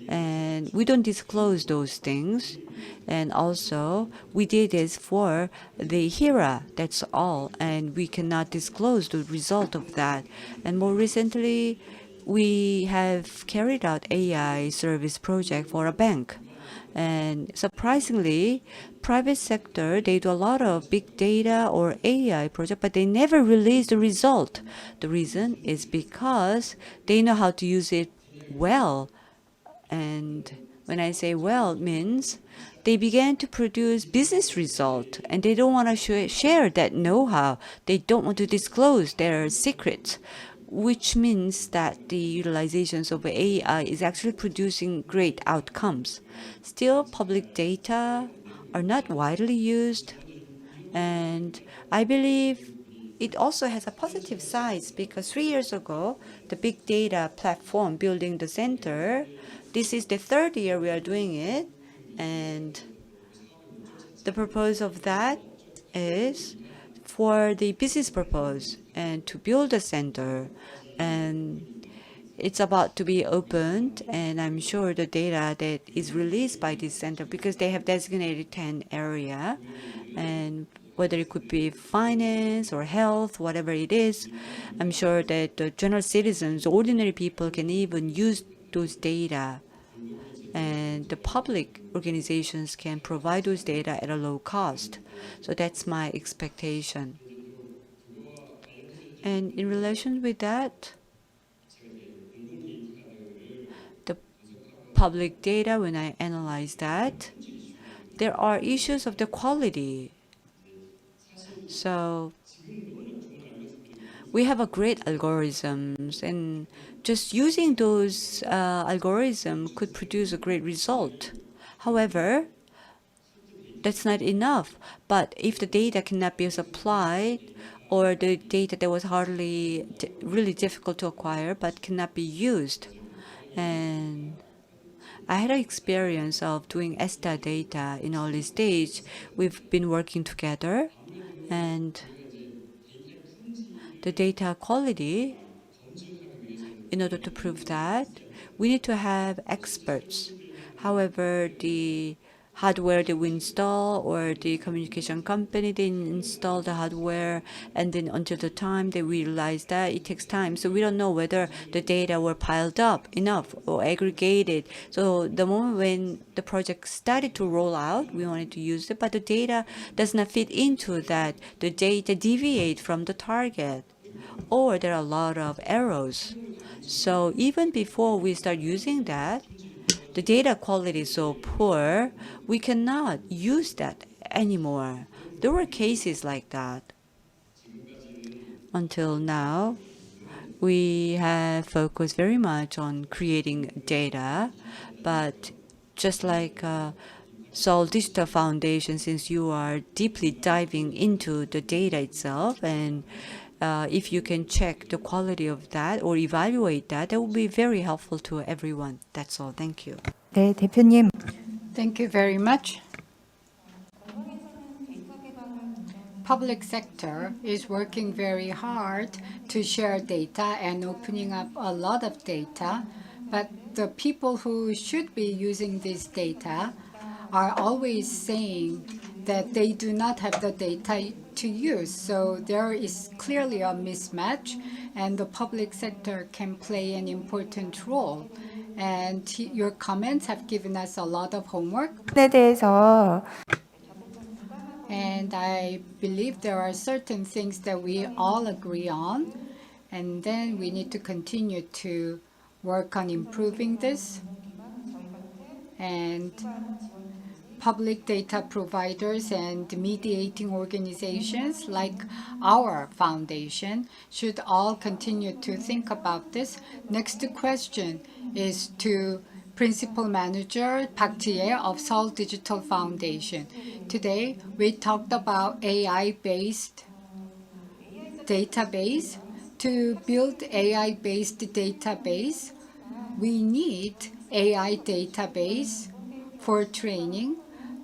And we don't disclose those things. And also, we did this for the HERA, that's all. And we cannot disclose the result of that. And more recently, we have carried out AI service project for a bank. And surprisingly, private sector, they do a lot of big data or AI project, but they never release the result. The reason is because they know how to use it well. And when I say well, it means they began to produce business result, and they don't want to share that know-how. They don't want to disclose their secrets, which means that the utilizations of AI is actually producing great outcomes. Still, public data are not widely used, and I believe it also has a positive side because 3 years ago, the big data platform building the center, this is the third year we are doing it, and the purpose of that is for the business purpose and to build a center. And it's about to be opened, and I'm sure the data that is released by this center, because they have designated 10 area, and whether it could be finance or health, whatever it is, I'm sure that the general citizens, ordinary people can even use those data. And the public organizations can provide those data at a low cost. So that's my expectation. And in relation with that, the public data, when I analyze that, there are issues of the quality. So we have a great algorithms, and just using those algorithms could produce a great result. However, that's not enough. But if the data cannot be supplied, or the data that was hardly really difficult to acquire but cannot be used, and I had an experience of doing ESTA data in early stage. We've been working together, and the data quality, in order to prove that, we need to have experts. However, the hardware that we install or the communication company they install the hardware, and then until the time they realize that it takes time. So we don't know whether the data were piled up enough or aggregated. So the moment when the project started to roll out, we wanted to use it, but the data does not fit into that. The data deviate from the target, or there are a lot of errors. So even before we start using that, the data quality is so poor, we cannot use that anymore. There were cases like that. Until now, we have focused very much on creating data, but just like Seoul Digital Foundation, since you are deeply diving into the data itself, and if you can check the quality of that or evaluate that, that will be very helpful to everyone. That's all. Thank you. 네, 대표님. Thank you very much. Public sector is working very hard to share data and opening up a lot of data, but the people who should be using this data are always saying that they do not have the data to use. So there is clearly a mismatch, and the public sector can play an important role. And your comments have given us a lot of homework. 에 대해서 And I believe there are certain things that we all agree on, and then we need to continue to work on improving this. And public data providers and mediating organizations like our foundation should all continue to think about this. Next question is to Principal Manager Park Jihye of Seoul Digital Foundation. Today, we talked about AI-based database. To build AI-based database, we need AI database for training.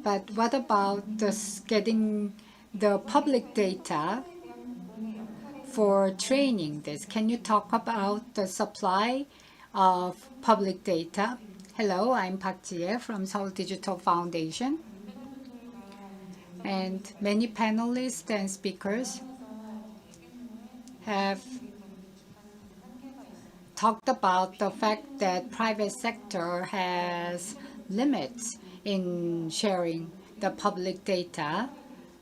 But what about getting the public data for training this? Can you talk about the supply of public data? Hello, I'm Park Jihye from Seoul Digital Foundation. And many panelists and speakers have talked about the fact that private sector has limits in sharing the public data,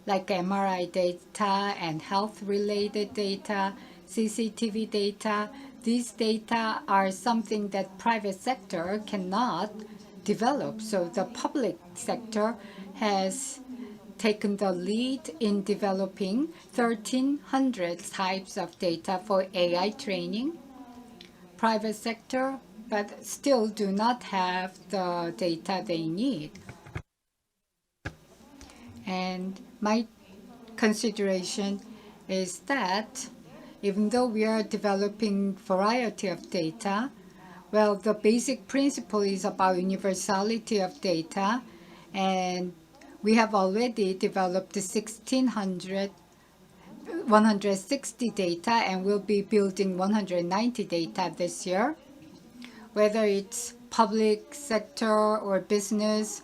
like MRI data and health-related data, CCTV data. These data are something that private sector cannot develop. So the public sector has taken the lead in developing 1,300 types of data for AI training. Private sector, but still do not have the data they need. And my consideration is that even though we are developing variety of data, well, the basic principle is about universality of data, and we have already developed 1,60 data, and we'll be building 190 data this year. Whether it's public sector or business,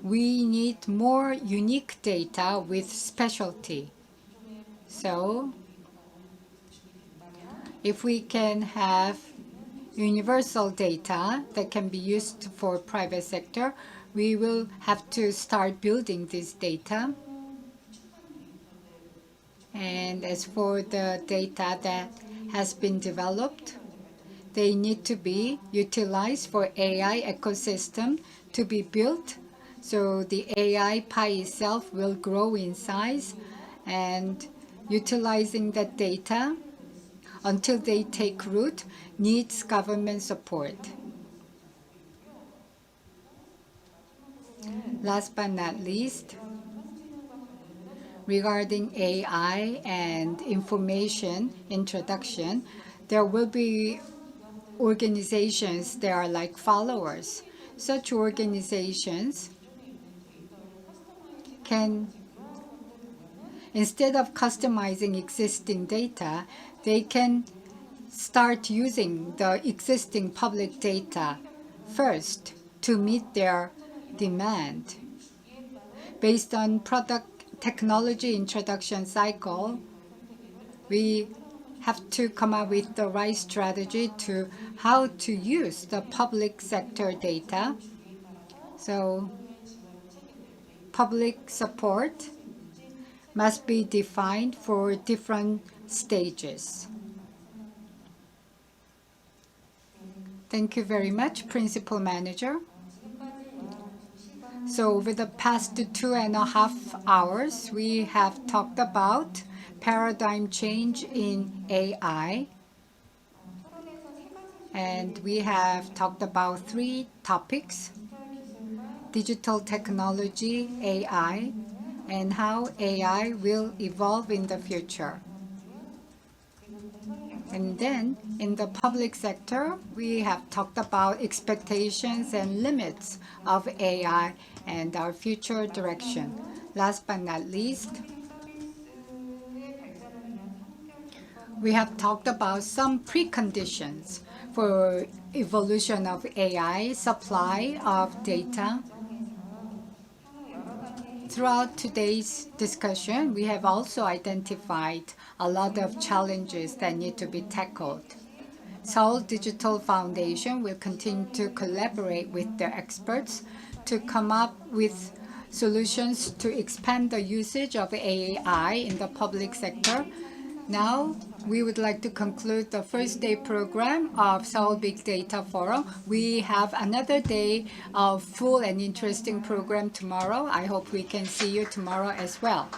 we need more unique data with specialty. So if we can have universal data that can be used for private sector, we will have to start building this data. And as for the data that has been developed, they need to be utilized for AI ecosystem to be built. So the AI pie itself will grow in size, and utilizing that data until they take root needs government support. Last but not least, regarding AI and information introduction, there will be organizations that are like followers. Such organizations can, instead of customizing existing data, they can start using the existing public data first to meet their demand. Based on product technology introduction cycle, we have to come up with the right strategy to how to use the public sector data. So public support must be defined for different stages. Thank you very much, Principal Manager. So over the past 2.5 hours, we have talked about paradigm change in AI. And we have talked about 3 topics: digital technology, AI, and how AI will evolve in the future. And then in the public sector, we have talked about expectations and limits of AI and our future direction. Last but not least, we have talked about some preconditions for evolution of AI, supply of data. Throughout today's discussion, we have also identified a lot of challenges that need to be tackled. Seoul Digital Foundation will continue to collaborate with their experts to come up with solutions to expand the usage of AI in the public sector. Now, we would like to conclude the first day program of Seoul Big Data Forum. We have another day of full and interesting program tomorrow. I hope we can see you tomorrow as well.